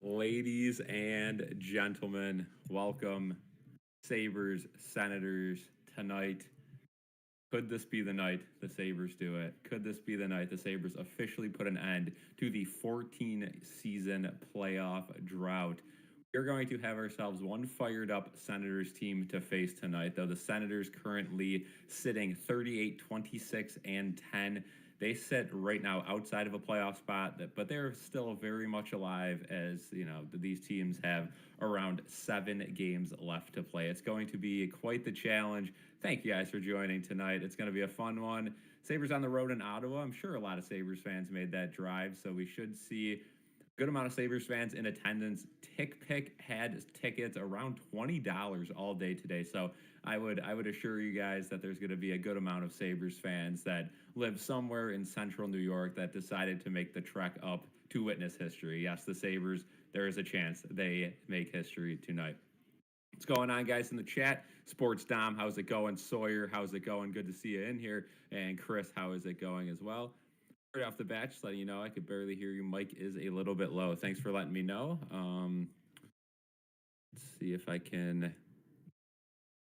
Ladies and gentlemen, welcome. Sabres, Senators, tonight. Could this be the night the Sabres do it? Could this be the night the Sabres officially put an end to the 14-season playoff drought? We're going to have ourselves one fired up Senators team to face tonight, though the Senators currently sitting 38, 26, and 10. They sit right now outside of a playoff spot, but they're still very much alive as, these teams have around 7 games left to play. It's going to be quite the challenge. Thank you guys for joining tonight. It's going to be a fun one. Sabres on the road in Ottawa. I'm sure a lot of Sabres fans made that drive, so we should see a good amount of Sabres fans in attendance. TickPick had tickets around $20 all day today, so I would assure you guys that there's going to be a good amount of Sabres fans that live somewhere in central New York that decided to make the trek up to witness history. Yes, the Sabres, there is a chance they make history tonight. What's going on, guys, in the chat? Sports Dom, how's it going? Sawyer, how's it going? Good to see you in here. And Chris, how is it going as well? Right off the bat, just letting you know, I could barely hear you. Mic is a little bit low. Thanks for letting me know. Let's see if I can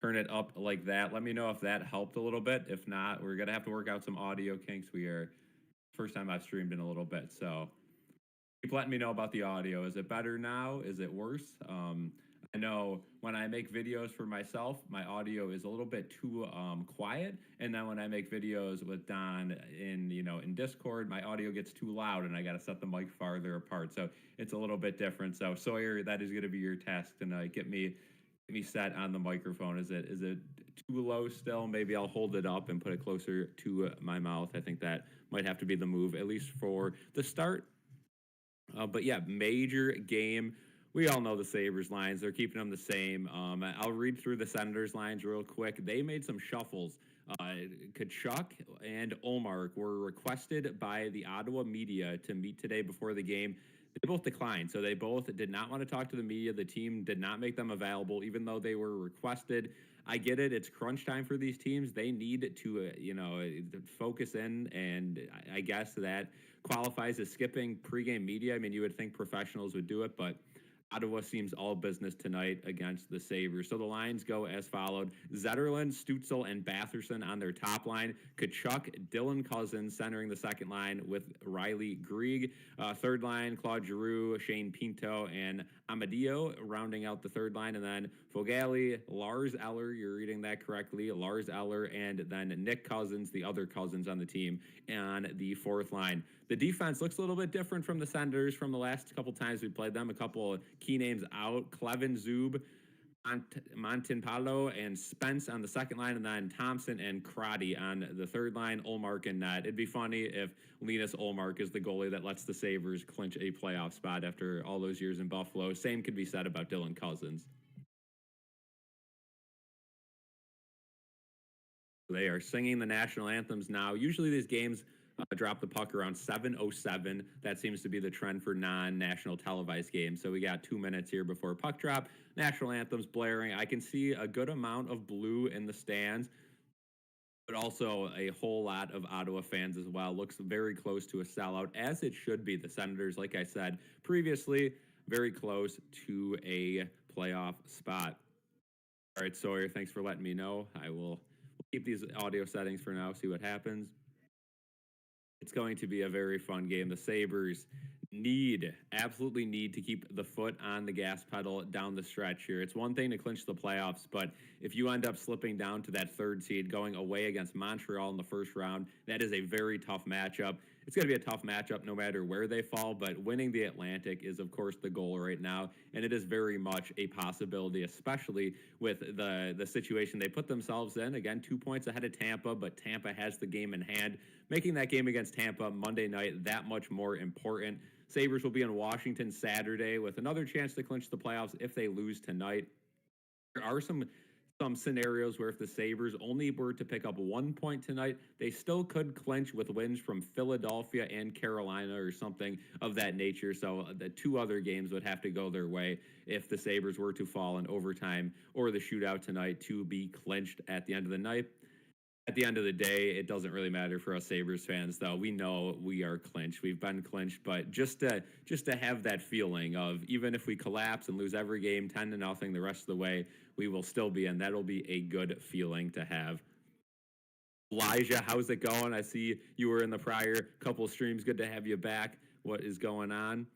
turn it up like that. Let me know if that helped a little bit. If not, we're going to have to work out some audio kinks. We are first time I've streamed in a little bit. So keep letting me know about the audio. Is it better now? Is it worse? I know when I make videos for myself, my audio is a little bit too quiet, and then when I make videos with Don in Discord, my audio gets too loud, and I got to set the mic farther apart. So it's a little bit different. So Sawyer, that is going to be your task tonight. Get me set on the microphone. Is it too low still? Maybe I'll hold it up and put it closer to my mouth. I think that might have to be the move, at least for the start. But yeah, major game. We all know the Sabres lines. They're keeping them the same. I'll read through the Senators lines real quick. They made some shuffles. Tkachuk and Ullmark were requested by the Ottawa media to meet today before the game. They both declined, so they both did not want to talk to the media. The team did not make them available, even though they were requested. I get it. It's crunch time for these teams. They need to, focus in, and I guess that qualifies as skipping pregame media. I mean, you would think professionals would do it, but Ottawa seems all business tonight against the Sabres. So the lines go as followed. Zetterlund, Stützle, and Batherson on their top line. Tkachuk, Dylan Cousins centering the second line with Riley Grieg. Third line, Claude Giroux, Shane Pinto, and Amadio rounding out the third line. And then Fogali, Lars Eller, you're reading that correctly, Lars Eller, and then Nick Cousins, the other Cousins on the team, on the fourth line. The defense looks a little bit different from the Senators from the last couple times we played them. A couple of key names out. Clevin Zub, Montinpalo, and Spence on the second line, and then Thompson and Crotty on the third line, Ullmark and net. It'd be funny if Linus Ullmark is the goalie that lets the Sabres clinch a playoff spot after all those years in Buffalo. Same could be said about Dylan Cousins. They are singing the national anthems now. Usually these games drop the puck around 7:07. That seems to be the trend for non-national televised games. So we got 2 minutes here before puck drop. National anthems blaring. I can see a good amount of blue in the stands, but also a whole lot of Ottawa fans as well. Looks very close to a sellout, as it should be. The Senators, like I said previously, very close to a playoff spot. All right, Sawyer, thanks for letting me know. We'll keep these audio settings for now, see what happens. It's going to be a very fun game. The Sabres absolutely need to keep the foot on the gas pedal down the stretch here. It's one thing to clinch the playoffs, but if you end up slipping down to that third seed, going away against Montreal in the first round, that is a very tough matchup. It's going to be a tough matchup no matter where they fall, but winning the Atlantic is, of course, the goal right now, and it is very much a possibility, especially with the situation they put themselves in. Again, 2 points ahead of Tampa, but Tampa has the game in hand, making that game against Tampa Monday night that much more important. Sabres will be in Washington Saturday with another chance to clinch the playoffs if they lose tonight. There are some scenarios where if the Sabres only were to pick up 1 point tonight, they still could clinch with wins from Philadelphia and Carolina or something of that nature. So the 2 other games would have to go their way if the Sabres were to fall in overtime or the shootout tonight to be clinched at the end of the night. At the end of the day, it doesn't really matter for us Sabres fans, though. We know we are clinched. We've been clinched, but just to have that feeling of even if we collapse and lose every game 10-0 the rest of the way, we will still be in. That'll be a good feeling to have. Elijah, how's it going? I see you were in the prior couple streams. Good to have you back. What is going on?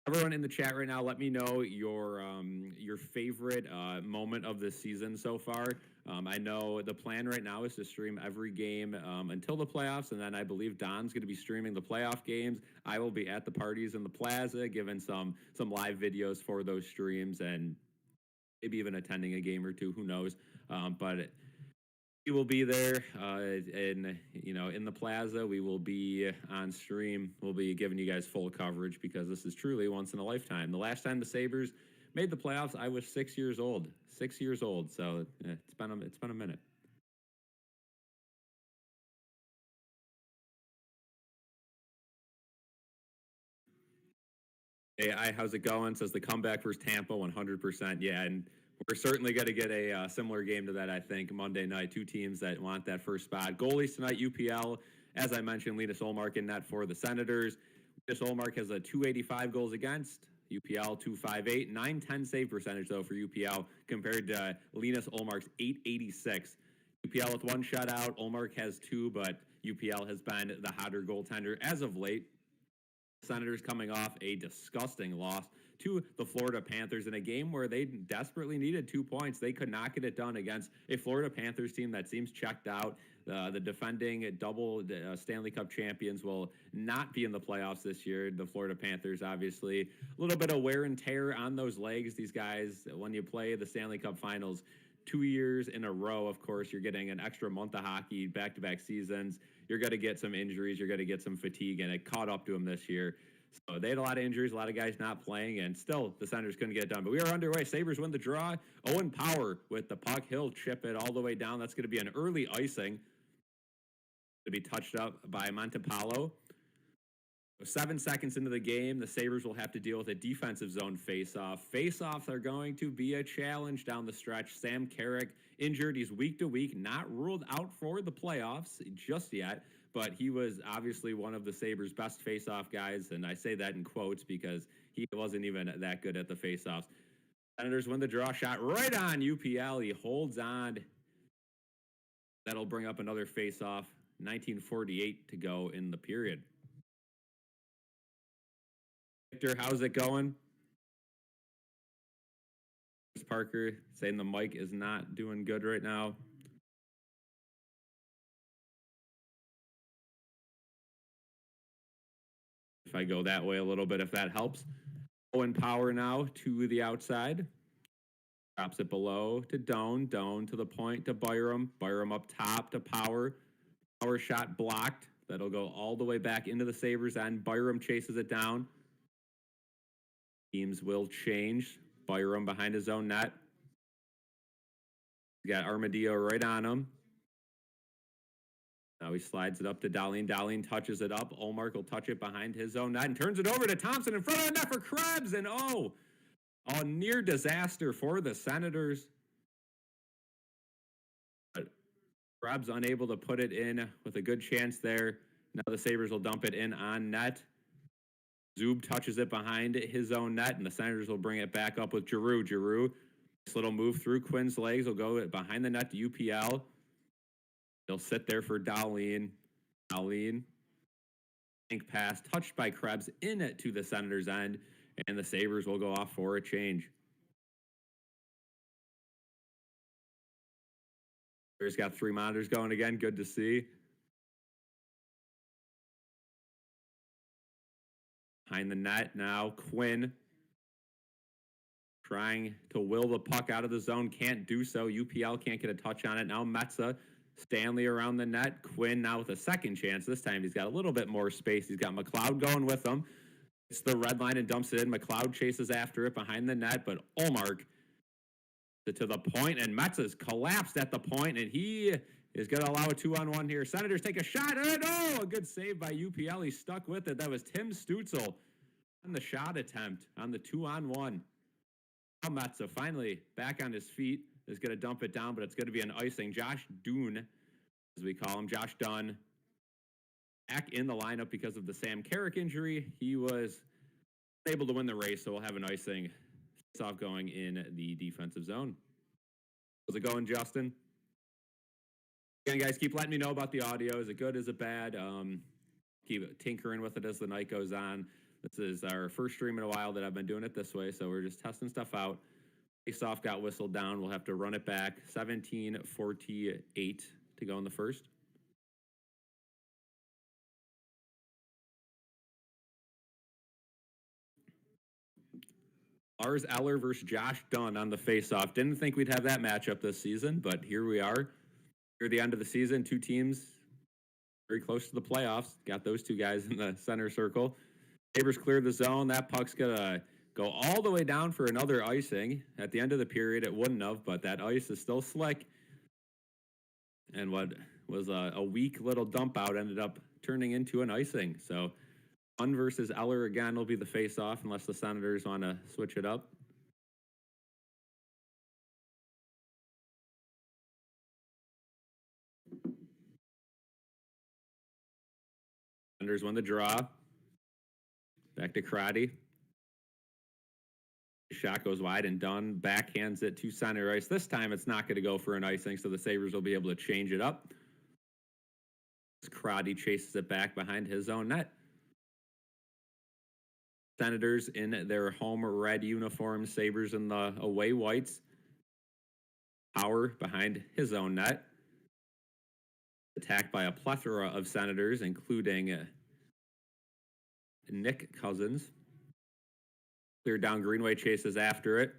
Everyone in the chat right now, let me know your favorite moment of the season so far. I know the plan right now is to stream every game until the playoffs, and then I believe Don's going to be streaming the playoff games. I will be at the parties in the plaza, giving some live videos for those streams, and maybe even attending a game or two. Who knows? But we will be there in the plaza. We will be on stream. We'll be giving you guys full coverage because this is truly once in a lifetime. The last time the Sabres made the playoffs, I was 6 years old. 6 years old. So it's been a minute. Hey, how's it going? Says the comeback versus Tampa, 100%. Yeah, and we're certainly going to get a similar game to that, I think, Monday night. Two teams that want that first spot. Goalies tonight, UPL. As I mentioned, Linus Ullmark in net for the Senators. Linus Ullmark has a 285 goals against. UPL 258, 910 save percentage, though, for UPL compared to Linus Ullmark's 886. UPL with one shutout. Ullmark has two, but UPL has been the hotter goaltender as of late. Senators coming off a disgusting loss to the Florida Panthers in a game where they desperately needed 2 points. They could not get it done against a Florida Panthers team that seems checked out. The defending double Stanley Cup champions will not be in the playoffs this year. The Florida Panthers, obviously, a little bit of wear and tear on those legs. These guys, when you play the Stanley Cup finals 2 years in a row, of course, you're getting an extra month of hockey, back-to-back seasons. You're going to get some injuries. You're going to get some fatigue, and it caught up to them this year. So they had a lot of injuries, a lot of guys not playing, and still the Senators couldn't get it done. But we are underway. Sabres win the draw. Owen Power with the puck. He'll chip it all the way down. That's going to be an early icing to be touched up by Montepallo. 7 seconds into the game, the Sabres will have to deal with a defensive zone face-off. Face-offs are going to be a challenge down the stretch. Sam Carrick injured. He's week to week, not ruled out for the playoffs just yet, but he was obviously one of the Sabres' best face-off guys, and I say that in quotes because he wasn't even that good at the face-offs. Senators win the draw, shot right on UPL. He holds on. That'll bring up another face-off. 1948 to go in the period. Victor, how's it going? Parker saying the mic is not doing good right now. If I go that way a little bit, if that helps. Owen Power now to the outside. Drops it below to Doan. Doan to the point to Byram. Byram up top to Power. Power shot blocked. That'll go all the way back into the Sabres end. Byram chases it down. Teams will change. Byram behind his own net. He's got Armadillo right on him. Now he slides it up to Dahlin. Dahlin touches it up. Ullmark will touch it behind his own net and turns it over to Thompson in front of the net for Krebs. And a near disaster for the Senators. But Krebs unable to put it in with a good chance there. Now the Sabres will dump it in on net. Zub touches it behind his own net, and the Senators will bring it back up with Giroux. Giroux, this little move through Quinn's legs will go behind the net to UPL. They'll sit there for Dahlin. Dahlin, think pass, touched by Krebs in it to the Senators' end, and the Sabres will go off for a change. Sabres got 3 monitors going again. Good to see. Behind the net now, Quinn trying to will the puck out of the zone. Can't do so. UPL can't get a touch on it. Now Metza, Stanley around the net. Quinn now with a second chance. This time he's got a little bit more space. He's got McLeod going with him. It's the red line and dumps it in. McLeod chases after it behind the net, but Ullmark to the point, and Metza's collapsed at the point, and he is going to allow a 2-on-1 here. Senators take a shot, and a good save by UPL. He stuck with it. That was Tim Stutzel on the shot attempt on the 2-on-1. Now Metza finally back on his feet is going to dump it down, but it's going to be an icing. Josh Doon as we call him. Josh Dunn back in the lineup because of the Sam Carrick injury. He was able to win the race, so we'll have an icing face-off going in the defensive zone. How's it going, Justin? Again, guys, keep letting me know about the audio. Is it good? Is it bad? Keep tinkering with it as the night goes on. This is our first stream in a while that I've been doing it this way, so we're just testing stuff out. Face-off got whistled down. We'll have to run it back. 17:48 to go in the first. Lars Eller versus Josh Dunn on the face-off. Didn't think we'd have that matchup this season, but here we are. Near the end of the season, two teams very close to the playoffs. Got those two guys in the center circle. Sabres cleared the zone. That puck's going to go all the way down for another icing. At the end of the period, it wouldn't have, but that ice is still slick. And what was a weak little dump out ended up turning into an icing. So Dunn versus Eller again will be the face-off unless the Senators want to switch it up. Senators win the draw. Back to Crotty. Shot goes wide, and Dunn backhands it to center ice. This time it's not going to go for an icing, so the Sabres will be able to change it up. Crotty chases it back behind his own net. Senators in their home red uniforms, Sabres in the away whites. Power behind his own net. Attacked by a plethora of Senators, including Nick Cousins. Cleared down, Greenway chases after it.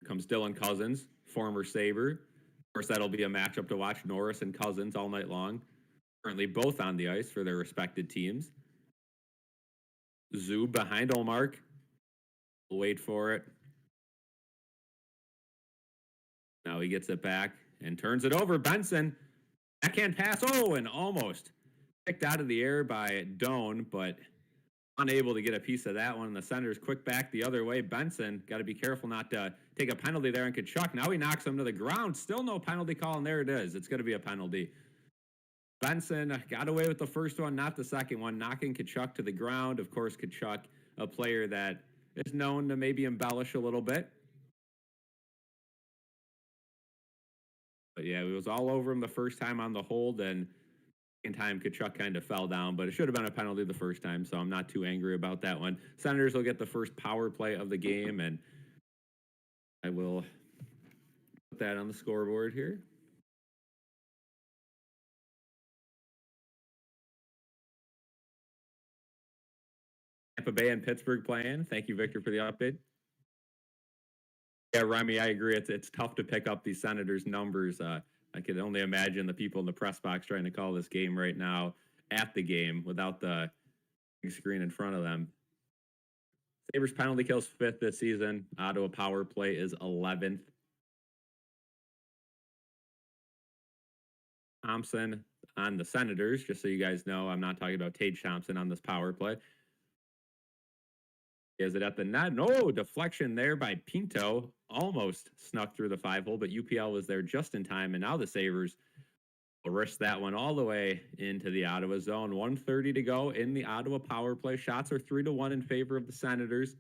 Here comes Dylan Cousins, former Sabre. Of course, that'll be a matchup to watch. Norris and Cousins all night long. Currently both on the ice for their respected teams. Zub behind Olmark. We'll wait for it. Now he gets it back and turns it over. Benson, backhand pass. Oh, and almost picked out of the air by Doan, but unable to get a piece of that one. The Senators quick back the other way. Benson, got to be careful not to take a penalty there. And Tkachuk, now he knocks him to the ground. Still no penalty call, and there it is. It's going to be a penalty. Benson got away with the first one, not the second one, knocking Tkachuk to the ground. Of course, Tkachuk, a player that is known to maybe embellish a little bit. But yeah, it was all over him the first time on the hold, and second time Tkachuk kind of fell down, but it should have been a penalty the first time, so I'm not too angry about that one. Senators will get the first power play of the game, and I will put that on the scoreboard here. Tampa Bay and Pittsburgh playing. Thank you, Victor, for the update. Yeah, Remy, I agree. It's tough to pick up these Senators' numbers. I could only imagine the people in the press box trying to call this game right now at the game without the big screen in front of them. Sabres penalty kills 5th this season. Ottawa power play is 11th. Thompson on the Senators, just so you guys know, I'm not talking about Tage Thompson on this power play. Is it at the net? No, deflection there by Pinto. Almost snuck through the 5-hole, but UPL was there just in time, and now the Sabres will risk that one all the way into the Ottawa zone. 1:30 to go in the Ottawa power play. Shots are 3-1 in favor of the Senators.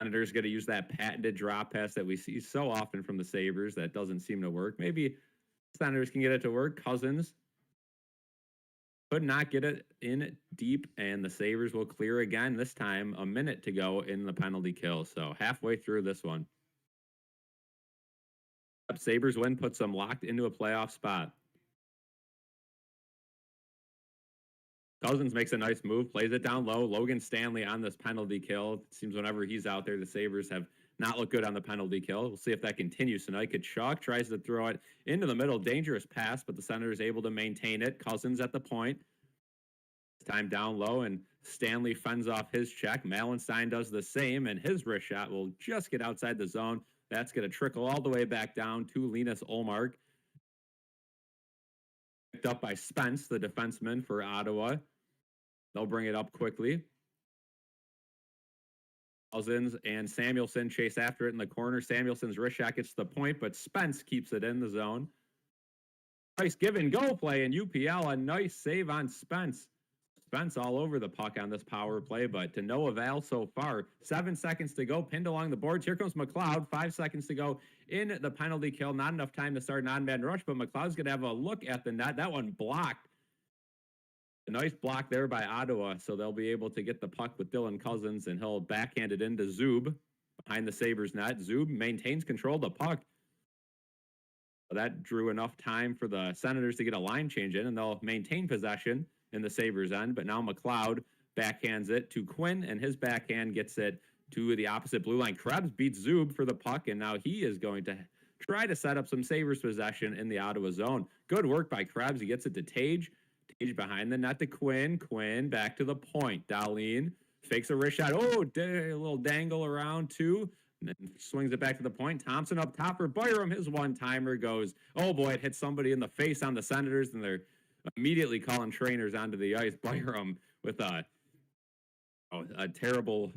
Senators going to use that patented drop pass that we see so often from the Sabres that doesn't seem to work. Maybe Senators can get it to work. Cousins could not get it in deep, and the Sabres will clear again. This time, a minute to go in the penalty kill. So halfway through this one. Sabres win puts them locked into a playoff spot. Cousins makes a nice move, plays it down low. Logan Stanley on this penalty kill. It seems whenever he's out there, the Sabres have not looked good on the penalty kill. We'll see if that continues tonight. Tkachuk tries to throw it into the middle. Dangerous pass, but the Senators able to maintain it. Cousins at the point. Time down low, and Stanley fends off his check. Malenstein does the same, and his wrist shot will just get outside the zone. That's going to trickle all the way back down to Linus Olmark. Picked up by Spence, the defenseman for Ottawa. They'll bring it up quickly. Cousins and Samuelson chase after it in the corner. Samuelson's wrist shot gets to the point, but Spence keeps it in the zone. Nice give and go play in UPL. A nice save on Spence. Spence all over the puck on this power play, but to no avail so far. 7 seconds to go, pinned along the boards. Here comes McLeod. 5 seconds to go in the penalty kill. Not enough time to start an on-man rush, but McLeod's going to have a look at the net. That one blocked. A nice block there by Ottawa, so they'll be able to get the puck with Dylan Cousins, and he'll backhand it into Zub behind the Sabres net. Zub maintains control of the puck. That drew enough time for the Senators to get a line change in, and they'll maintain possession in the Sabres end. But now McLeod backhands it to Quinn, and his backhand gets it to the opposite blue line. Krebs beats Zub for the puck, and now he is going to try to set up some Sabres possession in the Ottawa zone. Good work by Krebs. He gets it to Tage. Tage behind the net to Quinn. Quinn back to the point. Dahlin fakes a wrist shot. Oh, a little dangle around too. And then swings it back to the point. Thompson up top for Byram. His one-timer goes, oh boy, it hits somebody in the face on the Senators, and they're immediately calling trainers onto the ice. Byram with a terrible,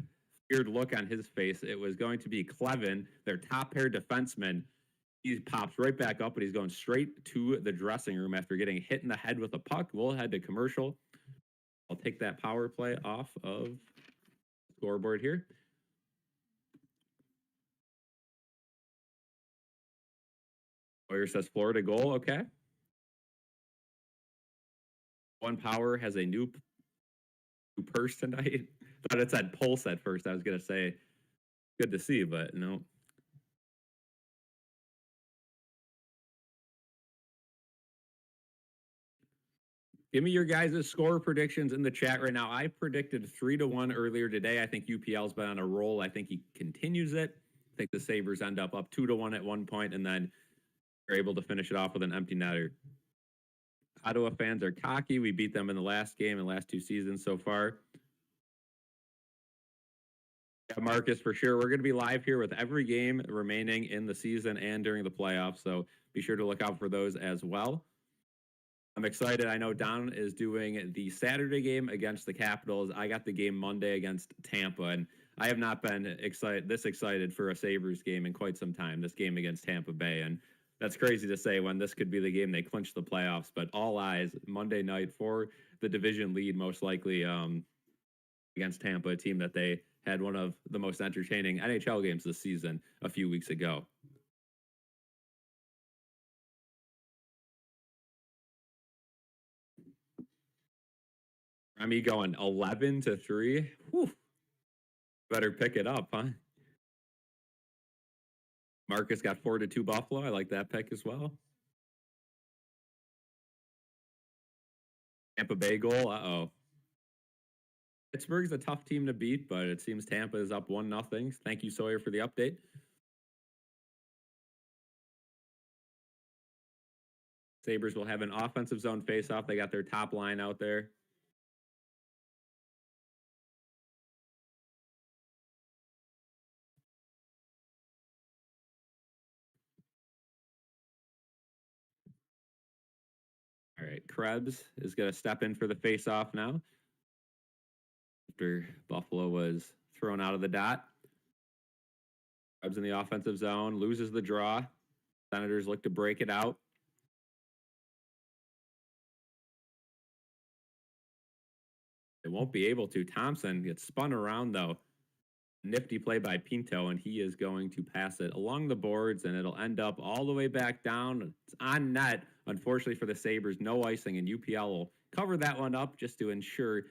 weird look on his face. It was going to be Clevin, their top-pair defenseman. He pops right back up, but he's going straight to the dressing room after getting hit in the head with a puck. We'll head to commercial. I'll take that power play off of the scoreboard here. Boyer says Florida goal. Okay. One Power has a new purse tonight. Thought it said Pulse at first. I was going to say good to see, but no. Give me your guys' score predictions in the chat right now. I predicted 3-1 earlier today. I think UPL's been on a roll. I think he continues it. I think the Sabres end up 2-1 at one point, and then are able to finish it off with an empty netter. Ottawa fans are cocky. We beat them in the last game and last 2 seasons so far. Yeah, Marcus, for sure. We're going to be live here with every game remaining in the season and during the playoffs, so be sure to look out for those as well. I'm excited. I know Don is doing the Saturday game against the Capitals. I got the game Monday against Tampa, and I have not been this excited for a Sabres game in quite some time, this game against Tampa Bay. And that's crazy to say when this could be the game they clinch the playoffs, but all eyes Monday night for the division lead, most likely against Tampa, a team that they had one of the most entertaining NHL games this season a few weeks ago. Remy going 11-3. Whew. Better pick it up, huh? Marcus got 4-2 Buffalo. I like that pick as well. Tampa Bay goal. Uh-oh. Pittsburgh's a tough team to beat, but it seems Tampa is up 1-0. Thank you, Sawyer, for the update. Sabres will have an offensive zone faceoff. They got their top line out there. All right, Krebs is going to step in for the faceoff now. After Buffalo was thrown out of the dot. Krebs in the offensive zone, loses the draw. Senators look to break it out. They won't be able to. Thompson gets spun around, though. Nifty play by Pinto, and he is going to pass it along the boards, and it'll end up all the way back down. It's on net. Unfortunately for the Sabres, no icing, and UPL will cover that one up just to ensure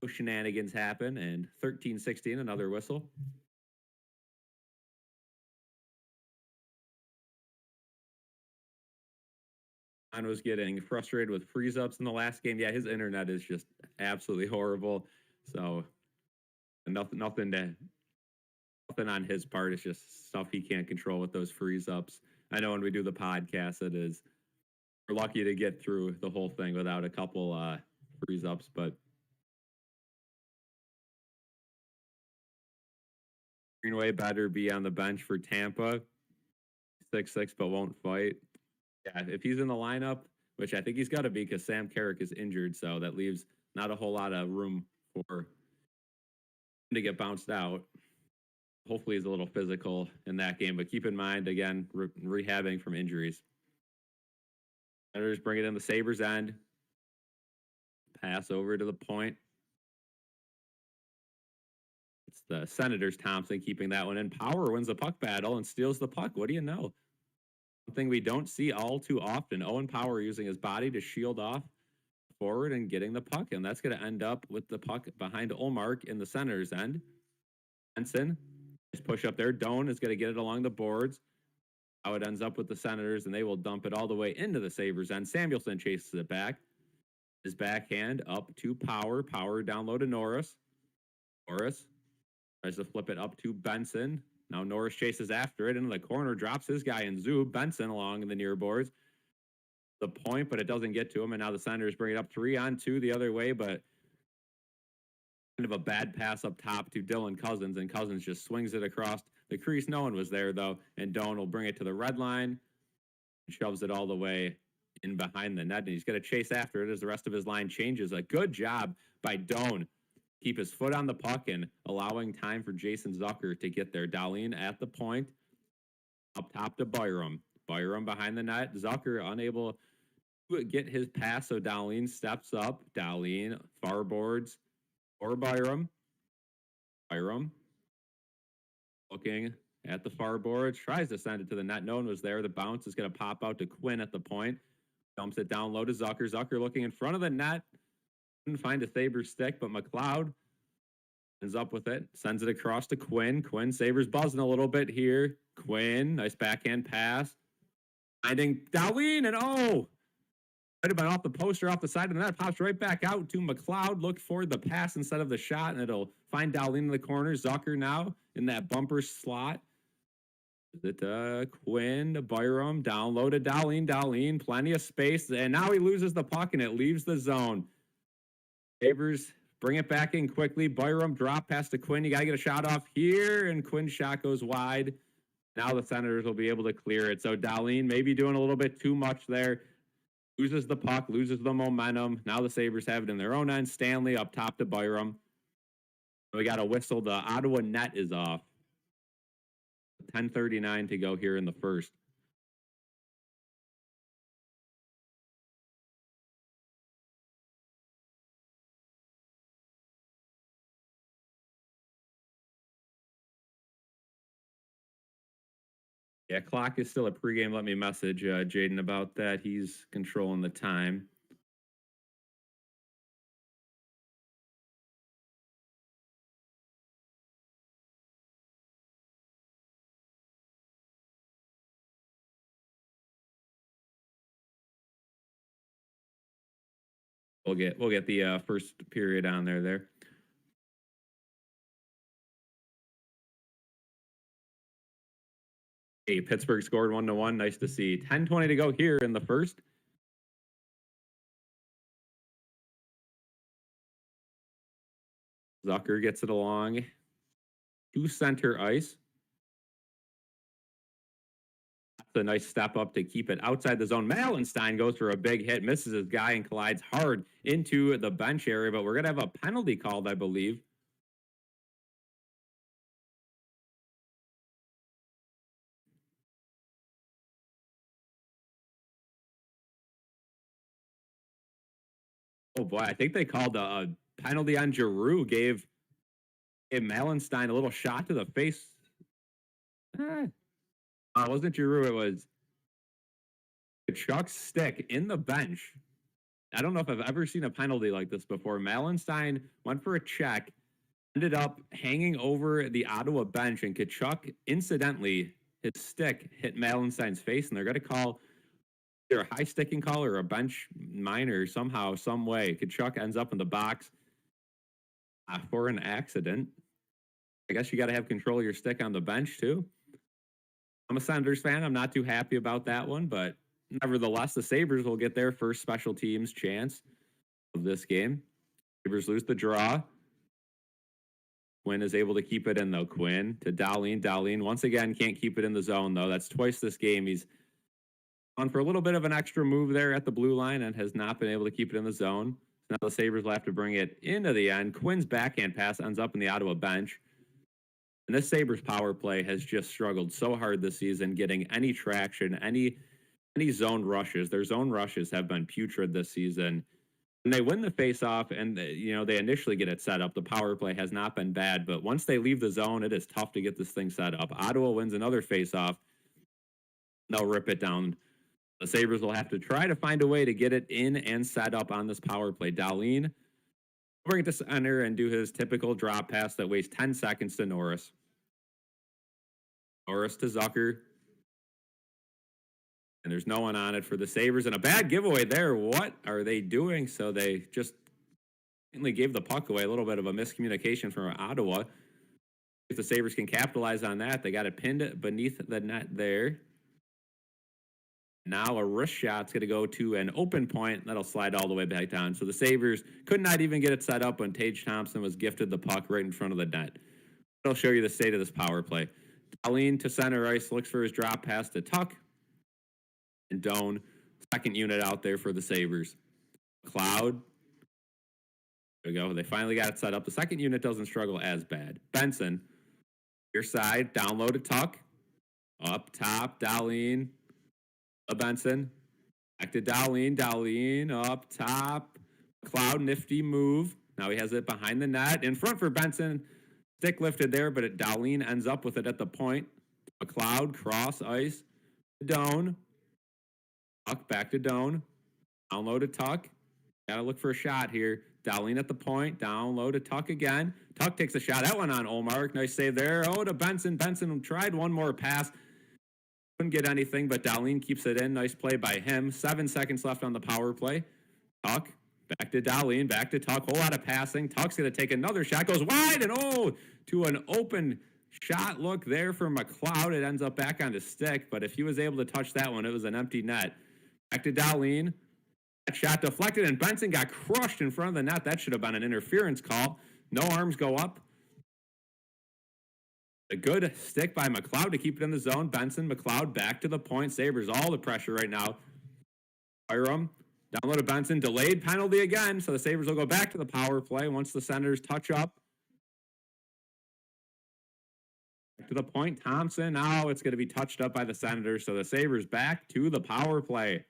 no shenanigans happen. And 13-16, another whistle. I was getting frustrated with freeze-ups in the last game. Yeah, his internet is just absolutely horrible. So nothing on his part. It's just stuff he can't control with those freeze-ups. I know when we do the podcast, we're lucky to get through the whole thing without a couple freeze-ups, but Greenway better be on the bench for Tampa. 6-6, but won't fight. Yeah, if he's in the lineup, which I think he's got to be because Sam Carrick is injured, so that leaves not a whole lot of room for him to get bounced out. hopefully he's a little physical in that game. But keep in mind, again, rehabbing from injuries. Senators bring it in the Sabres end. Pass over to the point. It's the Senators. Thompson keeping that one in. Power wins the puck battle and steals the puck. What do you know? Something we don't see all too often. Owen Power using his body to shield off forward and getting the puck. And that's going to end up with the puck behind Ullmark in the Senators end. Benson is push up there. Doan is going to get it along the boards. How it ends up with the Senators, and they will dump it all the way into the Sabres end. Samuelson chases it back. His backhand up to Power. Power down low to Norris. Norris tries to flip it up to Benson. Now Norris chases after it into the corner, drops his guy in Zub. Benson along in the near boards. The point, but it doesn't get to him. And now the Senators bring it up 3-on-2 the other way, but kind of a bad pass up top to Dylan Cousins, and Cousins just swings it across the crease. No one was there, though, and Doan will bring it to the red line and shoves it all the way in behind the net, and he's going to chase after it as the rest of his line changes. A good job by Doan. Keep his foot on the puck and allowing time for Jason Zucker to get there. Dahlin at the point. Up top to Byram. Byram behind the net. Zucker unable to get his pass, so Dahlin steps up. Dahlin, far boards for Byram. Byram looking at the far boards. Tries to send it to the net. No one was there. The bounce is going to pop out to Quinn at the point. Dumps it down low to Zucker. Zucker looking in front of the net. Couldn't find a Sabres stick, but McLeod ends up with it. Sends it across to Quinn. Quinn, Sabres buzzing a little bit here. Quinn, nice backhand pass. Finding Dahlin, and might have been off the poster, off the side of the net. Pops right back out to McLeod. Look for the pass instead of the shot, and it'll find Dahlin in the corner. Zucker now in that bumper slot. Is it Quinn, Byram, down low to Dahlin. Dahlin, plenty of space, and now he loses the puck, and it leaves the zone. Sabres bring it back in quickly. Byram drop pass to Quinn. You got to get a shot off here, and Quinn's shot goes wide. Now the Senators will be able to clear it. So Dahlin maybe doing a little bit too much there. Loses the puck, loses the momentum. Now the Sabres have it in their own end. Stanley up top to Byram. We got a whistle. The Ottawa net is off. 10:39 to go here in the first. Yeah, clock is still a pregame. Let me message Jaden about that. He's controlling the time. We'll get the first period on there. Hey, Pittsburgh scored 1-1. Nice to see. 10:20 to go here in the first. Zucker gets it along to center ice. That's a nice step up to keep it outside the zone. Malenstein goes for a big hit, misses his guy, and collides hard into the bench area, but we're going to have a penalty called, I believe. Oh boy, I think they called a penalty on Giroux. Gave Malenstein a little shot to the face. It wasn't Giroux. It was Tkachuk's stick in the bench. I don't know if I've ever seen a penalty like this before. Malenstein went for a check, ended up hanging over the Ottawa bench, and Tkachuk, incidentally, his stick hit Malenstein's face, and they're going to call either a high sticking call or a bench minor somehow, some way. Tkachuk ends up in the box for an accident. I guess you got to have control of your stick on the bench, too. I'm a Senators fan. I'm not too happy about that one, but nevertheless, the Sabres will get their first special teams chance of this game. Sabres lose the draw. Quinn is able to keep it in, though. Quinn to Dahlin. Dahlin, once again, can't keep it in the zone, though. That's twice this game. He's on for a little bit of an extra move there at the blue line and has not been able to keep it in the zone. So now the Sabres will have to bring it into the end. Quinn's backhand pass ends up in the Ottawa bench. And this Sabres power play has just struggled so hard this season getting any traction, any zone rushes. Their zone rushes have been putrid this season. And they win the faceoff, and they initially get it set up. The power play has not been bad, but once they leave the zone, it is tough to get this thing set up. Ottawa wins another faceoff. They'll rip it down. The Sabres will have to try to find a way to get it in and set up on this power play. Dahlin bring it to center and do his typical drop pass that wastes 10 seconds to Norris. Norris to Zucker. And there's no one on it for the Sabres. And a bad giveaway there. What are they doing? So they just gave the puck away. A little bit of a miscommunication from Ottawa. If the Sabres can capitalize on that, they got it pinned beneath the net there. Now a wrist shot's going to go to an open point. That'll slide all the way back down. So the Sabres could not even get it set up when Tage Thompson was gifted the puck right in front of the net. I'll show you the state of this power play. Dahlin to center ice, looks for his drop pass to Tuck. And Doan, second unit out there for the Sabres. Cloud. There we go. They finally got it set up. The second unit doesn't struggle as bad. Benson, your side, down low to Tuck. Up top, Dahlin. Benson. Back to Dahlin. Dahlin up top. Cloud, nifty move. Now he has it behind the net. In front for Benson. Stick lifted there, but Dahlin ends up with it at the point. McLeod, cross ice. Doan. Tuck, back to Doan. Down low to Tuck. Gotta look for a shot here. Dahlin at the point. Down low to Tuck again. Tuck takes a shot. That one on Olmark. Nice save there. Oh, to Benson. Benson tried one more pass. Couldn't get anything, but Dahlin keeps it in. Nice play by him. 7 seconds left on the power play. Tuck. Back to Dahlin. Back to Tuck. Whole lot of passing. Tuck's going to take another shot. Goes wide and to an open shot look there for McLeod. It ends up back on the stick, but if he was able to touch that one, it was an empty net. Back to Dahlin. That shot deflected, and Benson got crushed in front of the net. That should have been an interference call. No arms go up. A good stick by McLeod to keep it in the zone. Benson, McLeod back to the point. Sabres all the pressure right now. Byram, down low to Benson. Delayed penalty again, so the Sabres will go back to the power play once the Senators touch up. Back to the point. Thompson. Now it's going to be touched up by the Senators, so the Sabres back to the power play.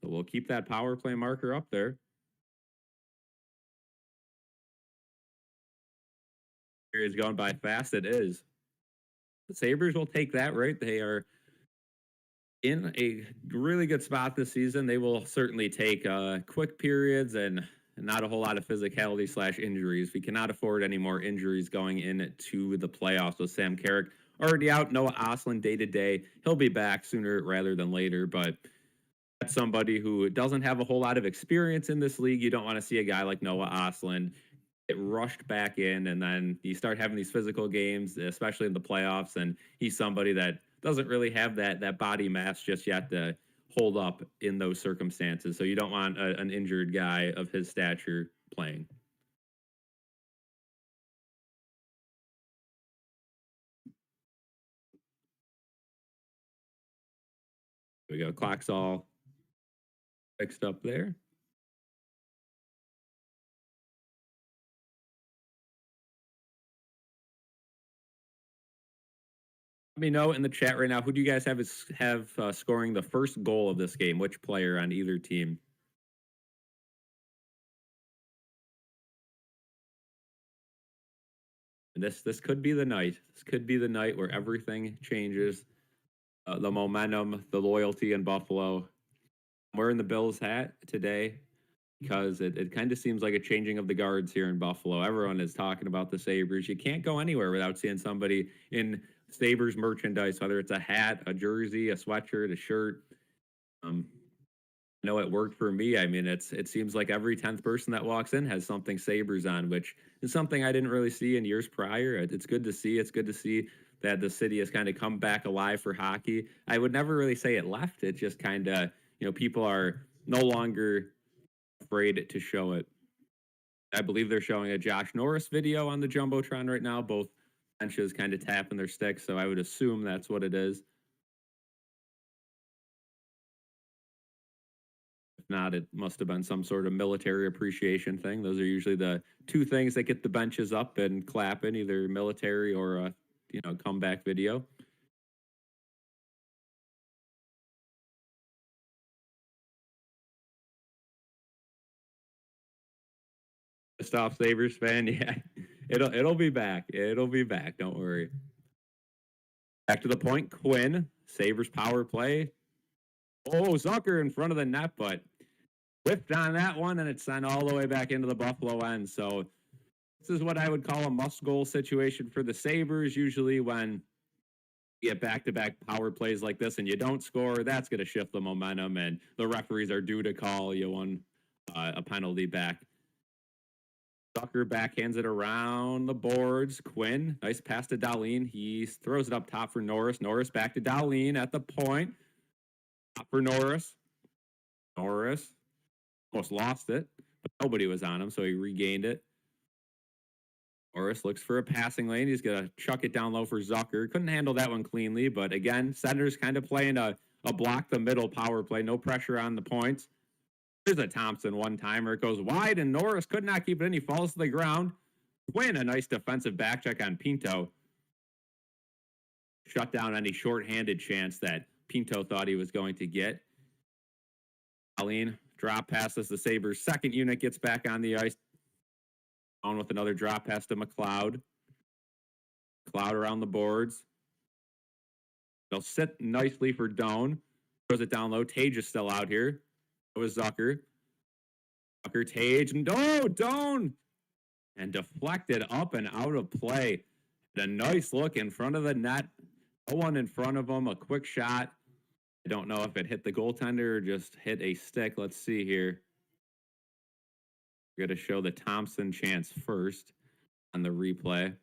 So we'll keep that power play marker up there. Is going by fast. It is. The Sabres will take that, right? They are in a really good spot this season. They will certainly take quick periods and not a whole lot of physicality / injuries. We cannot afford any more injuries going into the playoffs with Sam Carrick already out. Noah Ostlund day to day. He'll be back sooner rather than later, but that's somebody who doesn't have a whole lot of experience in this league. You don't want to see a guy like Noah Ostlund get rushed back in, and then you start having these physical games, especially in the playoffs, and he's somebody that doesn't really have that body mass just yet to hold up in those circumstances. So you don't want an injured guy of his stature playing. There we go. Clock's all fixed up there. Let me know in the chat right now, who do you guys have scoring the first goal of this game? Which player on either team? And this could be the night. This could be the night where everything changes. The momentum, the loyalty in Buffalo. I'm wearing the Bills hat today because it kind of seems like a changing of the guards here in Buffalo. Everyone is talking about the Sabres. You can't go anywhere without seeing somebody in Sabres merchandise, whether it's a hat, a jersey, a sweatshirt, a shirt. I know it worked for me. I mean, it seems like every 10th person that walks in has something Sabres on, which is something I didn't really see in years prior. It's good to see. It's good to see that the city has kind of come back alive for hockey. I would never really say it left. It just kind of, people are no longer afraid to show it. I believe they're showing a Josh Norris video on the Jumbotron right now. Both benches kind of tapping their sticks, so I would assume that's what it is. Not, it must have been some sort of military appreciation thing. Those are usually the two things that get the benches up and clapping, either military or a comeback video. Pissed off Sabres fan, yeah. It'll be back. It'll be back. Don't worry. Back to the point, Quinn. Sabres power play. Oh, Zucker in front of the net, but whipped on that one, and it's sent all the way back into the Buffalo end. So this is what I would call a must-goal situation for the Sabres. Usually when you get back-to-back power plays like this and you don't score, that's going to shift the momentum, and the referees are due to call you a penalty back. Zucker backhands it around the boards. Quinn, nice pass to Dahlin. He throws it up top for Norris. Norris back to Dahlin at the point. Top for Norris. Norris almost lost it, but nobody was on him, so he regained it. Norris looks for a passing lane. He's going to chuck it down low for Zucker. Couldn't handle that one cleanly, but again, Senators kind of playing a block the middle power play. No pressure on the points. There's a Thompson one-timer. It goes wide, and Norris could not keep it in. He falls to the ground. Quinn, a nice defensive back check on Pinto. Shut down any shorthanded chance that Pinto thought he was going to get. Aline drop passes the Sabres. Second unit gets back on the ice. On with another drop pass to McLeod. McLeod around the boards. They'll sit nicely for Doan. Throws it down low. Tage is still out here. It was Zucker. Zucker, Tage, and Doan! And deflected up and out of play. A nice look in front of the net. No one in front of him. A quick shot. I don't know if it hit the goaltender or just hit a stick. Let's see here. We're going to show the Thompson chance first on the replay.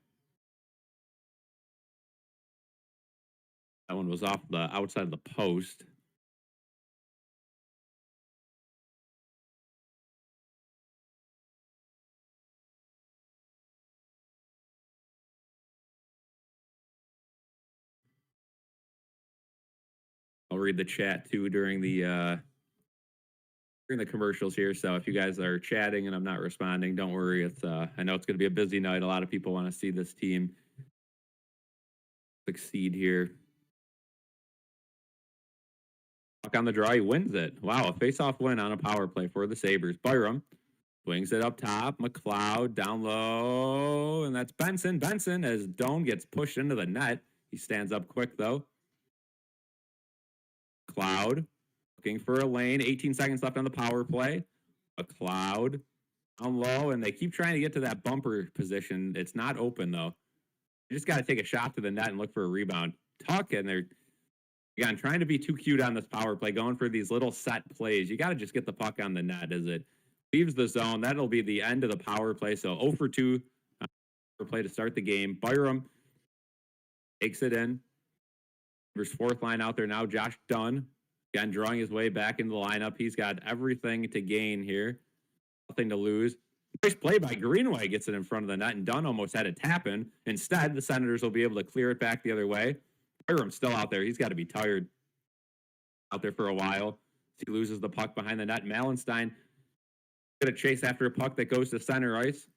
That one was off the outside of the post. I'll read the chat too during the commercials here. So if you guys are chatting and I'm not responding, don't worry. It's I know it's going to be a busy night. A lot of people want to see this team succeed here. Puck on the draw, he wins it. Wow, a face-off win on a power play for the Sabres. Byram swings it up top. McLeod down low, and that's Benson. Benson, as Doan gets pushed into the net. He stands up quick though. McLeod looking for a lane. 18 seconds left on the power play. McLeod down low, and they keep trying to get to that bumper position. It's not open though. You just got to take a shot to the net and look for a rebound. Tuck, and they're again trying to be too cute on this power play, going for these little set plays. You got to just get the puck on the net as it leaves the zone. That'll be the end of the power play. So 0 for 2 power play to start the game. Byram takes it in. There's fourth line out there now. Josh Dunn, again, drawing his way back into the lineup. He's got everything to gain here. Nothing to lose. Nice play by Greenway. Gets it in front of the net, and Dunn almost had it tap in. Instead, the Senators will be able to clear it back the other way. Byram's still out there. He's got to be tired out there for a while. He loses the puck behind the net. Malenstein going to chase after a puck that goes to center ice.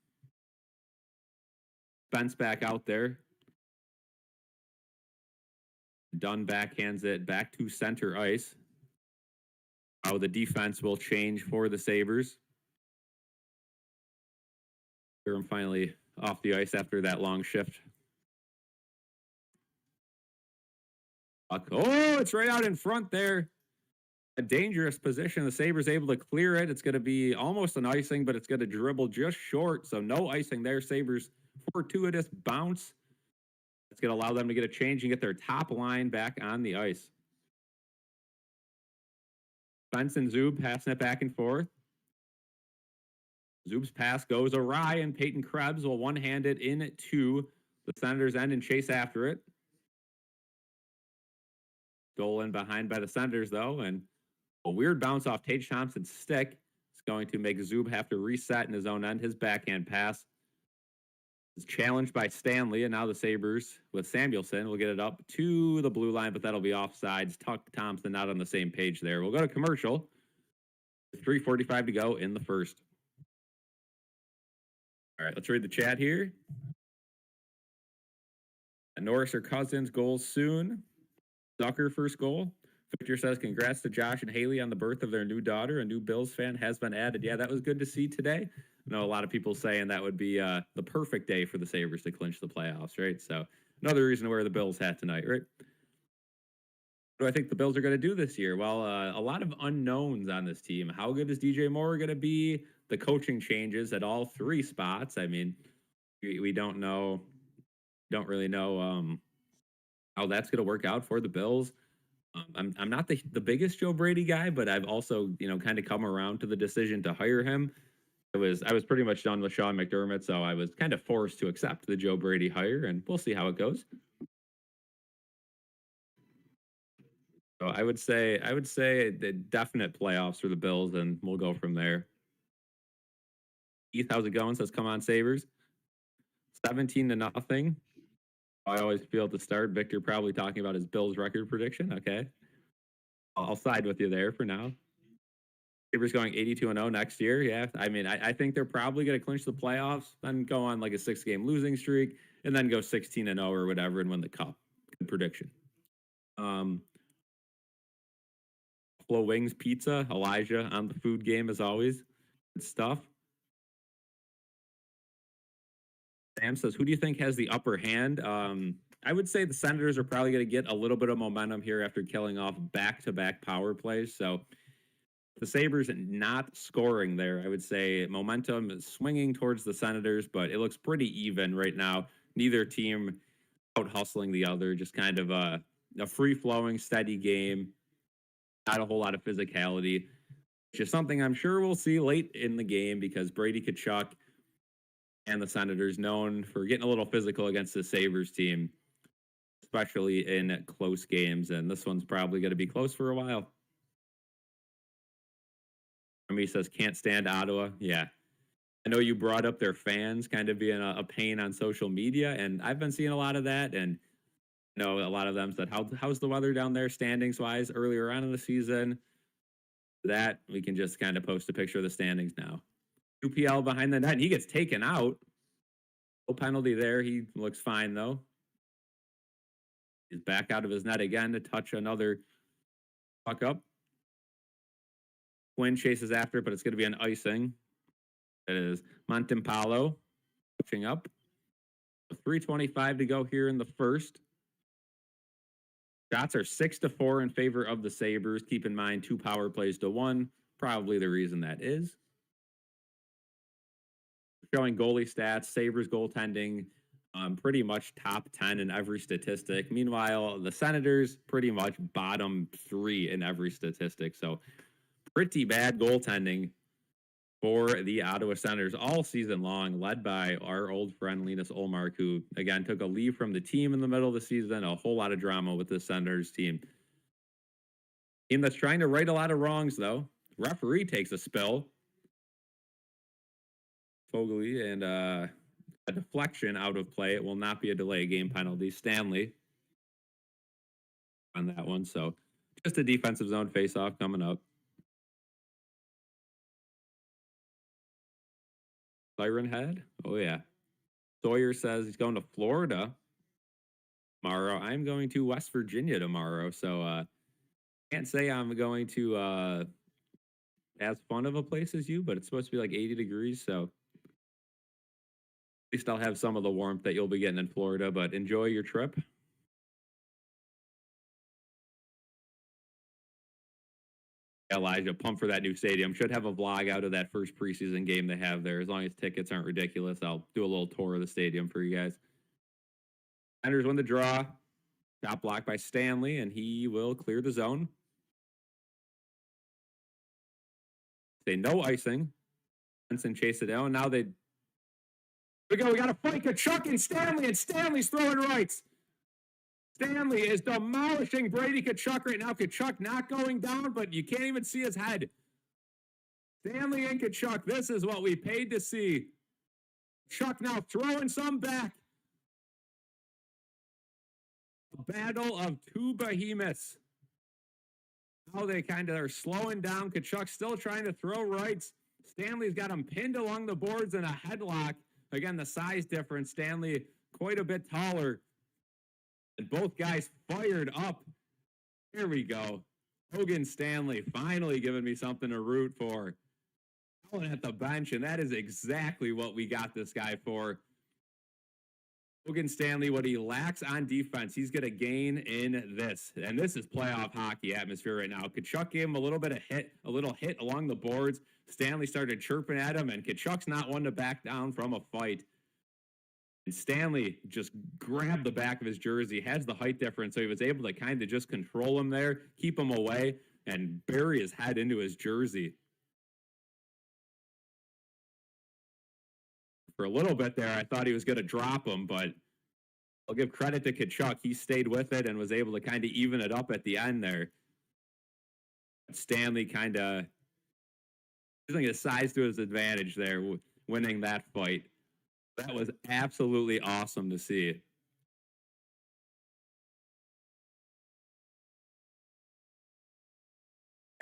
Spence back out there. Dunn backhands it back to center ice. How the defense will change for the Sabres. Byram finally off the ice after that long shift. Oh, it's right out in front there. A dangerous position. The Sabres able to clear it. It's going to be almost an icing, but it's going to dribble just short. So no icing there. Sabres fortuitous bounce. It's going to allow them to get a change and get their top line back on the ice. Spence and Zub passing it back and forth. Zub's pass goes awry, and Peyton Krebs will one-hand it into the Senators' end and chase after it. Stolen behind by the Senators, though, and a weird bounce off Tage Thompson's stick. It's going to make Zub have to reset in his own end. His backhand pass is challenged by Stanley, and now the Sabres with Samuelson will get it up to the blue line, but that'll be offsides. Tuck Thompson not on the same page there. We'll go to commercial. 3:45 to go in the first. All right, let's read the chat here. Norris or Cousins goals soon. Zucker first goal. Victor says, congrats to Josh and Haley on the birth of their new daughter. A new Bills fan has been added. Yeah, that was good to see today. I know a lot of people saying that would be the perfect day for the Sabres to clinch the playoffs, right? So another reason to wear the Bills hat tonight, right? What do I think the Bills are going to do this year? Well, a lot of unknowns on this team. How good is DJ Moore going to be? The coaching changes at all three spots. I mean, we don't know, don't really know how that's going to work out for the Bills. I'm not the biggest Joe Brady guy, but I've also kind of come around to the decision to hire him. I was pretty much done with Sean McDermott, so I was kind of forced to accept the Joe Brady hire, and we'll see how it goes. So I would say the definite playoffs for the Bills, and we'll go from there. Keith, how's it going? Says, come on, Sabres. 17-0. I always feel at the start. Victor probably talking about his Bills record prediction. Okay. I'll side with you there for now. Sabres going 82-0 next year. Yeah. I mean, I think they're probably going to clinch the playoffs, then go on like a 6-game losing streak, and then go 16-0 or whatever and win the cup. Good prediction. Buffalo Wings Pizza, Elijah on the food game as always. Good stuff. Sam says, who do you think has the upper hand? I would say the Senators are probably going to get a little bit of momentum here after killing off back-to-back power plays. So the Sabres not scoring there, I would say momentum is swinging towards the Senators, but it looks pretty even right now. Neither team out hustling the other, just kind of a free-flowing, steady game. Not a whole lot of physicality, which is something I'm sure we'll see late in the game because Brady Tkachuk and the Senators known for getting a little physical against the Sabres team, especially in close games. And this one's probably going to be close for a while. He says, can't stand Ottawa. Yeah. I know you brought up their fans kind of being a pain on social media, and I've been seeing a lot of that. And a lot of them said, how's the weather down there standings wise earlier on in the season? That we can just kind of post a picture of the standings now. UPL behind the net, and he gets taken out. No penalty there. He looks fine, though. He's back out of his net again to touch another puck up. Quinn chases after it, but it's going to be an icing. It is Montemppalo touching up. 3:25 to go here in the first. Shots are 6-4 in favor of the Sabres. Keep in mind, 2 power plays to 1. Probably the reason that is. Showing goalie stats, Sabres goaltending, pretty much top 10 in every statistic. Meanwhile, the Senators pretty much bottom 3 in every statistic. So pretty bad goaltending for the Ottawa Senators all season long, led by our old friend Linus Ullmark, who, again, took a leave from the team in the middle of the season. A whole lot of drama with the Senators team. Team that's trying to right a lot of wrongs, though. Referee takes a spill. Fogley and a deflection out of play. It will not be a delay game penalty. Stanley on that one. So just a defensive zone face-off coming up. Siren Head? Oh, yeah. Sawyer says he's going to Florida tomorrow. I'm going to West Virginia tomorrow. So can't say I'm going to as fun of a place as you, but it's supposed to be like 80 degrees. So at least I'll have some of the warmth that you'll be getting in Florida, but enjoy your trip. Elijah, pump for that new stadium. Should have a vlog out of that first preseason game they have there. As long as tickets aren't ridiculous, I'll do a little tour of the stadium for you guys. Senators win the draw. Got blocked by Stanley, and he will clear the zone. Say no icing. Benson chase it down. Now we got to fight Tkachuk and Stanley's throwing rights. Stanley is demolishing Brady Tkachuk right now. Tkachuk not going down, but you can't even see his head. Stanley and Tkachuk, this is what we paid to see. Tkachuk now throwing some back. A battle of 2 behemoths. Now they kind of are slowing down. Tkachuk still trying to throw rights. Stanley's got him pinned along the boards in a headlock. Again, the size difference. Stanley quite a bit taller. And both guys fired up. Here we go. Logan Stanley finally giving me something to root for. At the bench, and that is exactly what we got this guy for. Logan Stanley, what he lacks on defense, he's going to gain in this. And this is playoff hockey atmosphere right now. Tkachuk gave him a little hit along the boards. Stanley started chirping at him, and Tkachuk's not one to back down from a fight. And Stanley just grabbed the back of his jersey, has the height difference, so he was able to kind of just control him there, keep him away, and bury his head into his jersey. For a little bit there, I thought he was going to drop him, but I'll give credit to Tkachuk. He stayed with it and was able to kind of even it up at the end there. Stanley kind of using his size to his advantage there, winning that fight. That was absolutely awesome to see.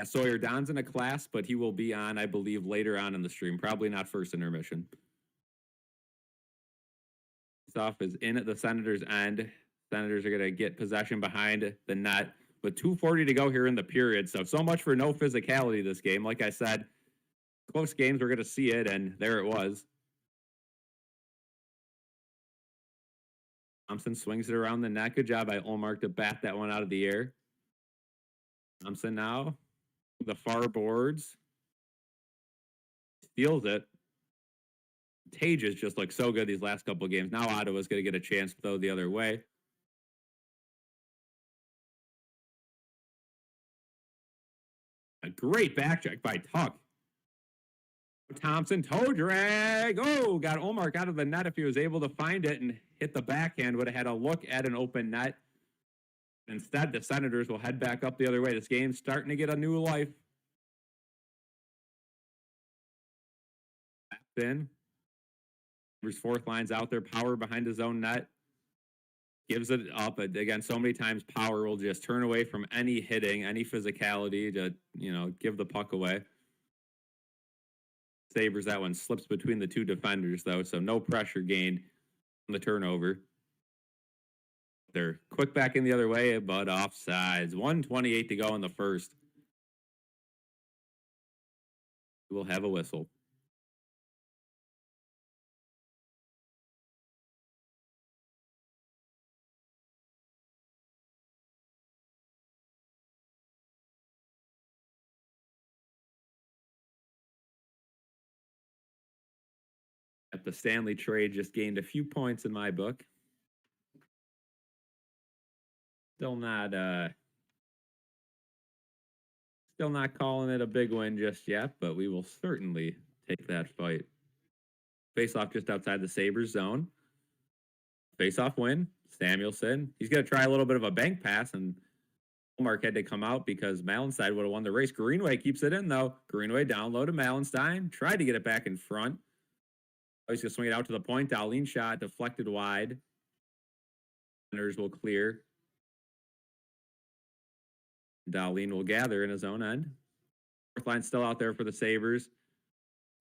Sawyer Don's in a class, but he will be on, I believe, later on in the stream. Probably not first intermission. Off is in at the Senators' end. Senators are going to get possession behind the net with 2:40 to go here in the period. So much for no physicality this game. Like I said, close games, we're going to see it, and there it was. Thompson swings it around the net. Good job by Ullmark to bat that one out of the air. Thompson now, the far boards. Steals it. Tage has just looked so good these last couple of games. Now Ottawa's going to get a chance to throw the other way. A great back check by Tuck. Thompson, toe drag. Oh, got Ullmark out of the net if he was able to find it and hit the backhand. Would have had a look at an open net. Instead, the Senators will head back up the other way. This game's starting to get a new life. Back in. His fourth line's out there, Power behind his own net. Gives it up. Again, so many times Power will just turn away from any hitting, any physicality to, give the puck away. Sabres, that one slips between the two defenders, though, so no pressure gained on the turnover. They're quick back in the other way, but offsides. 1:28 to go in the first. We'll have a whistle. The Stanley trade just gained a few points in my book. Still not calling it a big win just yet, but we will certainly take that fight. Face-off just outside the Sabres zone. Face-off win. Samuelson. He's going to try a little bit of a bank pass, and Ullmark had to come out because Mallenstein would have won the race. Greenway keeps it in, though. Greenway down low to Mallenstein. Tried to get it back in front. He's going to swing it out to the point. Dahlin shot deflected wide. Senators will clear. Dahlin will gather in his own end. Fourth line still out there for the Sabres.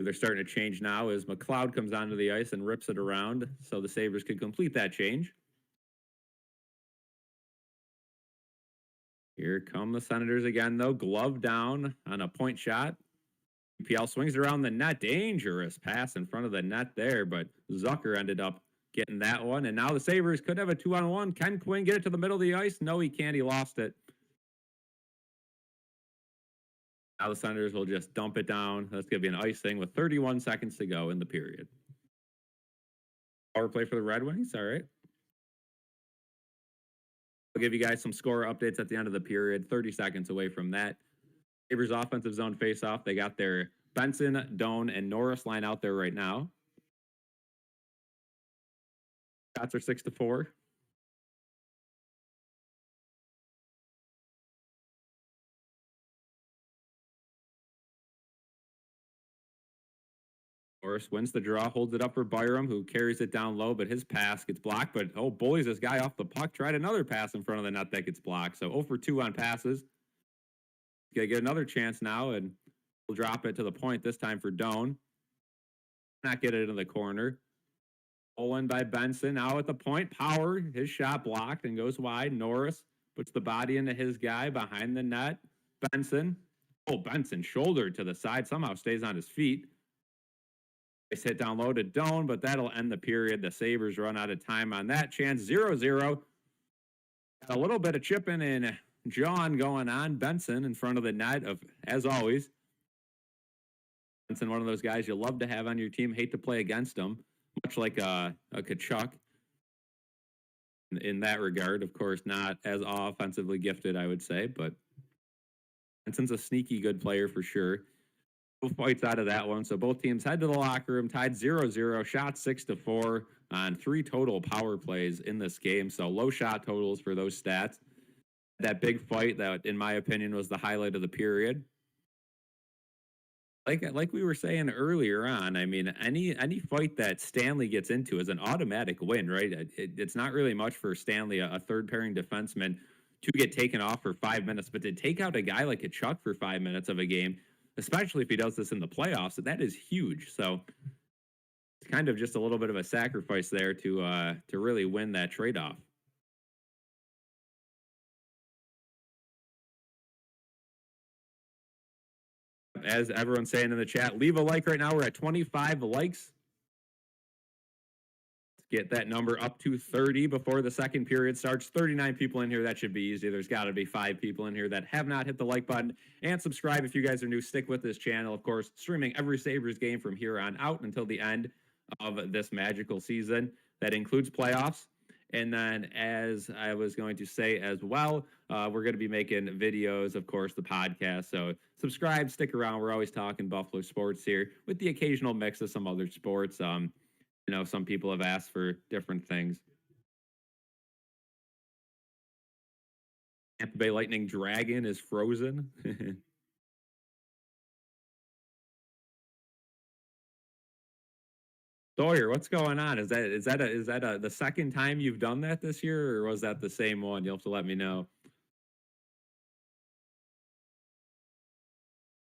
They're starting to change now as McLeod comes onto the ice and rips it around so the Sabres could complete that change. Here come the Senators again, though. Glove down on a point shot. UPL swings around the net. Dangerous pass in front of the net there, but Zucker ended up getting that one. And now the Sabres could have a 2-on-1. Can Quinn get it to the middle of the ice? No, he can't. He lost it. Now the Senators will just dump it down. That's going to be an icing with 31 seconds to go in the period. Power play for the Red Wings. All right. I'll give you guys some score updates at the end of the period. 30 seconds away from that. Sabres offensive zone face-off. They got their Benson, Doan, and Norris line out there right now. Shots are 6-4. Norris wins the draw, holds it up for Byram, who carries it down low, but his pass gets blocked. But, bullies this guy off the puck. Tried another pass in front of the net that gets blocked. So 0 for 2 on passes. get another chance now, and we'll drop it to the point this time for Doan. Not get it into the corner. Stolen by Benson. Now at the point, Power, his shot blocked and goes wide. Norris puts the body into his guy behind the net. Benson. Oh, Benson shouldered to the side. Somehow stays on his feet. Nice hit down low to Doan, but that'll end the period. The Sabres run out of time on that chance. 0-0. A little bit of chipping and John going on. Benson in front of the net, as always. Benson, one of those guys you love to have on your team. Hate to play against him. Much like a Tkachuk in that regard. Of course, not as offensively gifted, I would say, but Benson's a sneaky good player for sure. Both fights out of that one. So both teams head to the locker room, tied 0-0, shot 6-4 on 3 total power plays in this game. So low shot totals for those stats. That big fight that, in my opinion, was the highlight of the period. Like we were saying earlier on, I mean, any fight that Stanley gets into is an automatic win, right? It's not really much for Stanley, a third pairing defenseman, to get taken off for 5 minutes, but to take out a guy like a Chuck for 5 minutes of a game, especially if he does this in the playoffs, that is huge. So it's kind of just a little bit of a sacrifice there to really win that trade-off. As everyone's saying in the chat, leave a like right now. We're at 25 likes. Let's get that number up to 30 before the second period starts. 39 people in here. That should be easy. There's got to be 5 people in here that have not hit the like button. And subscribe if you guys are new. Stick with this channel. Of course, streaming every Sabres game from here on out until the end of this magical season. That includes playoffs. And then, as I was going to say as well, we're going to be making videos, of course, the podcast. So subscribe, stick around. We're always talking Buffalo sports here with the occasional mix of some other sports. You know, some people have asked for different things. Tampa Bay Lightning Dragon is frozen. Sawyer, what's going on? Is that the second time you've done that this year, or was that the same one? You'll have to let me know.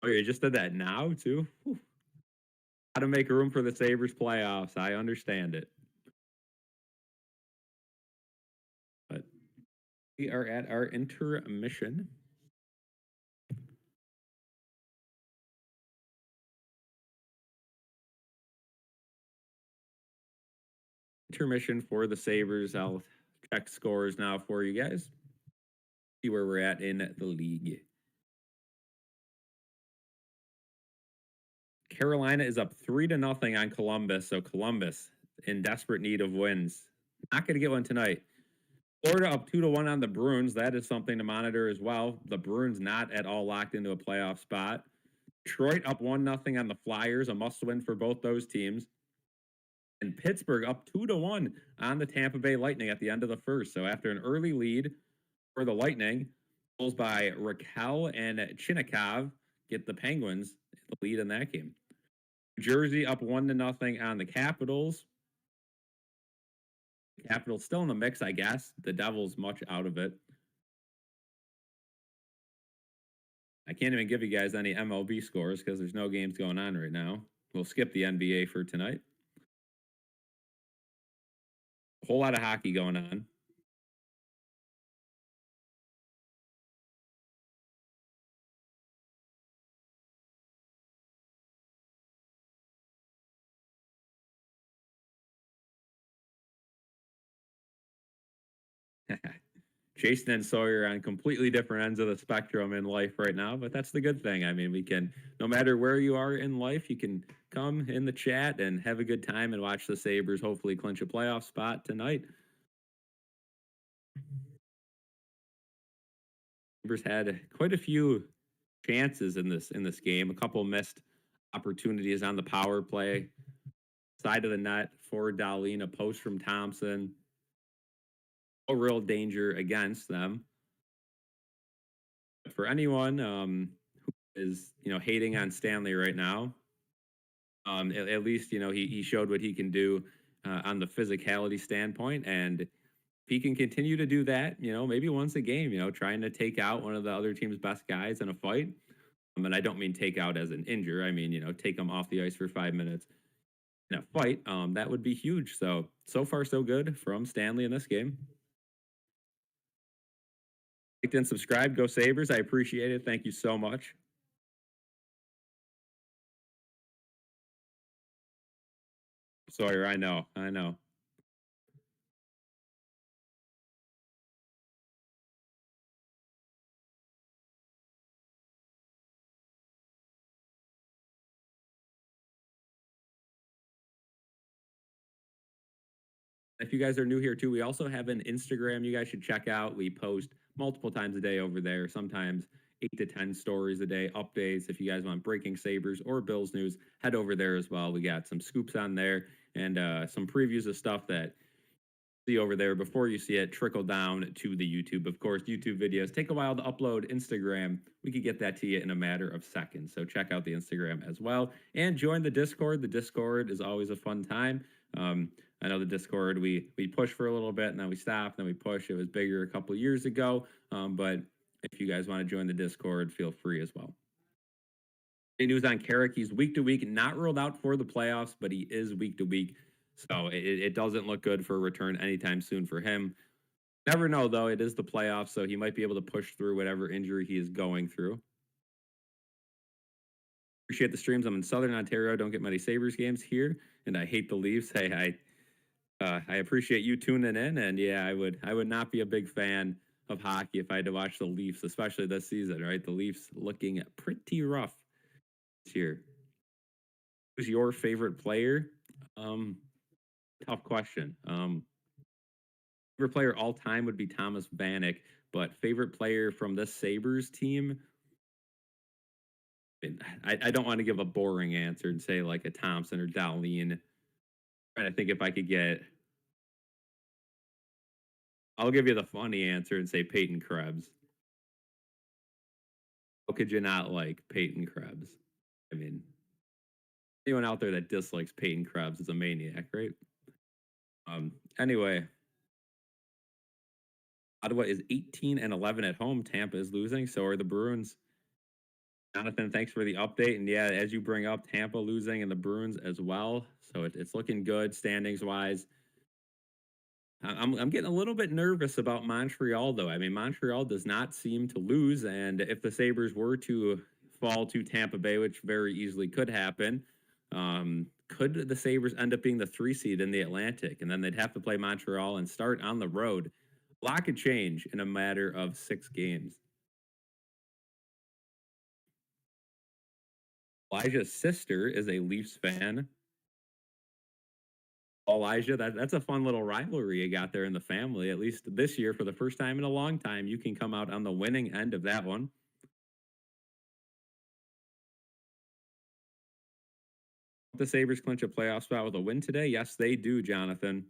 Oh, you just did that now too? Whew. How to make room for the Sabres playoffs. I understand it. But we are at our intermission. Intermission for the Sabres. I'll check scores now for you guys. See where we're at in the league. Carolina is up 3-0 on Columbus. So Columbus in desperate need of wins. Not going to get one tonight. Florida up 2-1 on the Bruins. That is something to monitor as well. The Bruins not at all locked into a playoff spot. Detroit up 1-0 on the Flyers. A must-win for both those teams. And Pittsburgh up 2-1 on the Tampa Bay Lightning at the end of the first. So after an early lead for the Lightning, goals by Raquel and Chinnikov get the Penguins the lead in that game. New Jersey up 1-0 on the Capitals. The Capitals still in the mix, I guess. The Devils much out of it. I can't even give you guys any MLB scores because there's no games going on right now. We'll skip the NBA for tonight. A whole lot of hockey going on. Jason and Sawyer on completely different ends of the spectrum in life right now, but that's the good thing. I mean, we can, no matter where you are in life, you can come in the chat and have a good time and watch the Sabres hopefully clinch a playoff spot tonight. Sabres had quite a few chances in this game. A couple missed opportunities on the power play. Side of the net for Dahlin, a post from Thompson. No real danger against them. But for anyone who is, hating on Stanley right now, at least, he showed what he can do on the physicality standpoint. And If he can continue to do that, maybe once a game, trying to take out one of the other team's best guys in a fight. And I don't mean take out as an injure. I mean, take them off the ice for 5 minutes in a fight. That would be huge. So far, so good from Stanley in this game. Like and subscribe. Go Sabres. I appreciate it. Thank you so much. Sawyer, I know. I know. If you guys are new here too, we also have an Instagram you guys should check out. We post multiple times a day over there, sometimes 8 to 10 stories a day, updates. If you guys want breaking Sabres or Bills news, head over there as well. We got some scoops on there and some previews of stuff that see over there before you see it trickle down to the YouTube. Of course, YouTube videos take a while to upload. Instagram, we could get that to you in a matter of seconds. So check out the Instagram as well and join the Discord. The Discord is always a fun time. I know the Discord we push for a little bit and then we stop, then we push. It was bigger a couple years ago, but if you guys want to join the Discord, feel free as well. News on Carrick. He's week to week, not ruled out for the playoffs, but he is week to week. So it doesn't look good for a return anytime soon for him. Never know, though. It is the playoffs, so he might be able to push through whatever injury he is going through. Appreciate the streams. I'm in Southern Ontario. Don't get many Sabres games here, and I hate the Leafs. Hey, I appreciate you tuning in, and yeah, I would not be a big fan of hockey if I had to watch the Leafs, especially this season. Right, the Leafs looking pretty rough this year. Who's your favorite player? Tough question. Favorite player all time would be Thomas Vanek, but favorite player from the Sabres team, I don't want to give a boring answer and say like a Thompson or Dahlin. Trying to think if I could get. I'll give you the funny answer and say Peyton Krebs. How could you not like Peyton Krebs? I mean, anyone out there that dislikes Peyton Krebs is a maniac, right? Anyway, Ottawa is 18-11 at home. Tampa is losing. So are the Bruins. Jonathan, thanks for the update. And yeah, as you bring up, Tampa losing and the Bruins as well. So it's looking good standings wise. I'm getting a little bit nervous about Montreal, though. I mean, Montreal does not seem to lose. And if the Sabres were to fall to Tampa Bay, which very easily could happen, could the Sabres end up being the 3 seed in the Atlantic? And then they'd have to play Montreal and start on the road. A lot could change in a matter of 6 games. Elijah's sister is a Leafs fan. Elijah, that's a fun little rivalry you got there in the family. At least this year, for the first time in a long time, you can come out on the winning end of that one. The Sabres clinch a playoff spot with a win today? Yes, they do, Jonathan.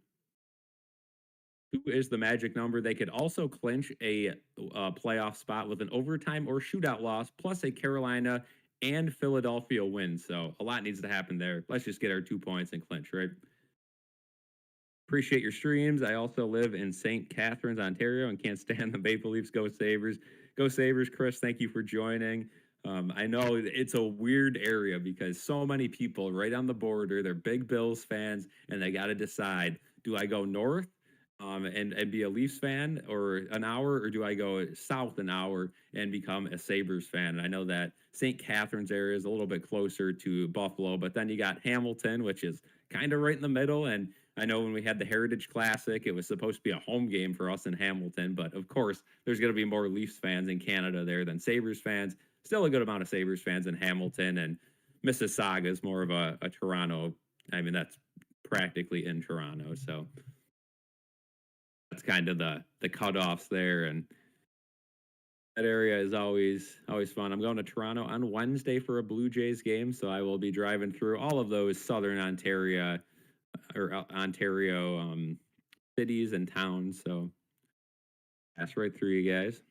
2 is the magic number. They could also clinch a playoff spot with an overtime or shootout loss, plus a Carolina and Philadelphia win. So a lot needs to happen there. Let's just get our 2 points and clinch, right? Appreciate your streams. I also live in St. Catharines, Ontario, and can't stand the Maple Leafs. Go Sabres. Go Sabres, Chris. Thank you for joining. I know it's a weird area because so many people right on the border, they're big Bills fans, and they got to decide, do I go north and be a Leafs fan or an hour, or do I go south an hour and become a Sabres fan? And I know that St. Catharines area is a little bit closer to Buffalo, but then you got Hamilton, which is kind of right in the middle. And I know when we had the Heritage Classic, it was supposed to be a home game for us in Hamilton, but of course, there's going to be more Leafs fans in Canada there than Sabres fans. Still a good amount of Sabres fans in Hamilton, and Mississauga is more of a Toronto. I mean, that's practically in Toronto, so that's kind of the cutoffs there, and that area is always fun. I'm going to Toronto on Wednesday for a Blue Jays game, so I will be driving through all of those Southern Ontario cities and towns. So pass right through you guys.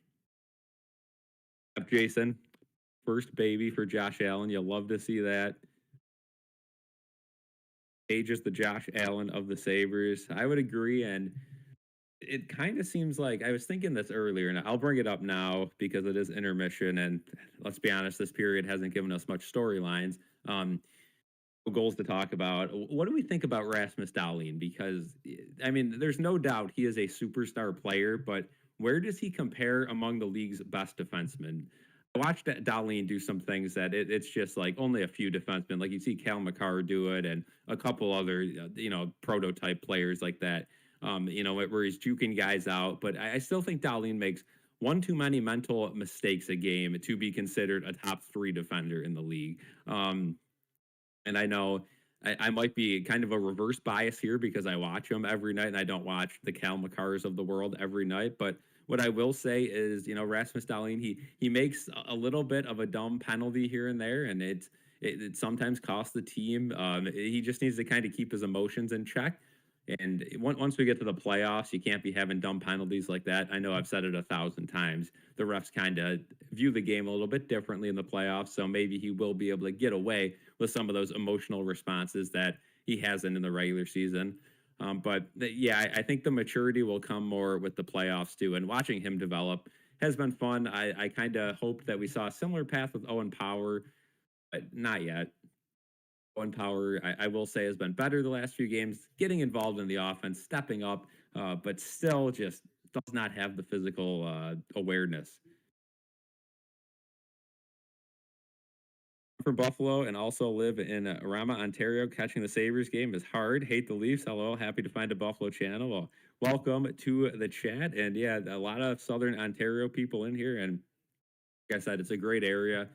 Up, Jason. First baby for Josh Allen. You'll love to see that. Age is the Josh Allen of the Sabres. I would agree, and It kind of seems like I was thinking this earlier, and I'll bring it up now because it is intermission, and let's be honest, this period hasn't given us much storylines. Um, Goals to talk about. What do we think about Rasmus Dahlin? Because I mean, there's no doubt he is a superstar player, but where does he compare among the league's best defensemen? I watched Dahlin do some things that it's just like only a few defensemen. Like you see Cal McCarr do it, and a couple other prototype players like that. Where he's juking guys out, but I still think Dahlin makes one too many mental mistakes a game to be considered a top three defender in the league. And I know I might be kind of a reverse bias here because I watch him every night and I don't watch the Cal McCarrs of the world every night. But what I will say is, Rasmus Dahlin, he makes a little bit of a dumb penalty here and there, and it sometimes costs the team. He just needs to kind of keep his emotions in check. And once we get to the playoffs, you can't be having dumb penalties like that. I know I've said it 1,000 times. The refs kind of view the game a little bit differently in the playoffs, so maybe he will be able to get away with some of those emotional responses that he hasn't in the regular season. I think the maturity will come more with the playoffs too. And watching him develop has been fun. I kind of hoped that we saw a similar path with Owen Power, but not yet. Owen Power, I will say, has been better the last few games, getting involved in the offense, stepping up, but still just does not have the physical awareness. For Buffalo and also live in Rama, Ontario. Catching the Sabres game is hard. Hate the Leafs. Hello, happy to find a Buffalo channel. Well, welcome to the chat. And yeah, a lot of Southern Ontario people in here. And like I said, it's a great area.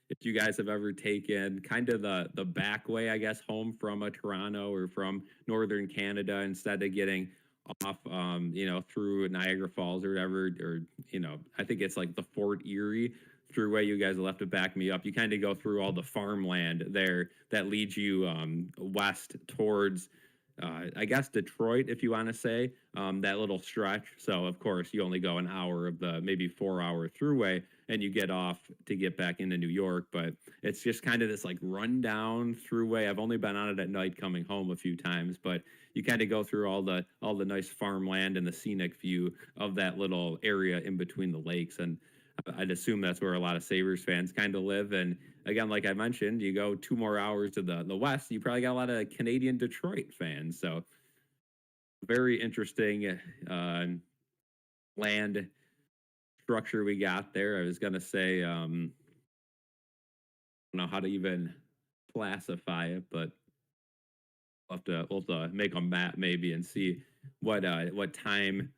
If you guys have ever taken kind of the back way, I guess, home from a Toronto or from Northern Canada instead of getting off, through Niagara Falls or whatever, or I think it's like the Fort Erie throughway. You guys will have to back me up. You kind of go through all the farmland there that leads you west towards I guess Detroit, if you want to say, that little stretch. So, of course, you only go an hour of the maybe 4 hour throughway and you get off to get back into New York. But it's just kind of this like rundown throughway. I've only been on it at night coming home a few times, but you kind of go through all the nice farmland and the scenic view of that little area in between the lakes. And I'd assume that's where a lot of Sabres fans kind of live. And again, like I mentioned, you go 2 more hours to the west, you probably got a lot of Canadian Detroit fans. So very interesting land structure we got there. I was gonna say, I don't know how to even classify it, but we'll have to make a map maybe and see what time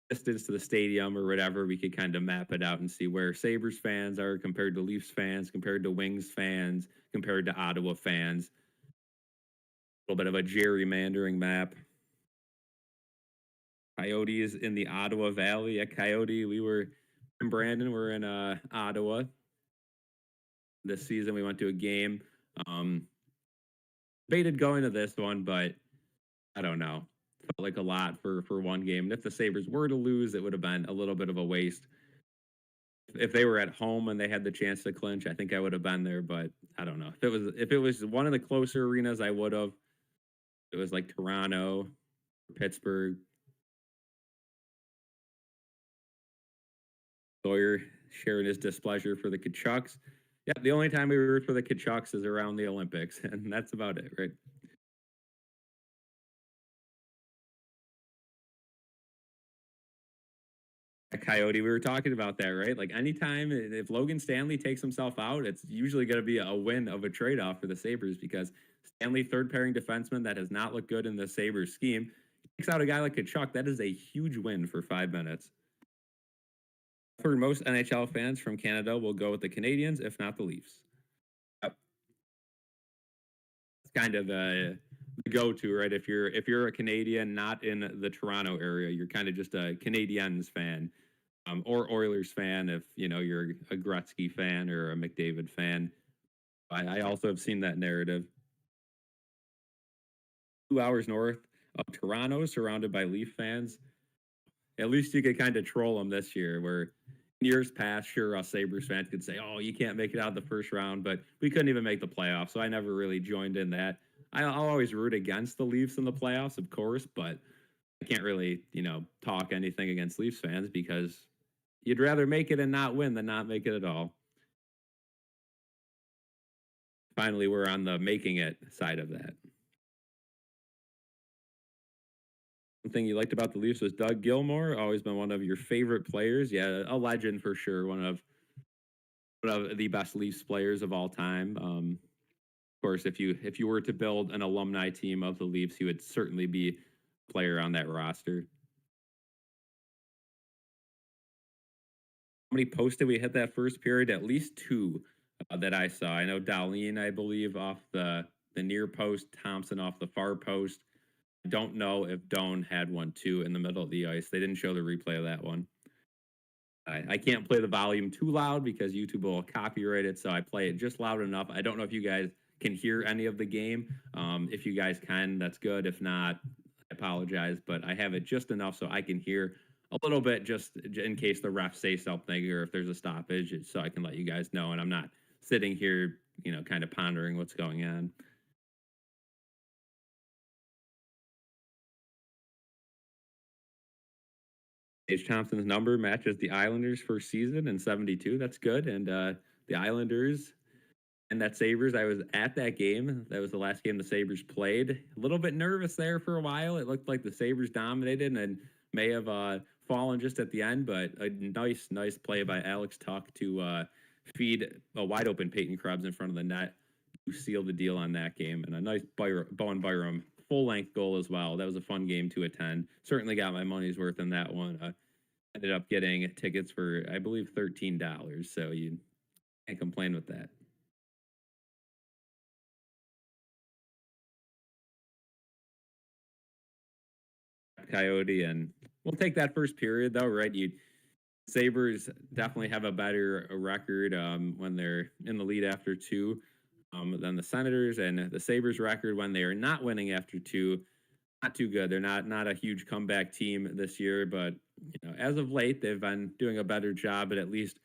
distance to the stadium or whatever, we could kind of map it out and see where Sabres fans are compared to Leafs fans, compared to Wings fans, compared to Ottawa fans. A little bit of a gerrymandering map. Coyotes in the Ottawa Valley. At Coyote, we were in Brandon. We're in Ottawa. This season, we went to a game. Debated going to this one, but I don't know. Felt like a lot for one game. And if the Sabres were to lose, it would have been a little bit of a waste. If they were at home and they had the chance to clinch, I think I would have been there. But I don't know if it was one of the closer arenas, I would have. It was like Toronto, Pittsburgh. Sawyer sharing his displeasure for the Tkachuks. Yeah, the only time we root for the Tkachuks is around the Olympics, and that's about it, right? A Coyote, we were talking about that, right? Like anytime if Logan Stanley takes himself out, it's usually going to be a win of a trade off for the Sabres because Stanley, third pairing defenseman that has not looked good in the Sabres scheme, takes out a guy like Tkachuk. That is a huge win for 5 minutes. For most NHL fans from Canada, will go with the Canadians, if not the Leafs. Yep. It's kind of the go-to, right? If you're a Canadian not in the Toronto area, you're kind of just a Canadiens fan, or Oilers fan if you're a Gretzky fan or a McDavid fan. I also have seen that narrative. 2 hours north of Toronto, surrounded by Leaf fans. At least you could kind of troll them this year, where in years past, sure, us Sabres fans could say, oh, you can't make it out of the first round, but we couldn't even make the playoffs, so I never really joined in that. I'll always root against the Leafs in the playoffs, of course, but I can't really, talk anything against Leafs fans because you'd rather make it and not win than not make it at all. Finally, we're on the making it side of that. One thing you liked about the Leafs was Doug Gilmour, always been one of your favorite players. Yeah, a legend for sure. One of the best Leafs players of all time. Of course, if you were to build an alumni team of the Leafs, he would certainly be a player on that roster. How many posts did we hit that first period? At least two that I saw. I know Darlene, I believe, off the near post, Thompson off the far post. I don't know if Doan had one too in the middle of the ice. They didn't show the replay of that one. I can't play the volume too loud because YouTube will copyright it, so I play it just loud enough. I don't know if you guys can hear any of the game. If you guys can, that's good. If not, I apologize, but I have it just enough so I can hear a little bit just in case the refs say something or if there's a stoppage, so I can let you guys know and I'm not sitting here, kind of pondering what's going on. H. Thompson's number matches the Islanders' first season in 72. That's good. And the Islanders and that Sabres, I was at that game. That was the last game the Sabres played. A little bit nervous there for a while. It looked like the Sabres dominated and may have fallen just at the end, but a nice play by Alex Tuck to feed a wide open Peyton Krebs in front of the net to seal the deal on that game. And a nice Bowen Byram full length goal as well. That was a fun game to attend. Certainly got my money's worth in that one. Ended up getting tickets for, I believe, $13. So you can't complain with that. Coyote, and we'll take that first period though, right? You Sabres definitely have a better record when they're in the lead after two than the Senators, and the Sabres record when they are not winning after two, not too good. They're not a huge comeback team this year, but as of late, they've been doing a better job at least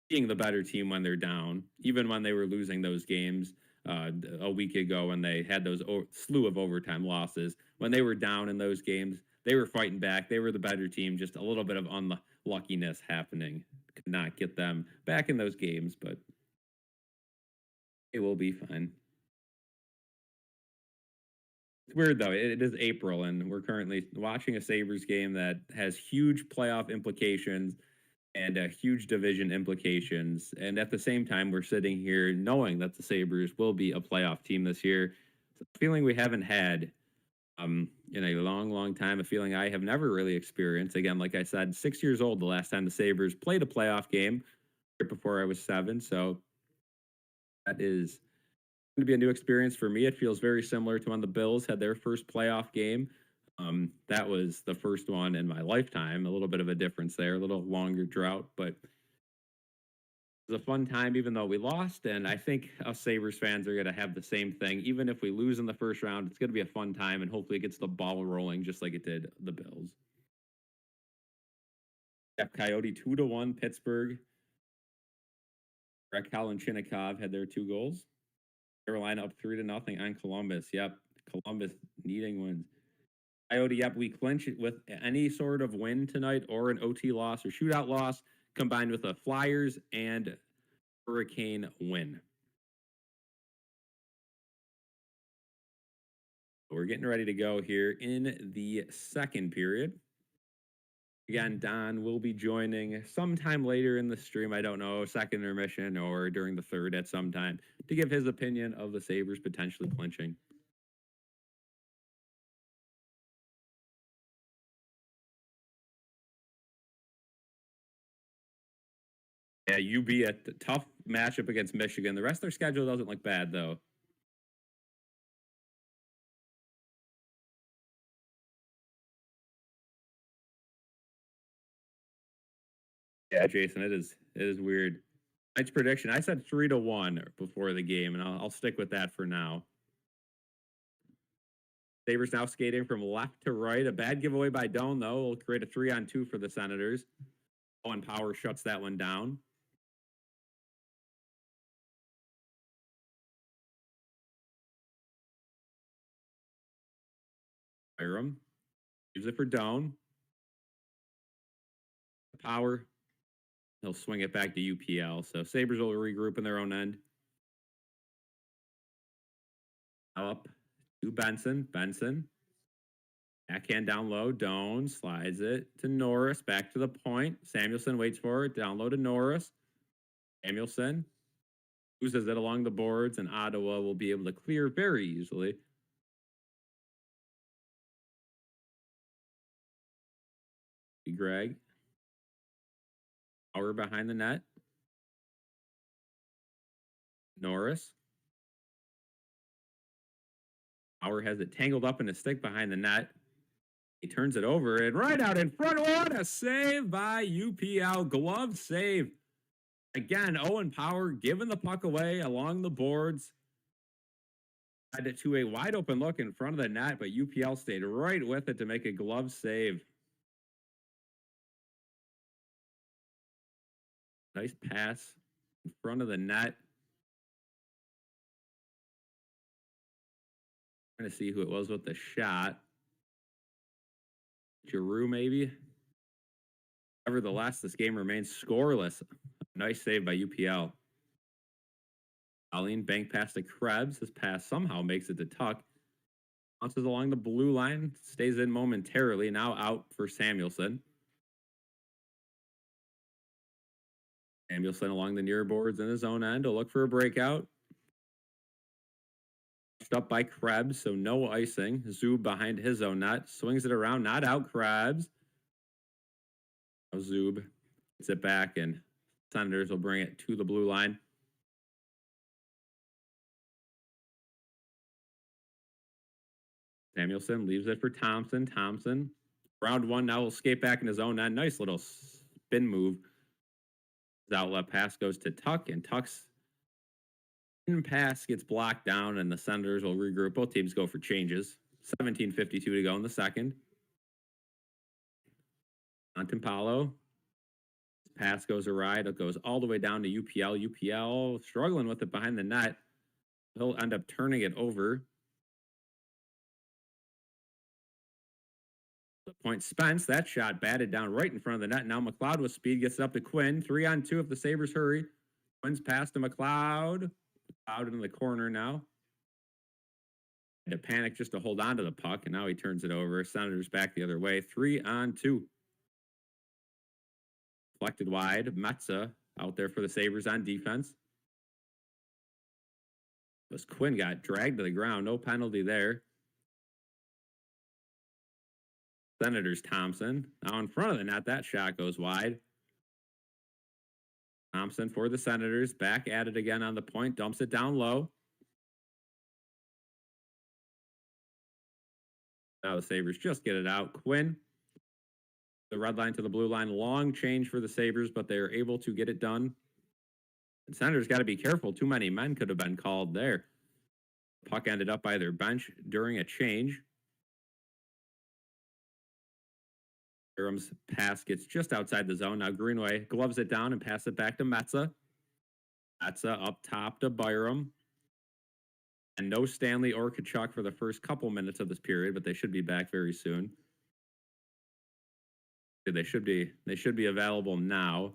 being the better team when they're down, even when they were losing those games a week ago when they had those slew of overtime losses. When they were down in those games, they were fighting back. They were the better team. Just a little bit of unluckiness happening could not get them back in those games, but it will be fine. It's weird though. It is April, and we're currently watching a Sabres game that has huge playoff implications and huge division implications. And at the same time, we're sitting here knowing that the Sabres will be a playoff team this year. It's a feeling we haven't had in a long time, a feeling I have never really experienced. Again, like I said, 6 years old the last time the Sabres played a playoff game right before I was 7. So that is going to be a new experience for me. It feels very similar to when the Bills had their first playoff game. That was the first one in my lifetime. A little bit of a difference there, a little longer drought, but it was a fun time, even though we lost. And I think us Sabres fans are going to have the same thing. Even if we lose in the first round, it's going to be a fun time, and hopefully it gets the ball rolling just like it did the Bills. Yep, Coyote 2-1 Pittsburgh. Raquel and Chinnikov had their 2 goals. Carolina up 3-0 on Columbus. Yep, Columbus needing wins. Coyote, yep, we clinch it with any sort of win tonight or an OT loss or shootout loss combined with a Flyers and Hurricane win. We're getting ready to go here in the second period. Again, Don will be joining sometime later in the stream. I don't know, second intermission or during the third at some time to give his opinion of the Sabres potentially clinching. Yeah, UB a tough matchup against Michigan. The rest of their schedule doesn't look bad, though. Yeah, Jason, it is weird. Tonight's prediction, I said 3-1 before the game, and I'll stick with that for now. Sabres now skating from left to right. A bad giveaway by Doan, though, will create a 3-on-2 for the Senators. Owen Power shuts that one down. Byram. Use it for Doan. Power. He'll swing it back to UPL. So Sabres will regroup in their own end. Now up to Benson. Benson. Backhand down low. Doan slides it to Norris. Back to the point. Samuelsson waits for it. Down low to Norris. Samuelsson loses it along the boards, and Ottawa will be able to clear very easily. Greg. Power behind the net. Norris. Power has it tangled up in a stick behind the net. He turns it over and right out in front. What a save by UPL. Glove save. Again, Owen Power giving the puck away along the boards. Had it to a wide open look in front of the net, but UPL stayed right with it to make a glove save. Nice pass in front of the net. Trying to see who it was with the shot. Giroux, maybe. Nevertheless, this game remains scoreless. Nice save by UPL. Colleen bank pass to Krebs. This pass somehow makes it to Tuck. Bounces along the blue line. Stays in momentarily. Now out for Samuelsson. Samuelsson along the near boards in his own end to look for a breakout. Up by Krebs, so no icing. Zub behind his own net. Swings it around. Not out. Krebs. Now Zub gets it back, and Senators will bring it to the blue line. Samuelsson leaves it for Thompson. Thompson, round one, now will skate back in his own end. Nice little spin move. His outlet pass goes to Tuck, and Tuck's pass gets blocked down, and the Senators will regroup. Both teams go for changes. 17:52 to go in the second. Antempalo. Pass goes awry. It goes all the way down to UPL. UPL struggling with it behind the net. He'll end up turning it over. The point Spence. That shot batted down right in front of the net. Now McLeod with speed gets it up to Quinn. 3-on-2 if the Sabres hurry. Quinn's pass to McLeod. Out into the corner now. Had to panic just to hold on to the puck, and now he turns it over. Senators back the other way. 3-on-2. Deflected wide. Metza out there for the Sabres on defense. As Quinn got dragged to the ground. No penalty there. Senators Thompson. Now in front of the net. That shot goes wide. Thompson for the Senators. Back at it again on the point. Dumps it down low. Now the Sabres just get it out. Quinn. The red line to the blue line. Long change for the Sabres, but they're able to get it done. And Senators got to be careful. Too many men could have been called there. Puck ended up by their bench during a change. Durham's pass gets just outside the zone. Now Greenway gloves it down and passes it back to Metza. Metza up top to Byram. And no Stanley or Tkachuk for the first couple minutes of this period, but they should be back very soon. They should be available now.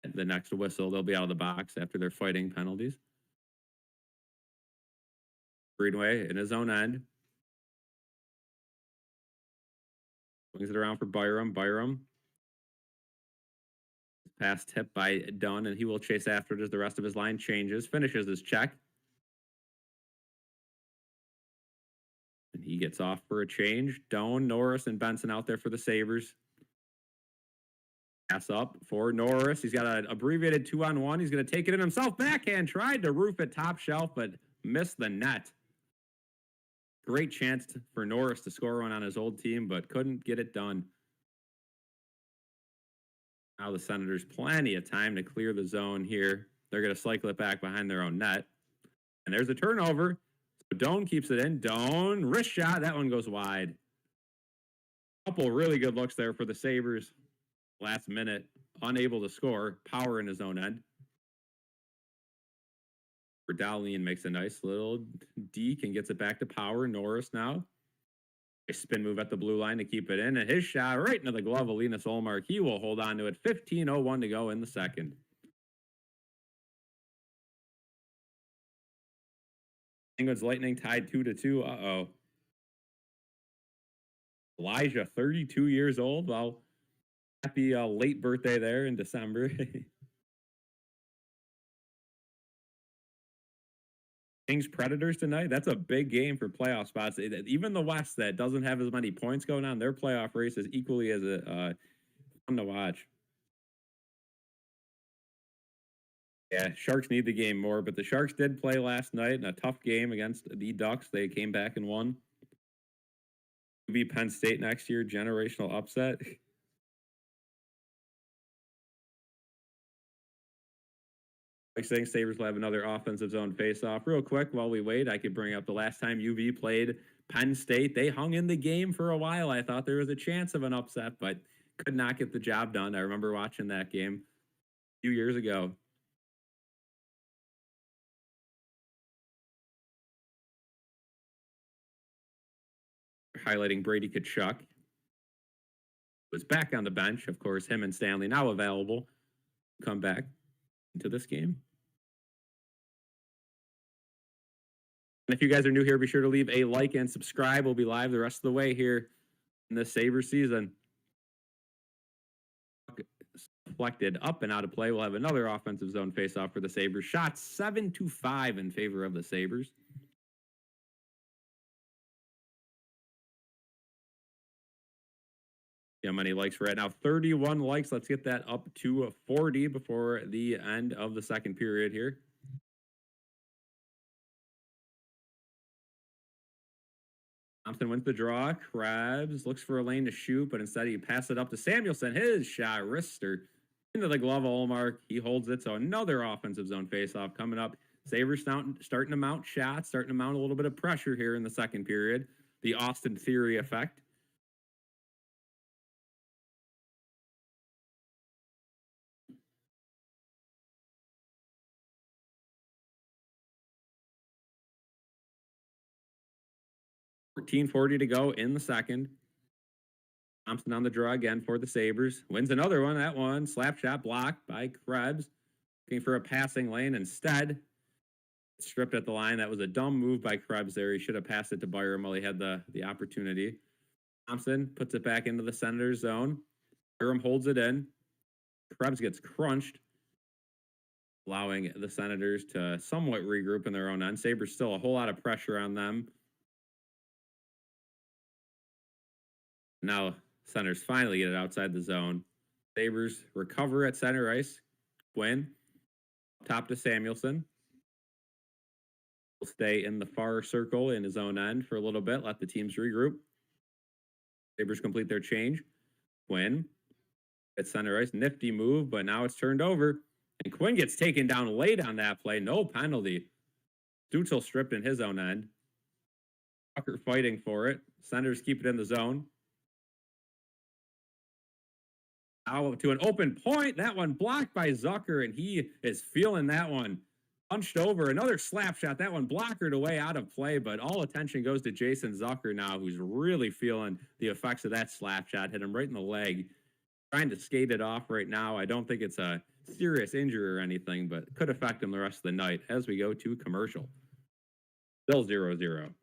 At the next whistle, they'll be out of the box after their fighting penalties. Greenway in his own end. Swings it around for Byram. Byram. Pass tipped by Dunn, and he will chase after it as the rest of his line changes. Finishes his check. And he gets off for a change. Doan, Norris, and Benson out there for the Sabres. Pass up for Norris. He's got an abbreviated 2-on-1. He's going to take it in himself. Backhand. Tried to roof it top shelf, but missed the net. Great chance for Norris to score one on his old team, but couldn't get it done. Now the Senators plenty of time to clear the zone here. They're going to cycle it back behind their own net. And there's a turnover. So Doan keeps it in. Doan, wrist shot. That one goes wide. Couple really good looks there for the Sabres. Last minute, unable to score. Power in his own end. Dowling makes a nice little deke and gets it back to Power. Norris now. Spin move at the blue line to keep it in, and his shot right into the glove of Linus Ullmark. He will hold on to it. 15:01 to go in the second. Penguins Lightning tied 2-2. Uh-oh. Elijah, 32 years old. Well, happy late birthday there in December. Kings Predators tonight. That's a big game for playoff spots. Even the West that doesn't have as many points going on, their playoff race is equally as fun to watch. Yeah, Sharks need the game more, but the Sharks did play last night in a tough game against the Ducks. They came back and won. Be Penn State next year, generational upset. Like saying Sabres will have another offensive zone faceoff. Real quick, while we wait, I could bring up the last time UV played Penn State. They hung in the game for a while. I thought there was a chance of an upset, but could not get the job done. I remember watching that game a few years ago. Highlighting Brady Tkachuk. Was back on the bench. Of course, him and Stanley now available. Come back into this game. And if you guys are new here, be sure to leave a like and subscribe. We'll be live the rest of the way here in the Sabres season. Deflected up and out of play. We'll have another offensive zone faceoff for the Sabres. Shots 7-5 in favor of the Sabres. Yeah, many likes right now. 31 likes. Let's get that up to 40 before the end of the second period here. Thompson wins the draw. Krebs looks for a lane to shoot, but instead he passes it up to Samuelsson. His shot, wrister, into the glove of Ullmark. He holds it, so another offensive zone faceoff coming up. Sabres starting to mount shots, starting to mount a little bit of pressure here in the second period. The Austin Theory effect. $14:40 to go in the second. Thompson on the draw again for the Sabres. Wins another one. That one, slap shot blocked by Krebs. Looking for a passing lane instead. Stripped at the line. That was a dumb move by Krebs there. He should have passed it to Byram while he had the opportunity. Thompson puts it back into the Senators zone. Byram holds it in. Krebs gets crunched, allowing the Senators to somewhat regroup in their own end. Sabres still a whole lot of pressure on them. Now, Senators finally get it outside the zone. Sabres recover at center ice. Quinn, top to Samuelsson. Will stay in the far circle in his own end for a little bit. Let the teams regroup. Sabres complete their change. Quinn at center ice. Nifty move, but now it's turned over. And Quinn gets taken down late on that play. No penalty. Stützle stripped in his own end. Tucker fighting for it. Senators keep it in the zone. Out to an open point. That one blocked by Zucker, and he is feeling that one. Punched over. Another slap shot. That one blockered away out of play, but all attention goes to Jason Zucker now, who's really feeling the effects of that slap shot. Hit him right in the leg. Trying to skate it off right now. I don't think it's a serious injury or anything, but could affect him the rest of the night as we go to commercial. Still 0-0.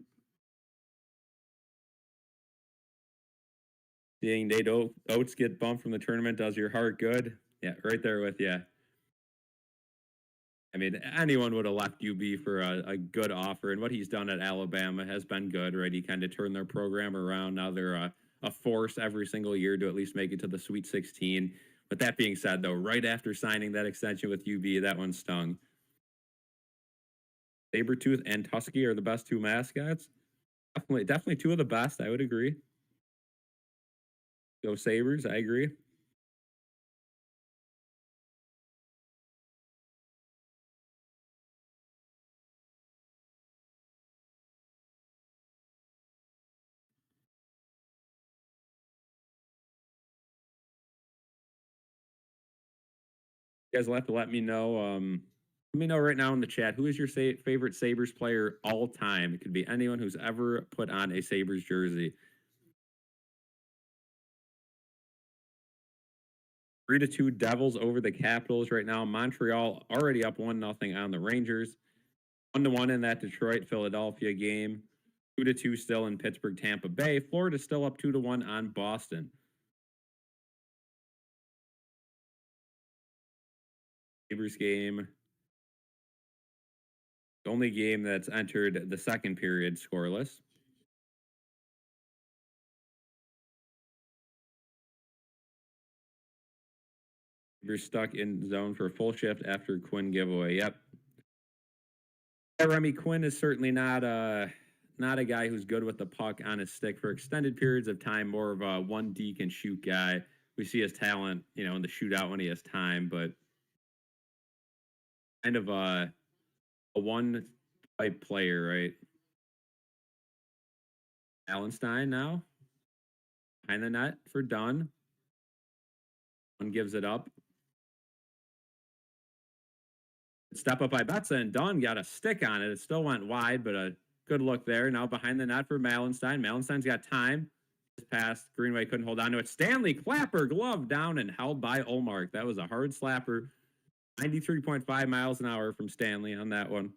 Seeing Nate Oates get bumped from the tournament does your heart good. Yeah, right there with you. I mean, anyone would have left UB for a good offer, and what he's done at Alabama has been good, right? He kind of turned their program around. Now they're a force every single year to at least make it to the Sweet 16. But that being said, though, right after signing that extension with UB, that one stung. Sabretooth and Tusky are the best two mascots. Definitely two of the best, I would agree. Go Sabres, I agree. You guys will have to let me know. Let me know right now in the chat, who is your favorite Sabres player all time? It could be anyone who's ever put on a Sabres jersey. 3-2 Devils over the Capitals right now. Montreal already up 1-0 on the Rangers. 1-1 in that Detroit Philadelphia game. 2-2 still in Pittsburgh Tampa Bay. Florida still up 2-1 on Boston. Sabres game. The only game that's entered the second period scoreless. Sabres stuck in zone for a full shift after Quinn giveaway. Yep. Remy Quinn is certainly not a guy who's good with the puck on his stick for extended periods of time. More of a one deke and shoot guy. We see his talent, in the shootout when he has time, but kind of a one type player, right? Allenstein now behind the net for Dunn. Dunn gives it up. Step up by Betza, and Dunn got a stick on it. It still went wide, but a good look there. Now behind the net for Malenstein. Malenstein's got time. This pass, Greenway couldn't hold on to it. Stanley Clapper, glove down and held by Ullmark. That was a hard slapper. 93.5 miles an hour from Stanley on that one.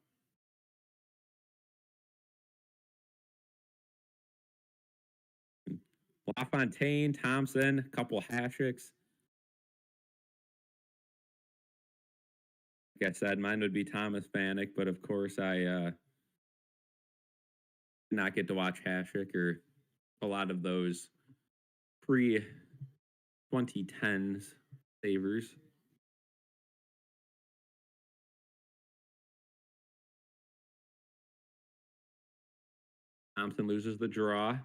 LaFontaine, Thompson, a couple Hashicks. Like I said, mine would be Thomas Vanek, but of course I did not get to watch Hasek or a lot of those pre-2010s Sabres. Thompson loses the draw.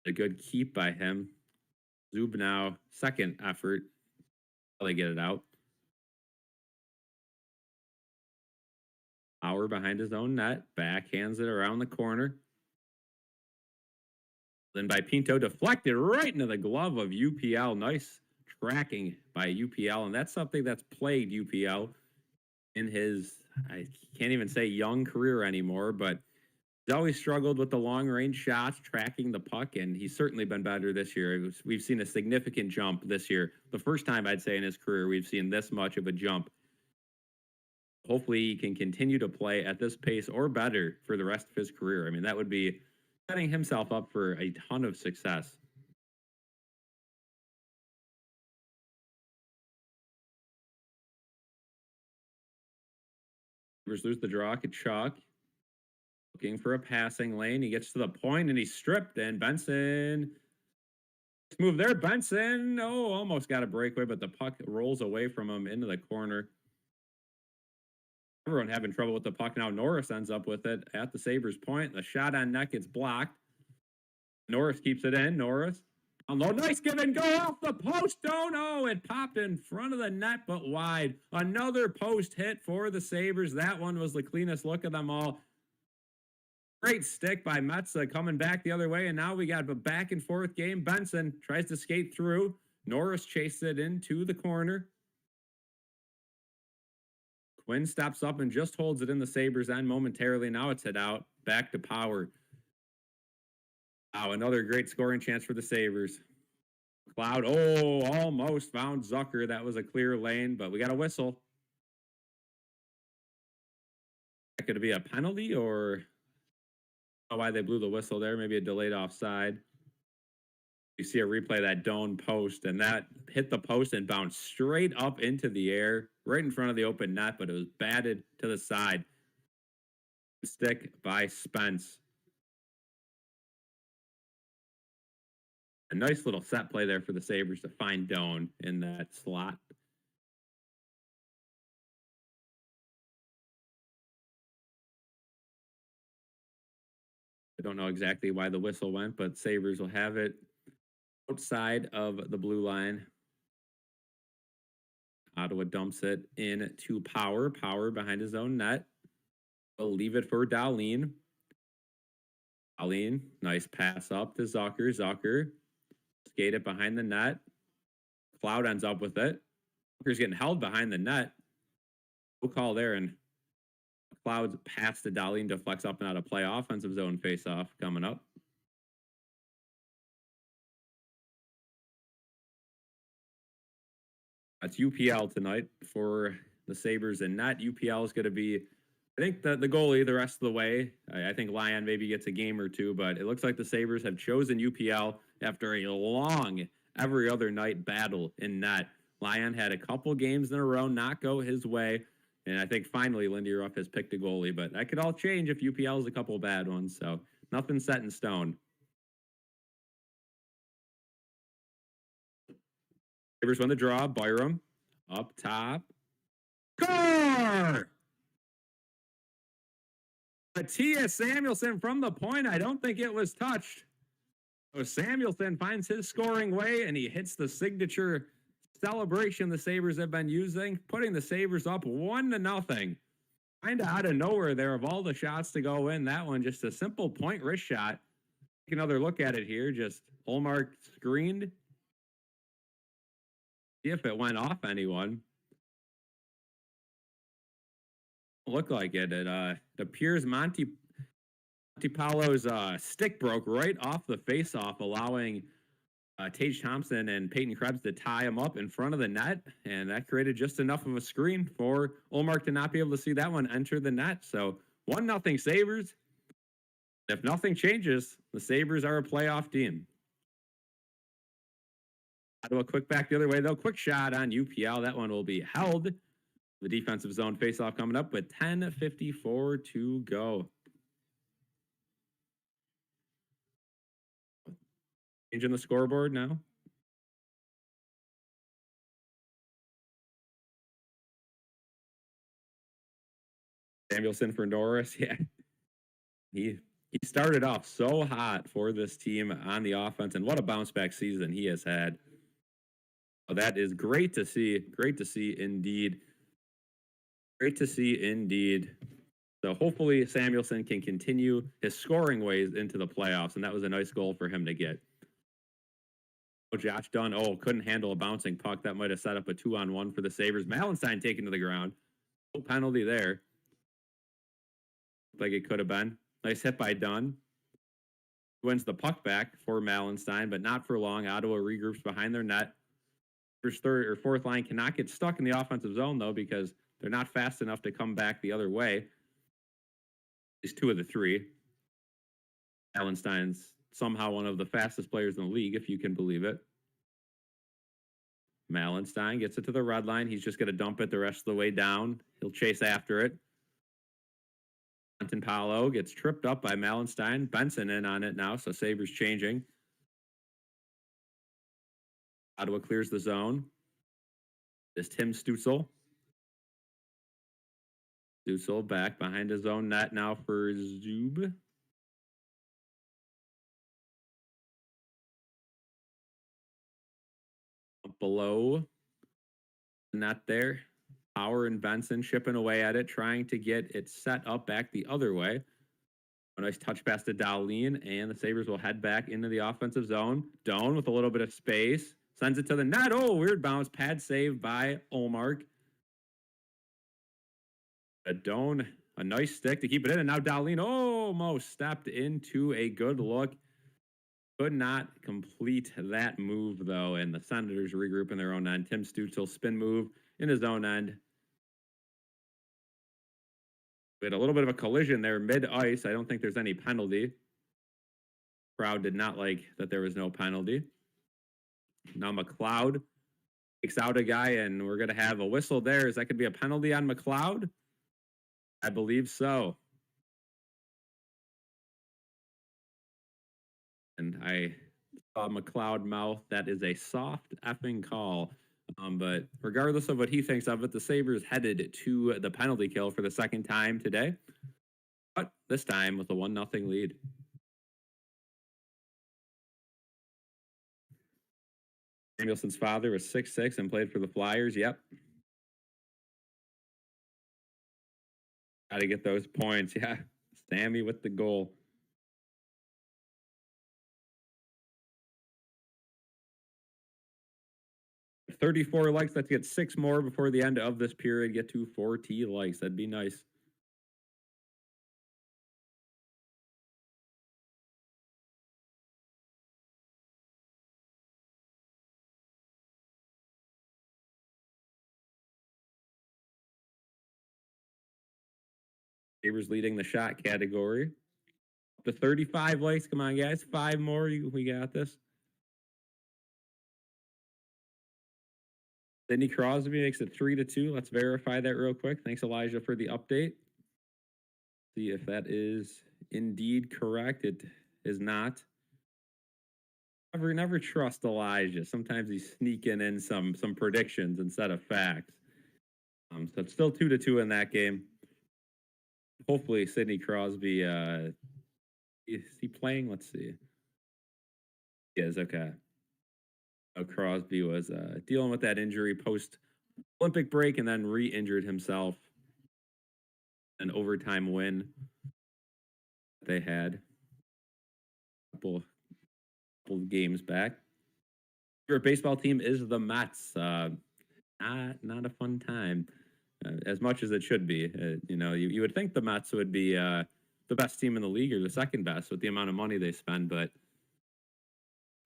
A good keep by him. Zub now, second effort. They get it out. Power behind his own net. Backhands it around the corner. Then by Pinto, deflected right into the glove of UPL. Nice tracking by UPL. And that's something that's plagued UPL in his, I can't even say young career anymore, but he's always struggled with the long range shots, tracking the puck, and he's certainly been better this year. We've seen a significant jump this year. The first time I'd say in his career we've seen this much of a jump. Hopefully he can continue to play at this pace or better for the rest of his career. I mean, that would be setting himself up for a ton of success. Sabres lose the draw. Tkachuk looking for a passing lane. He gets to the point and he's stripped. And Benson, move there. Benson, almost got a breakaway, but the puck rolls away from him into the corner. Everyone having trouble with the puck now. Norris ends up with it at the Sabres point. The shot on net gets blocked. Norris keeps it in. Norris. Nice give and go off the post. No, it popped in front of the net, but wide. Another post hit for the Sabres. That one was the cleanest look of them all. Great stick by Metza coming back the other way, and now we got a back and forth game. Benson tries to skate through. Norris chased it into the corner. Quinn steps up and just holds it in the Sabres end momentarily. Now it's hit out. Back to Power. Wow, another great scoring chance for the Sabres. Cloud, almost found Zucker. That was a clear lane, but we got a whistle. That could be a penalty or why they blew the whistle there. Maybe a delayed offside. You see a replay of that Doan post, and that hit the post and bounced straight up into the air, right in front of the open net, but it was batted to the side. Stick by Spence. A nice little set play there for the Sabres to find Doan in that slot. I don't know exactly why the whistle went, but Sabres will have it outside of the blue line. Ottawa dumps it into Power. Power behind his own net. We'll leave it for Dahlin. Dahlin, nice pass up to Zucker. Zucker, skate it behind the net. Cloud ends up with it. Zucker's getting held behind the net. No call there, and Cloud's pass to Dahlin deflects up and out of play. Offensive zone face-off coming up. It's UPL tonight for the Sabres, and not UPL is going to be, I think, the goalie the rest of the way. I think Lyon maybe gets a game or two, but it looks like the Sabres have chosen UPL after a long every other night battle in net. Lyon had a couple games in a row not go his way, and I think finally Lindy Ruff has picked a goalie, but that could all change if UPL is a couple bad ones, so nothing set in stone. Sabres win the draw. Byram up top. Score! Matthias Samuelsson from the point. I don't think it was touched. So Samuelsson finds his scoring way, and he hits the signature celebration the Sabres have been using, putting the Sabres up 1-0. Kind of out of nowhere there. Of all the shots to go in, that one just a simple point wrist shot. Take another look at it here. Just Ullmark screened. See if it went off anyone. Look like it. It appears Monty Paolo's stick broke right off the face-off, allowing Tage Thompson and Peyton Krebs to tie him up in front of the net, and that created just enough of a screen for Ullmark to not be able to see that one enter the net. So 1-0 Sabres. If nothing changes, the Sabres are a playoff team. Ottawa quick back the other way, though. Quick shot on UPL. That one will be held. The defensive zone faceoff coming up with 10:54 to go. Changing the scoreboard now. Samuelsson for Norris. Yeah. He started off so hot for this team on the offense, and what a bounce back season he has had. So that is great to see. Great to see indeed. Great to see indeed. So hopefully Samuelsson can continue his scoring ways into the playoffs, and that was a nice goal for him to get. Josh Dunn, couldn't handle a bouncing puck. That might have set up a 2-on-1 for the Sabres. Malenstein taken to the ground. No penalty there. Like it could have been. Nice hit by Dunn. Wins the puck back for Malenstein, but not for long. Ottawa regroups behind their net. First, third, or fourth line cannot get stuck in the offensive zone, though, because they're not fast enough to come back the other way. He's 2 of the 3. Malenstein's somehow one of the fastest players in the league, if you can believe it. Malenstein gets it to the red line. He's just going to dump it the rest of the way down. He'll chase after it. Paolo gets tripped up by Malenstein. Benson in on it now, so Sabres changing. Ottawa clears the zone. This Tim Stützle. Stützle back behind his own net now for Zub. Below the net there. Power and Benson chipping away at it, trying to get it set up back the other way. A nice touch pass to Dahlin, and the Sabres will head back into the offensive zone. Doan with a little bit of space. Sends it to the net. Weird bounce. Pad save by Ullmark. Doan, a nice stick to keep it in. And now Dahlin almost stepped into a good look. Could not complete that move, though. And the Senators regroup in their own end. Tim Stützle spin move in his own end. We had a little bit of a collision there mid-ice. I don't think there's any penalty. Crowd did not like that there was no penalty. Now McLeod takes out a guy, and we're going to have a whistle there. Is that going to be a penalty on McLeod? I believe so. And I saw McLeod mouth. That is a soft effing call. But regardless of what he thinks of it, the Sabres headed to the penalty kill for the second time today. But this time with a 1-0 lead. Samuelson's father was 6'6" and played for the Flyers. Yep. Got to get those points. Yeah. Sammy with the goal. $34 likes. Let's get 6 more before the end of this period. Get to 40 likes. That'd be nice. Sabres leading the shot category. Up to 35 likes. Come on, guys. 5 more. We got this. Sidney Crosby makes it 3-2. Let's verify that real quick. Thanks, Elijah, for the update. See if that is indeed correct. It is not. Never trust Elijah. Sometimes he's sneaking in some predictions instead of facts. So it's still 2-2 in that game. Hopefully, Sidney Crosby. Is he playing? Let's see. He is, okay. So Crosby was dealing with that injury post Olympic break and then re-injured himself. An overtime win they had a couple of games back. Your baseball team is the Mets. Not a fun time, as much as it should be. You would think the Mets would be the best team in the league or the second best with the amount of money they spend, but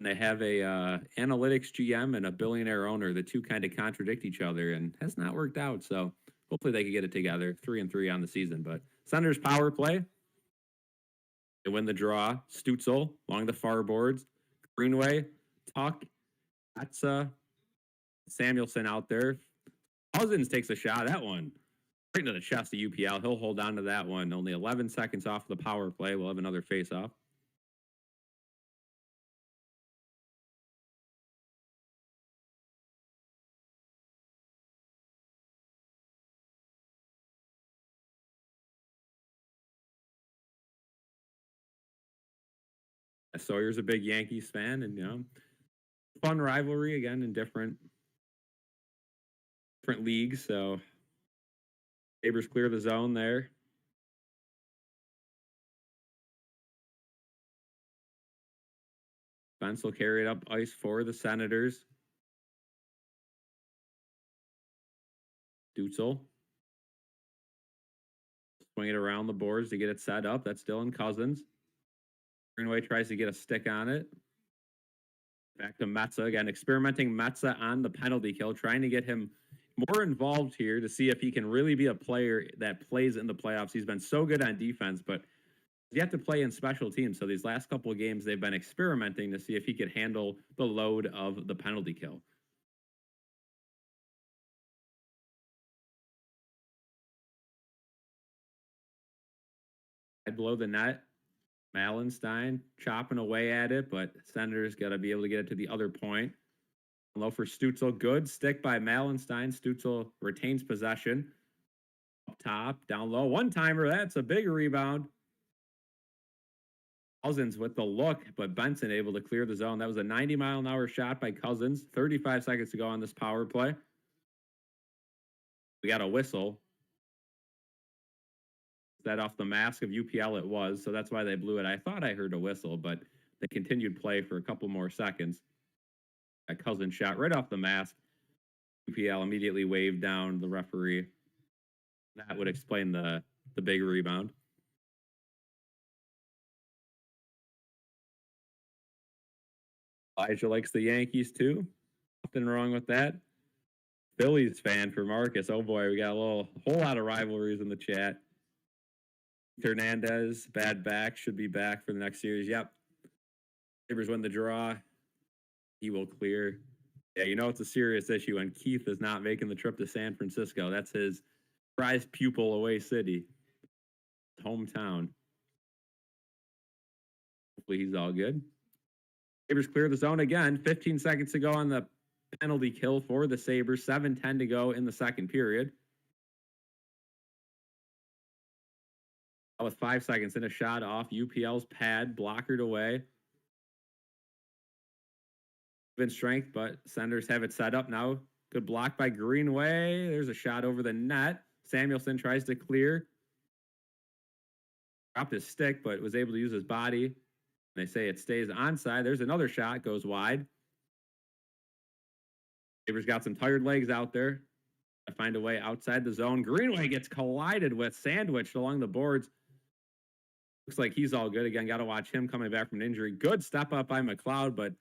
they have a analytics GM and a billionaire owner. The two kind of contradict each other and has not worked out. So hopefully they can get it together. 3-3 on the season. But Senators power play. They win the draw. Stützle along the far boards. Greenway, Tuck, Atza, Samuelson out there. Cousins takes a shot. That one right into the chest of UPL. He'll hold on to that one. Only 11 seconds off the power play. We'll have another face-off. Sawyer's a big Yankees fan, and fun rivalry again in different leagues. So Sabres clear the zone there. Spence will carry it up ice for the Senators. Stützle. Swing it around the boards to get it set up. That's Dylan Cousins. Greenway tries to get a stick on it. Back to Metza again, experimenting Metza on the penalty kill, trying to get him more involved here to see if he can really be a player that plays in the playoffs. He's been so good on defense, but you have to play in special teams. So these last couple of games, they've been experimenting to see if he could handle the load of the penalty kill. Below the net, Malenstein chopping away at it, but Senators got to be able to get it to the other point. Low for Stützle. Good stick by Malenstein. Stützle retains possession. Up top, down low. One-timer. That's a big rebound. Cousins with the look, but Benson able to clear the zone. That was a 90-mile-an-hour shot by Cousins. 35 seconds to go on this power play. We got a whistle. That off the mask of UPL it was, so that's why they blew it. I thought I heard a whistle, but they continued play for a couple more seconds. A Cousins shot right off the mask. UPL immediately waved down the referee. That would explain the big rebound. Elijah likes the Yankees too. Nothing wrong with that. Phillies fan for Marcus. Oh boy, we got a whole lot of rivalries in the chat. Hernandez, bad back, should be back for the next series. Yep. Sabres win the draw. He will clear. Yeah, it's a serious issue when Keith is not making the trip to San Francisco. That's his prized pupil away city. Hometown. Hopefully he's all good. Sabres clear the zone again. 15 seconds to go on the penalty kill for the Sabres. 7:10 to go in the second period. With 5 seconds in a shot off UPL's pad, blockered away. Even strength, but Senators have it set up now. Good block by Greenway. There's a shot over the net. Samuelson tries to clear. Dropped his stick, but was able to use his body. They say it stays onside. There's another shot, goes wide. Sabres got some tired legs out there. Find a way outside the zone. Greenway gets collided with, sandwiched along the boards. Looks like he's all good. Again, got to watch him coming back from an injury. Good step up by McLeod, but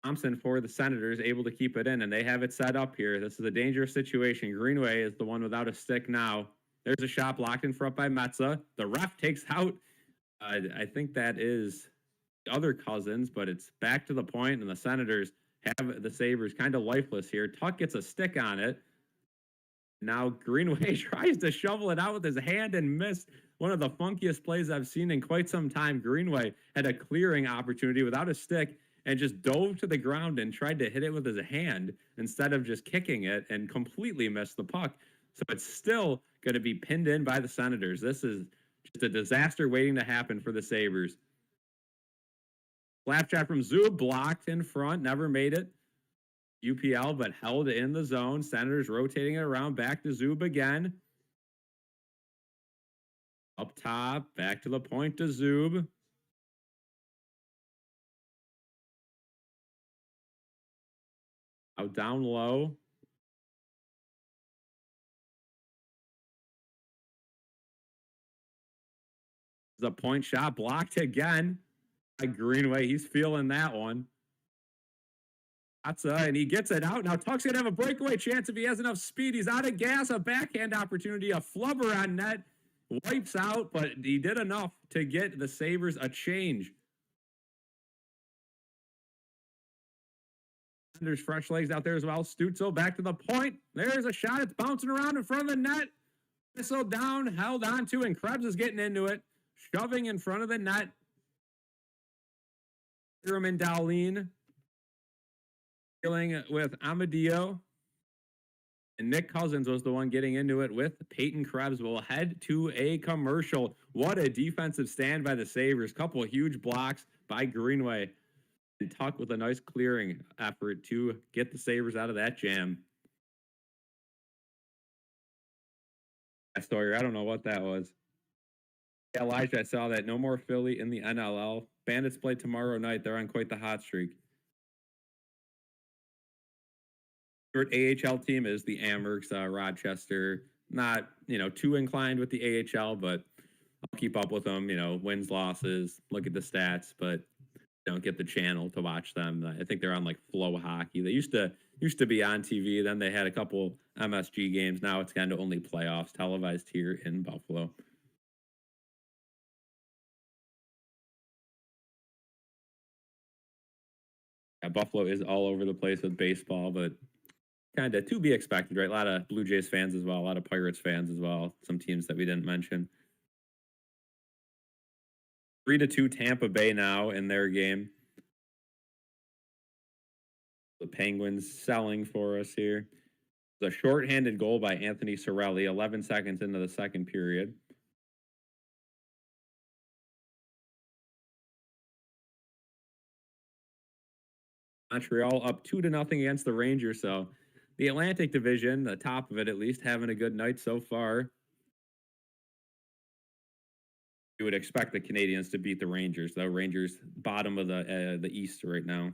Thompson for the Senators able to keep it in, and they have it set up here. This is a dangerous situation. Greenway is the one without a stick now. There's a shot blocked in front by Metza. The ref takes out, I think that is the other Cousins, but it's back to the point, and the Senators have the Sabres kind of lifeless here. Tuck gets a stick on it. Now Greenway tries to shovel it out with his hand and missed. One of the funkiest plays I've seen in quite some time. Greenway had a clearing opportunity without a stick and just dove to the ground and tried to hit it with his hand instead of just kicking it, and completely missed the puck. So it's still going to be pinned in by the Senators. This is just a disaster waiting to happen for the Sabres. Slap shot from Zub, blocked in front, never made it. UPL, but held in the zone. Senators rotating it around, back to Zub again. Up top, back to the point to Zub. Out down low. The point shot blocked again by Greenway. He's feeling that one. And he gets it out. Now Tuck's going to have a breakaway chance if he has enough speed. He's out of gas. A backhand opportunity. A flubber on net. Wipes out, but he did enough to get the Sabres a change. There's fresh legs out there as well. Stutzel back to the point. There's a shot. It's bouncing around in front of the net. Whistle down, held on to, and Krebs is getting into it. Shoving in front of the net. And Dahlin dealing with Amadio. And Nick Cousins was the one getting into it with Peyton Krebs. We'll head to a commercial. What a defensive stand by the Sabres. Couple of huge blocks by Greenway. And Tuck with a nice clearing effort to get the Sabres out of that jam. Sawyer, I don't know what that was. Elijah, I saw that. No more Philly in the NLL. Bandits play tomorrow night. They're on quite the hot streak. Short AHL team is the Amherst, Rochester. Not, too inclined with the AHL, but I'll keep up with them. Wins, losses, look at the stats, but don't get the channel to watch them. I think they're on like Flow Hockey. They used to be on TV. Then they had a couple MSG games. Now it's kind of only playoffs televised here in Buffalo. Yeah, Buffalo is all over the place with baseball, but kind of to be expected, right? A lot of Blue Jays fans as well, a lot of Pirates fans as well, some teams that we didn't mention. 3-2 Tampa Bay now in their game. The Penguins selling for us here. The shorthanded goal by Anthony Cirelli, 11 seconds into the second period. Montreal up 2-0 against the Rangers. So the Atlantic Division, the top of it at least, having a good night so far. You would expect the Canadiens to beat the Rangers, though. Rangers bottom of the East right now.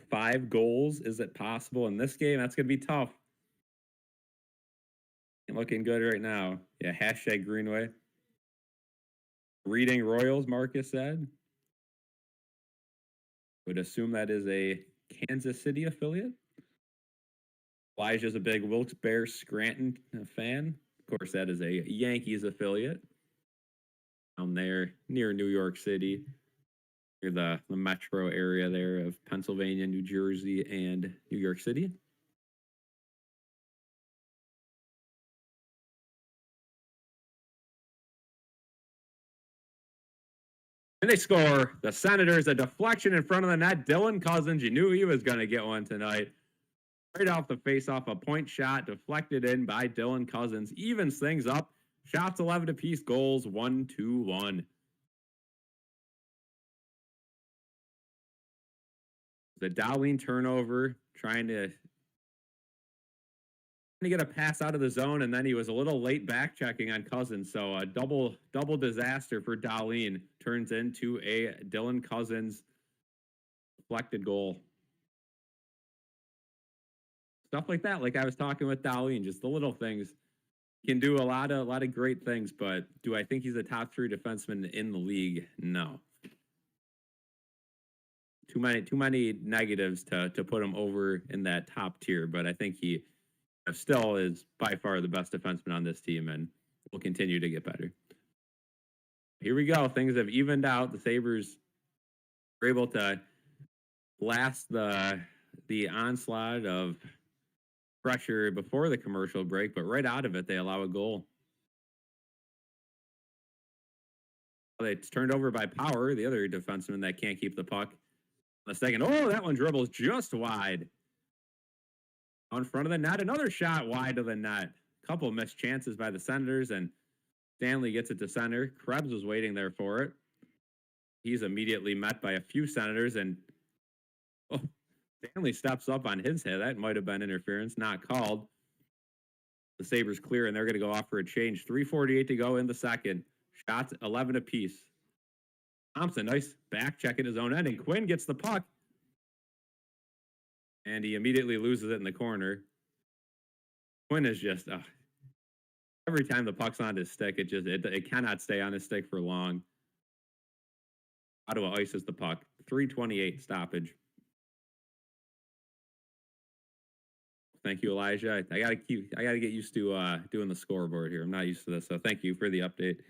Five goals. Is it possible in this game? That's going to be tough. Looking good right now. Yeah, hashtag Greenway. Reading Royals, Marcus said. Would assume that is a Kansas City affiliate. Elijah's a big Wilkes-Barre Scranton fan. Of course, that is a Yankees affiliate. Down there near New York City. Near the metro area there of Pennsylvania, New Jersey, and New York City. And they score. The Senators, a deflection in front of the net. Dylan Cousins, you knew he was going to get one tonight. Right off the face-off, a point shot deflected in by Dylan Cousins. Evens things up. Shots 11 apiece, goals 1-1. The Dahlin turnover, trying to get a pass out of the zone, and then he was a little late back checking on Cousins. So a double disaster for Dahlin turns into a Dylan Cousins deflected goal. Stuff like that, like I was talking with Dahlin, just the little things. Can do a lot of great things, but do I think he's a top 3 defenseman in the league? No. too many negatives to put him over in that top tier. But I think he still is by far the best defenseman on this team and will continue to get better. Here we go. Things have evened out. The Sabres were able to last the onslaught of pressure before the commercial break, but right out of it, they allow a goal. It's turned over by Power, the other defenseman that can't keep the puck. On the second, oh, that one dribbles just wide. On front of the net, another shot wide of the net. Couple missed chances by the Senators, and Stanley gets it to center. Krebs was waiting there for it. He's immediately met by a few Senators, and Stanley steps up on his head. That might have been interference, not called. The Sabres clear, and they're going to go off for a change. 3:48 to go in the second. Shots 11 apiece. Thompson, nice back check at his own end, and Quinn gets the puck. And he immediately loses it in the corner. Quinn is just, every time the puck's on his stick, it cannot stay on his stick for long. Ottawa ices the puck. 3:28 stoppage. Thank you, Elijah. I gotta get used to doing the scoreboard here. I'm not used to this, so thank you for the update.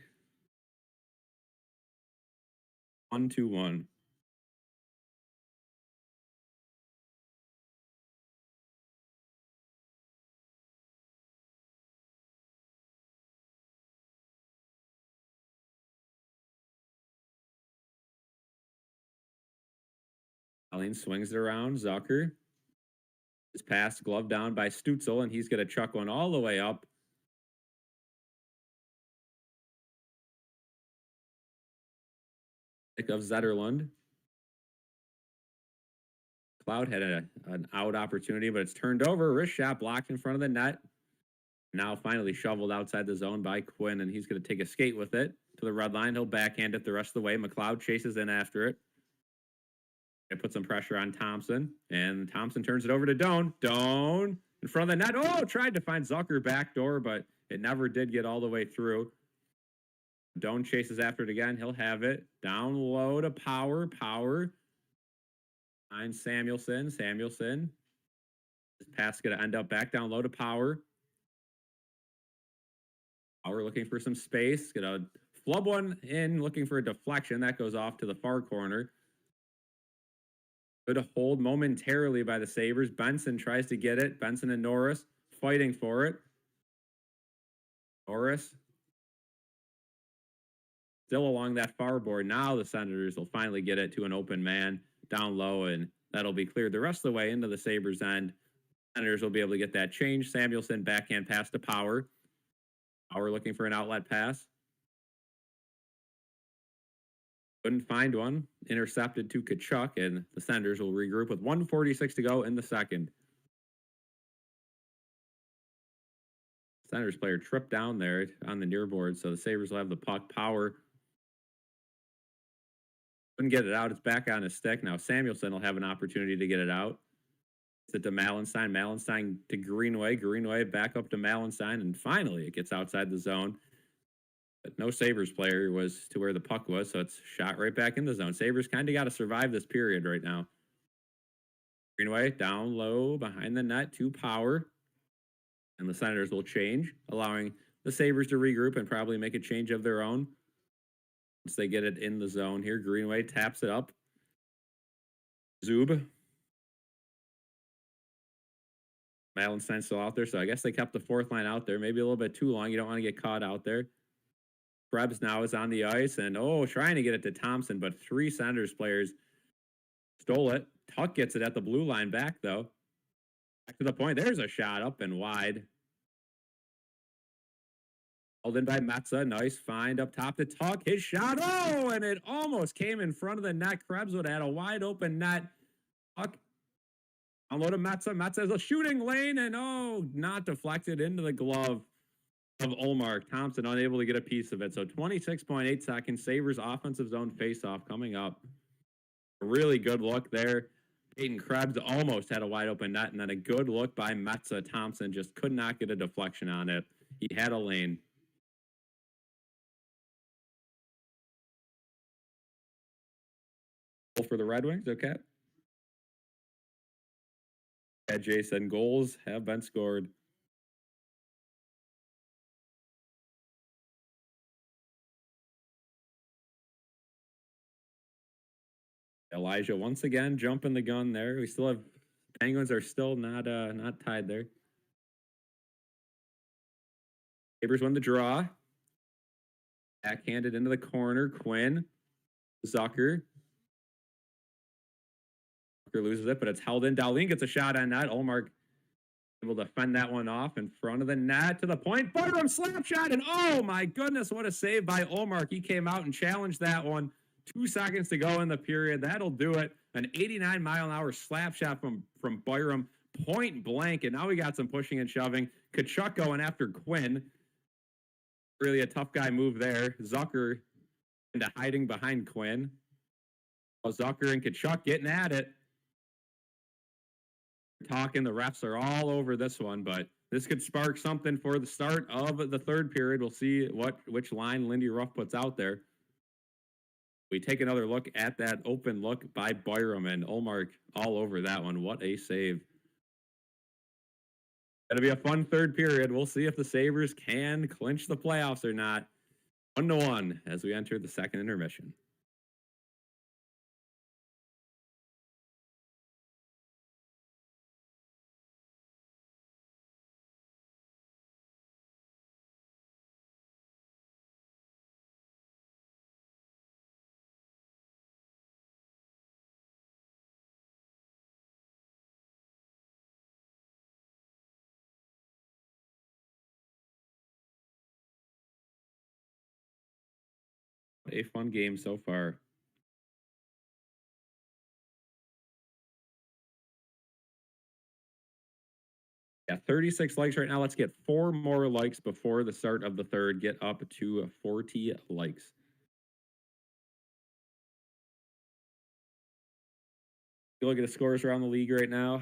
1-2-1. Allen swings it around. Zucker. His pass gloved down by Stutzel, and he's going to chuck one all the way up. Pick of Zetterlund. Cloud had an out opportunity, but it's turned over. Wrist shot blocked in front of the net. Now finally shoveled outside the zone by Quinn, and he's going to take a skate with it to the red line. He'll backhand it the rest of the way. McLeod chases in after it. It puts some pressure on Thompson, and Thompson turns it over to Doan. Doan in front of the net. Oh, tried to find Zucker backdoor, but it never did get all the way through. Doan chases after it again. He'll have it. Down low to Power. Power. Finds Samuelson. Samuelson. His pass is going to end up back down low to Power. Power looking for some space. Going to flub one in, looking for a deflection. That goes off to the far corner. Good hold momentarily by the Sabres. Benson tries to get it. Benson and Norris fighting for it. Norris still along that far board. Now the Senators will finally get it to an open man down low, and that'll be cleared the rest of the way into the Sabres' end. Senators will be able to get that change. Samuelson backhand pass to Power. Power looking for an outlet pass. Couldn't find one. Intercepted to Tkachuk, and the Senators will regroup with 1:46 to go in the second. Senators player tripped down there on the near board, so the Sabres will have the puck. Power couldn't get it out. It's back on his stick. Now Samuelson will have an opportunity to get it out. It's it to Malenstein. Malenstein to Greenway. Greenway back up to Malenstein, and finally it gets outside the zone. But no Sabres player was to where the puck was, so it's shot right back in the zone. Sabres kind of got to survive this period right now. Greenway down low behind the net to Power. And the Senators will change, allowing the Sabres to regroup and probably make a change of their own. Once they get it in the zone here, Greenway taps it up. Zub. Malenstein's still out there, so I guess they kept the fourth line out there. Maybe a little bit too long. You don't want to get caught out there. Krebs now is on the ice, and trying to get it to Thompson, but three Senators players stole it. Tuck gets it at the blue line back, though. Back to the point. There's a shot up and wide. Held in by Metza. Nice find up top to Tuck. His shot. Oh, and it almost came in front of the net. Krebs would have had a wide open net. Tuck. Unload to Metza. Metza has a shooting lane, and not deflected into the glove of Olmark. Thompson unable to get a piece of it. So 26.8 seconds. Sabres offensive zone faceoff coming up. A really good look there. Peyton Krebs almost had a wide open net, and then a good look by Metza. Thompson just could not get a deflection on it. He had a lane. For the Red Wings, okay. Yeah, Jason, goals have been scored. Elijah once again jumping the gun there. We still have Penguins are still not tied there. Sabres won the draw. Backhanded into the corner. Quinn. Zucker. Zucker loses it, but it's held in. Dahlin gets a shot on net. Olmark able to fend that one off in front of the net to the point. Byram slap shot, and oh my goodness, what a save by Olmark. He came out and challenged that one. 2 seconds to go in the period. That'll do it. An 89-mile-an-hour slap shot from Byram, point blank, and now we got some pushing and shoving. Tkachuk going after Quinn. Really a tough guy move there. Zucker into hiding behind Quinn. Zucker and Tkachuk getting at it. Talking, the refs are all over this one, but this could spark something for the start of the third period. We'll see which line Lindy Ruff puts out there. We take another look at that open look by Byram, and Olmark all over that one. What a save. It'll be a fun third period. We'll see if the Sabres can clinch the playoffs or not. 1-1 as we enter the second intermission. A fun game so far. Yeah, 36 likes right now. Let's get 4 more likes before the start of the third. Get up to 40 likes. You look at the scores around the league right now.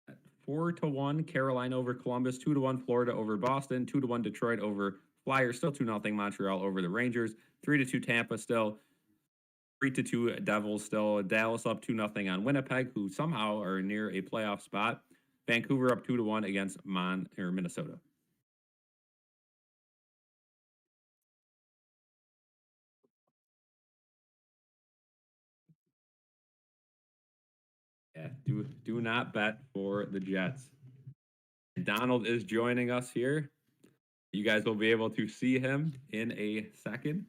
At 4-1, Carolina over Columbus. 2-1, Florida over Boston. 2-1, Detroit over Flyers. Still 2-0, Montreal over the Rangers. 3-2, Tampa still. 3-2, Devils still. Dallas up 2-0 on Winnipeg, who somehow are near a playoff spot. Vancouver up 2-1 against Minnesota. Yeah, do not bet for the Jets. Donald is joining us here. You guys will be able to see him in a second.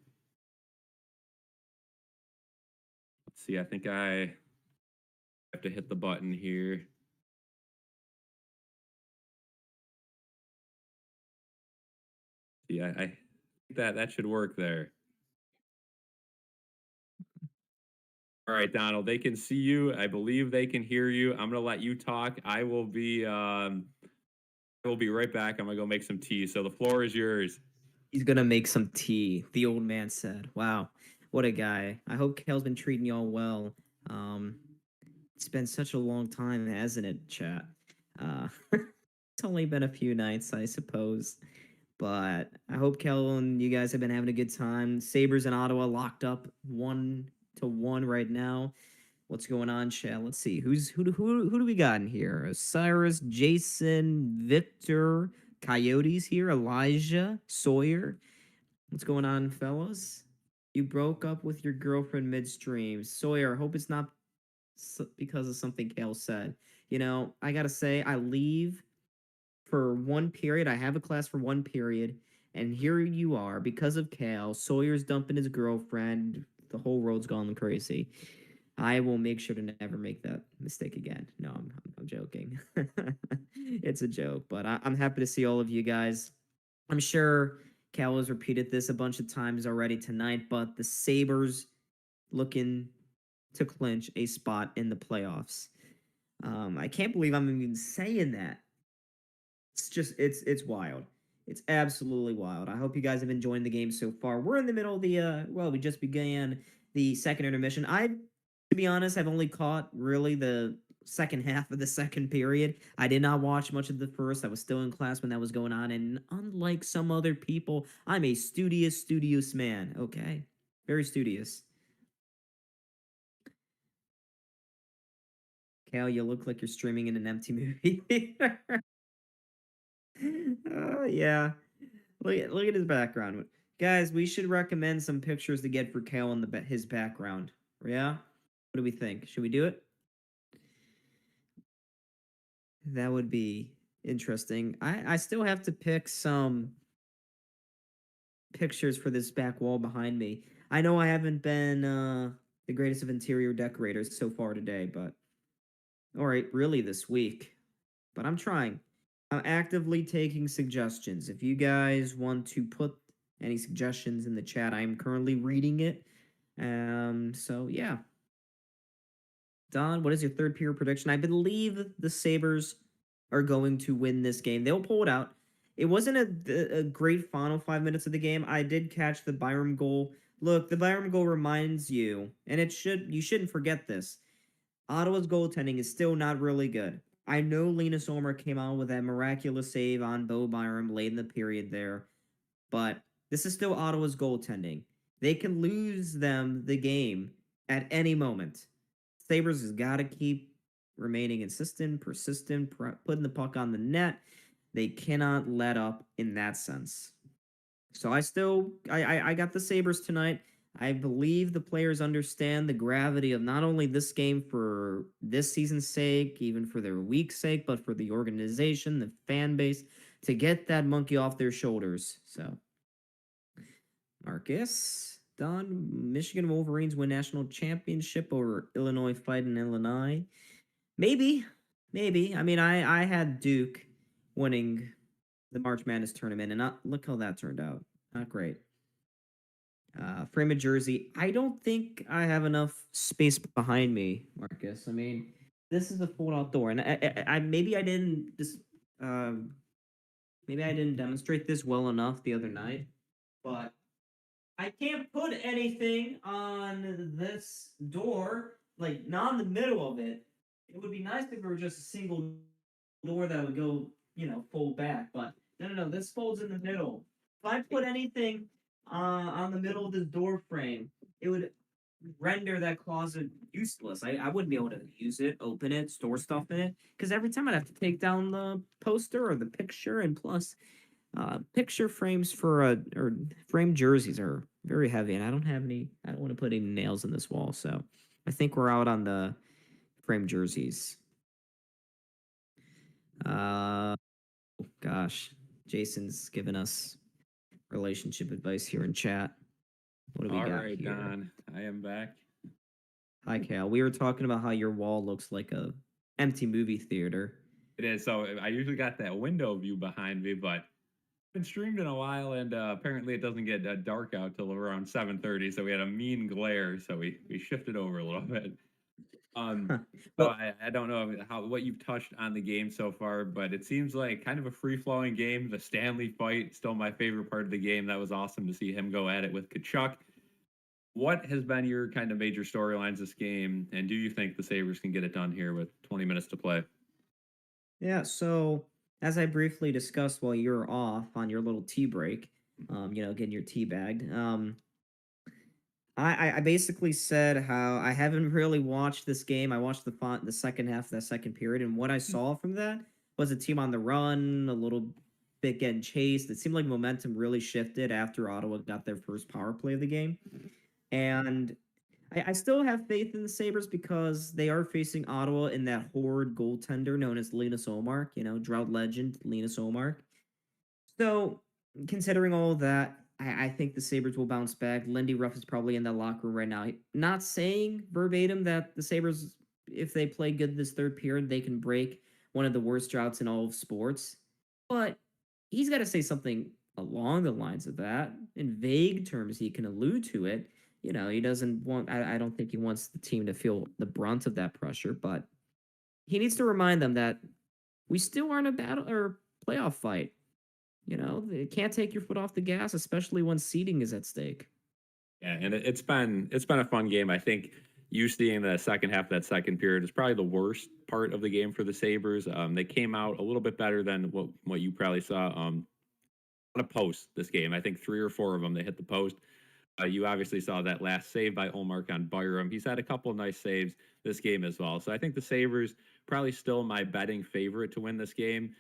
Let's see. I think I have to hit the button here. Yeah, I think that should work there. All right, Donald. They can see you. I believe they can hear you. I'm gonna let you talk. I will be right back. I'm gonna go make some tea. So the floor is yours. He's gonna make some tea, the old man said. Wow, what a guy. I hope Kel's been treating y'all well. Um, it's been such a long time, hasn't it, chat? It's only been a few nights, I suppose. But I hope Kel and you guys have been having a good time. Sabres and Ottawa locked up 1-1 right now. What's going on, chat? Let's see. Who do we got in here? Cyrus, Jason, Victor, Coyotes here, Elijah, Sawyer. What's going on, fellas? You broke up with your girlfriend midstream. Sawyer, I hope it's not because of something Kale said. You know, I gotta say, I leave for one period. I have a class for one period, and here you are because of Kale. Sawyer's dumping his girlfriend. The whole world's gone crazy. I will make sure to never make that mistake again. No, I'm joking. It's a joke, but I'm happy to see all of you guys. I'm sure Cal has repeated this a bunch of times already tonight, but the Sabres looking to clinch a spot in the playoffs. I can't believe I'm even saying that. It's wild. It's absolutely wild. I hope you guys have enjoyed the game so far. We're in the middle of the we just began the second intermission. To be honest, I've only caught really the second half of the second period. I did not watch much of the first. I was still in class when that was going on, and unlike some other people, I'm a studious man, okay? Very studious. Cal, you look like you're streaming in an empty movie theater. Oh yeah. Look at his background. Guys, we should recommend some pictures to get for Cal in his background. Yeah? What do we think? Should we do it? That would be interesting. I still have to pick some pictures for this back wall behind me. I know I haven't been the greatest of interior decorators so far today, but all right, really this week. But I'm trying. I'm actively taking suggestions. If you guys want to put any suggestions in the chat, I am currently reading it. So yeah. Don, what is your third period prediction? I believe the Sabres are going to win this game. They'll pull it out. It wasn't a great final 5 minutes of the game. I did catch the Byram goal. Look, the Byram goal reminds you, and you shouldn't forget this. Ottawa's goaltending is still not really good. I know Linus Ulmer came out with that miraculous save on Bo Byram late in the period there, but this is still Ottawa's goaltending. They can lose them the game at any moment. Sabres has got to keep remaining insistent, persistent, putting the puck on the net. They cannot let up in that sense. So I got the Sabres tonight. I believe the players understand the gravity of not only this game for this season's sake, even for their week's sake, but for the organization, the fan base, to get that monkey off their shoulders. So, Marcus, Don, Michigan Wolverines win national championship over Illinois fighting Illinois. Maybe. I mean, I had Duke winning the March Madness tournament, and look how that turned out. Not great. Frame of jersey. I don't think I have enough space behind me, Marcus. I mean, this is a fold-out door, and I maybe I didn't maybe I didn't demonstrate this well enough the other night, but I can't put anything on this door, like not in the middle of it. It would be nice if it were just a single door that would go, fold back. But no. This folds in the middle. If I put anything on the middle of this door frame, it would render that closet useless. I wouldn't be able to use it, open it, store stuff in it, because every time I'd have to take down the poster or the picture, and plus, picture frames or frame jerseys are very heavy, and I don't have any. I don't want to put any nails in this wall, so I think we're out on the frame jerseys. Gosh, Jason's giving us relationship advice here in chat. What do we got here? Don, I am back. Hi, Cal. We were talking about how your wall looks like a empty movie theater. It is. So I usually got that window view behind me, but been streamed in a while, and apparently it doesn't get dark out till around 7:30. So we had a mean glare, so we shifted over a little bit. So I don't know what you've touched on the game so far, but it seems like kind of a free flowing game. The Stanley fight, still my favorite part of the game. That was awesome to see him go at it with Tkachuk. What has been your kind of major storylines this game, and do you think the Sabres can get it done here with 20 minutes to play? Yeah, so as I briefly discussed while you're off on your little tea break, getting your tea bagged, I basically said how I haven't really watched this game. I watched the second half of that second period, and what I saw from that was a team on the run, a little bit getting chased. It seemed like momentum really shifted after Ottawa got their first power play of the game. And I still have faith in the Sabres because they are facing Ottawa in that horrid goaltender known as Linus Ullmark, drought legend Linus Ullmark. So, considering all of that, I think the Sabres will bounce back. Lindy Ruff is probably in that locker room right now. Not saying verbatim that the Sabres, if they play good this third period, they can break one of the worst droughts in all of sports. But he's got to say something along the lines of that. In vague terms, he can allude to it. He doesn't want, I don't think he wants the team to feel the brunt of that pressure, but he needs to remind them that we still are in a battle or playoff fight. You can't take your foot off the gas, especially when seeding is at stake. Yeah, and it's been a fun game. I think you seeing the second half of that second period is probably the worst part of the game for the Sabres. They came out a little bit better than what you probably saw on a post this game. I think 3 or 4 of them they hit the post. You obviously saw that last save by Olmark on Byram. He's had a couple nice saves this game as well. So I think the Sabres probably still my betting favorite to win this game.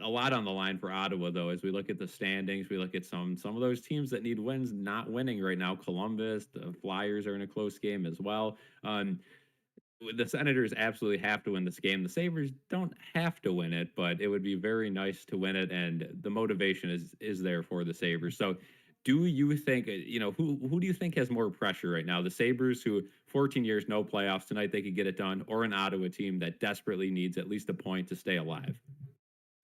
A lot on the line for Ottawa, though, as we look at the standings. We look at some of those teams that need wins not winning right now. Columbus, the Flyers are in a close game as well. The Senators absolutely have to win this game. The Sabres don't have to win it, but it would be very nice to win it, and the motivation is there for the Sabres. So, do you think who do you think has more pressure right now? The Sabres, who 14 years no playoffs tonight, they could get it done, or an Ottawa team that desperately needs at least a point to stay alive?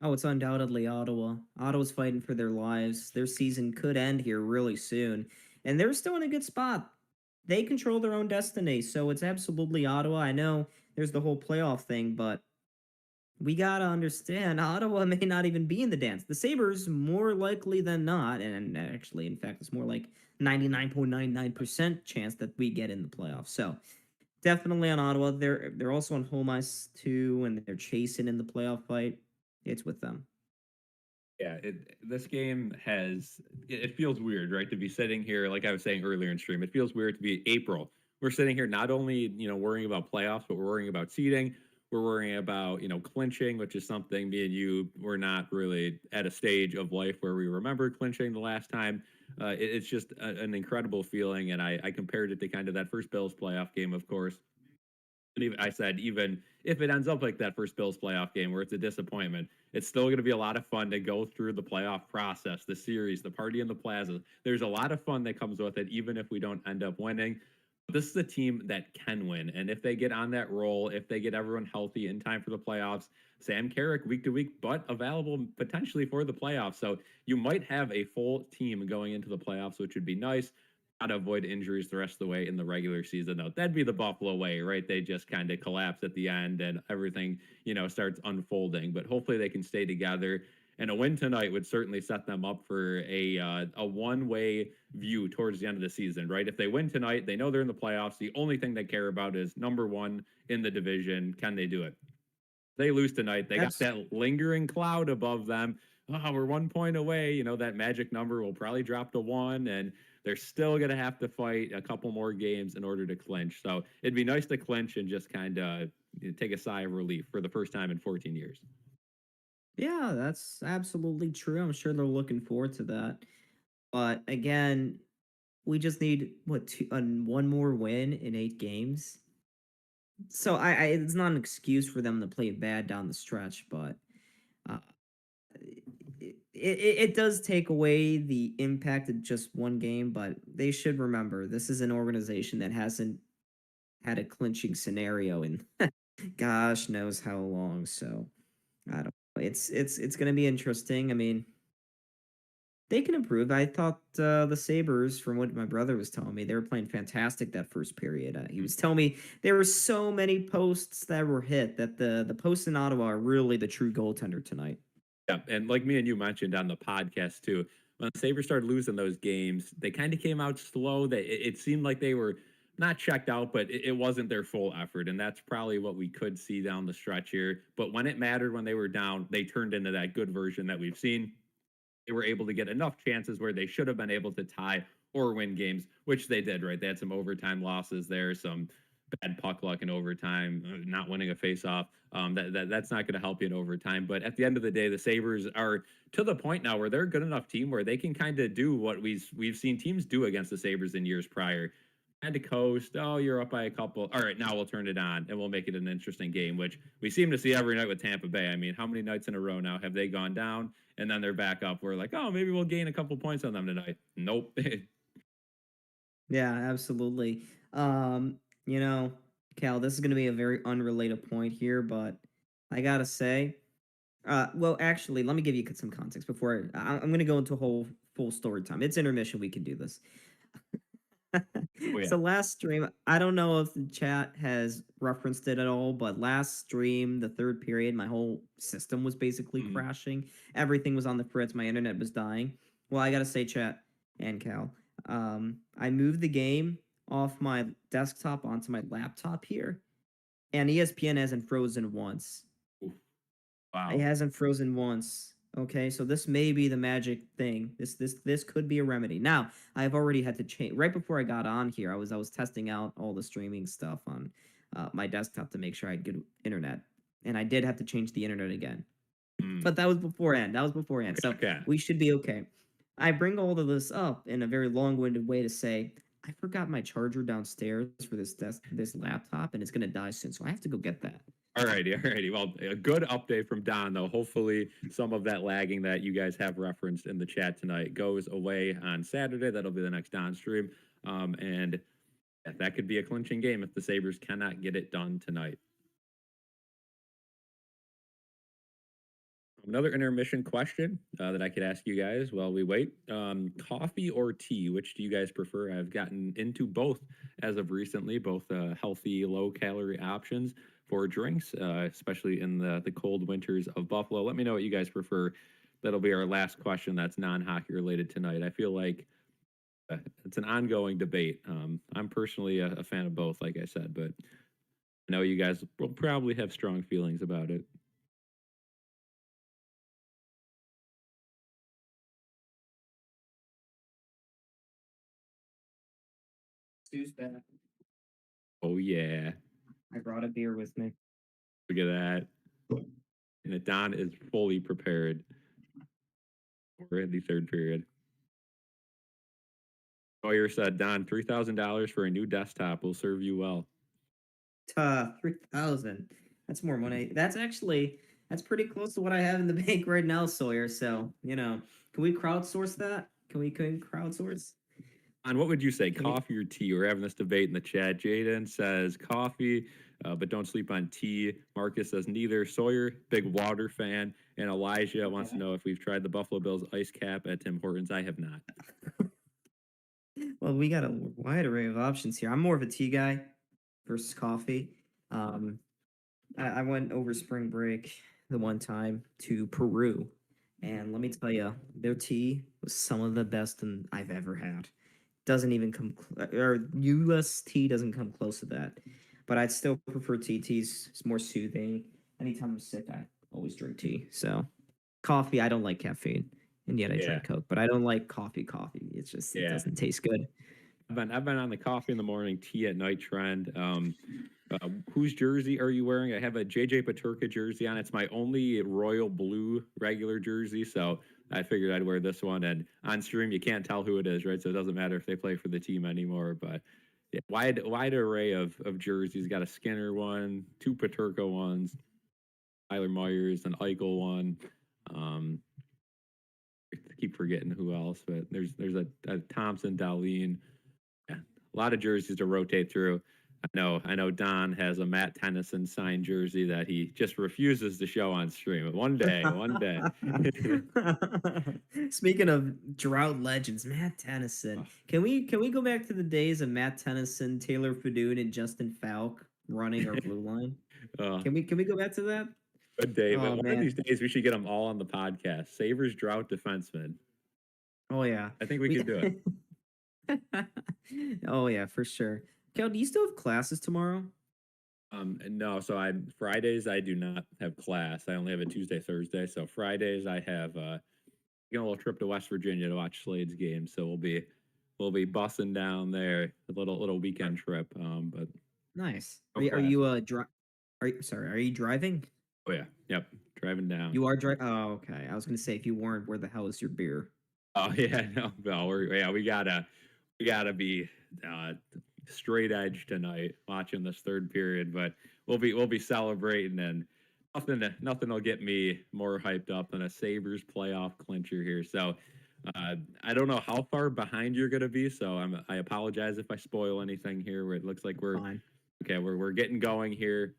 Oh, it's undoubtedly Ottawa. Ottawa's fighting for their lives. Their season could end here really soon, and they're still in a good spot. They control their own destiny, so it's absolutely Ottawa. I know there's the whole playoff thing, but we gotta understand Ottawa may not even be in the dance. The Sabres, more likely than not, and actually, in fact, it's more like 99.99% chance that we get in the playoffs. So definitely on Ottawa. They're also on home ice too, and they're chasing in the playoff fight. It's with them. Yeah, this game it feels weird, right? To be sitting here, like I was saying earlier in stream, it feels weird to be April. We're sitting here not only, worrying about playoffs, but we're worrying about seeding. We're worrying about, clinching, which is something me and you were not really at a stage of life where we remember clinching the last time. It's just an incredible feeling. And I compared it to kind of that first Bills playoff game, of course. And even, I said, even if it ends up like that first Bills playoff game where it's a disappointment, it's still going to be a lot of fun to go through the playoff process, the series, the party in the plaza. There's a lot of fun that comes with it, even if we don't end up winning. This is a team that can win. And if they get on that roll, if they get everyone healthy in time for the playoffs, Sam Carrick week to week, but available potentially for the playoffs. So you might have a full team going into the playoffs, which would be nice. How to avoid injuries the rest of the way in the regular season, though. That'd be the Buffalo way, right? They just kind of collapse at the end and everything, starts unfolding. But hopefully they can stay together. And a win tonight would certainly set them up for a one-way view towards the end of the season, right? If they win tonight, they know they're in the playoffs. The only thing they care about is number one in the division. Can they do it? They lose tonight. They got That's that lingering cloud above them. Oh, we're 1 point away. That magic number will probably drop to one, and they're still going to have to fight a couple more games in order to clinch. So it'd be nice to clinch and just kind of take a sigh of relief for the first time in 14 years. Yeah, that's absolutely true. I'm sure they're looking forward to that. But again, we just need one more win in 8 games. So it's not an excuse for them to play bad down the stretch, but uh, it does take away the impact of just one game. But they should remember this is an organization that hasn't had a clinching scenario in gosh knows how long. So I don't know. It's going to be interesting. I mean, they can improve. I thought the Sabres, from what my brother was telling me, they were playing fantastic that first period. He was telling me there were so many posts that were hit that the posts in Ottawa are really the true goaltender tonight. Yeah, and like me and you mentioned on the podcast too, when the Sabres started losing those games, they kind of came out slow. It seemed like they were not checked out, but it wasn't their full effort, and that's probably what we could see down the stretch here. But when it mattered, when they were down, they turned into that good version that we've seen. They were able to get enough chances where they should have been able to tie or win games, which they did, right? They had some overtime losses there, some bad puck luck in overtime, not winning a faceoff. That's not going to help you in overtime. But at the end of the day, the Sabres are to the point now where they're a good enough team where they can kind of do what we've seen teams do against the Sabres in years prior. Had to coast. Oh, you're up by a couple. All right, now we'll turn it on and we'll make it an interesting game, which we seem to see every night with Tampa Bay. I mean, how many nights in a row now have they gone down and then they're back up? We're like, oh, maybe we'll gain a couple points on them tonight. Nope. Yeah, absolutely. You know, Cal, this is going to be a very unrelated point here, but I gotta say, well, actually, let me give you some context before I'm going to go into a whole full story time. It's intermission. We can do this. Oh yeah. So last stream, I don't know if the chat has referenced it at all, but last stream, the third period, my whole system was basically Mhm. crashing. Everything was on the fritz. My internet was dying. Well, I gotta say, chat and Cal, I moved the game off my desktop onto my laptop here, and ESPN hasn't frozen once. Oof. It Wow. hasn't frozen once. Okay, so this may be the magic thing. This could be a remedy. Now, I've already had to change right before I got on here. I was testing out all the streaming stuff on my desktop to make sure I had good internet, and I did have to change the internet again. Mm. But that was beforehand. That was beforehand. So Okay. we should be okay. I bring all of this up in a very long-winded way to say I forgot my charger downstairs for this laptop, and it's gonna die soon. So I have to go get that. Alrighty. Well, a good update from Don, though. Hopefully, some of that lagging that you guys have referenced in the chat tonight goes away on Saturday. That'll be the next Don stream. And yeah, that could be a clinching game if the Sabres cannot get it done tonight. Another intermission question that I could ask you guys while we wait. Coffee or tea? Which do you guys prefer? I've gotten into both as of recently, both healthy, low calorie options for drinks, especially in the cold winters of Buffalo. Let me know what you guys prefer. That'll be our last question that's non hockey related tonight. I feel like it's an ongoing debate. I'm personally a fan of both, like I said, but I know you guys will probably have strong feelings about it. Stu's back. Oh, yeah. I brought a beer with me. Look at that. And Don is fully prepared for the third period. Sawyer said, Don, $3,000 for a new desktop will serve you well. 3,000. That's more money. That's pretty close to what I have in the bank right now, Sawyer. So can we crowdsource that? Can we crowdsource? Don, what would you say, Can we? coffee or tea? We're having this debate in the chat. Jaden says coffee, but don't sleep on tea. Marcus says neither. Sawyer, big water fan. And Elijah wants to know if we've tried the Buffalo Bills ice cap at Tim Hortons. I have not. Well, we got a wide array of options here. I'm more of a tea guy versus coffee. Um, I went over spring break the one time to Peru, and let me tell you, their tea was some of the best I've ever had. Doesn't even come, or U.S. tea doesn't come close to that. But I'd still prefer tea. Tea's it's more soothing. Anytime I'm sick, I always drink tea. So coffee, I don't like caffeine, and yet I Yeah. drink Coke. But I don't like coffee. Coffee, it Yeah. doesn't taste good. I've been on the coffee in the morning, tea at night trend. Whose jersey are you wearing? I have a JJ Paterka jersey on. It's my only royal blue regular jersey, so I figured I'd wear this one. And on stream, you can't tell who it is, right? So it doesn't matter if they play for the team anymore. But yeah, wide array of jerseys. Got a Skinner one, two Paterka ones, Tyler Myers, an Eichel one. Um, I keep forgetting who else, but there's a Thompson, Darlene. Yeah, a lot of jerseys to rotate through. I know Don has a Matt Tennyson signed jersey that he just refuses to show on stream. One day. Speaking of drought legends, Matt Tennyson. Can we go back to the days of Matt Tennyson, Taylor Fadoon, and Justin Falk running our blue line? uh, Can we go back to that? good day, but Oh one of these man. days we should get them all on the podcast. Sabres drought defenseman. Oh yeah. I think we We could do it. Oh yeah, for sure. Kel, do you still have classes tomorrow? No, so I Fridays I do not have class. I only have a Tuesday, Thursday. So Fridays I have a little trip to West Virginia to watch Slade's game. So we'll be bussing down there, a little weekend trip. But Nice. no Are you classes. sorry, are you driving? Oh yeah, yep, driving down. You are driving. Oh, okay. I was gonna say if you weren't, where the hell is your beer? Oh yeah, no, we gotta be uh, straight edge tonight watching this third period, but we'll be celebrating and nothing will get me more hyped up than a Sabres playoff clincher here. So I don't know how far behind you're gonna be, so I apologize if I spoil anything here. Where it looks like we're Fine. okay, we're getting going here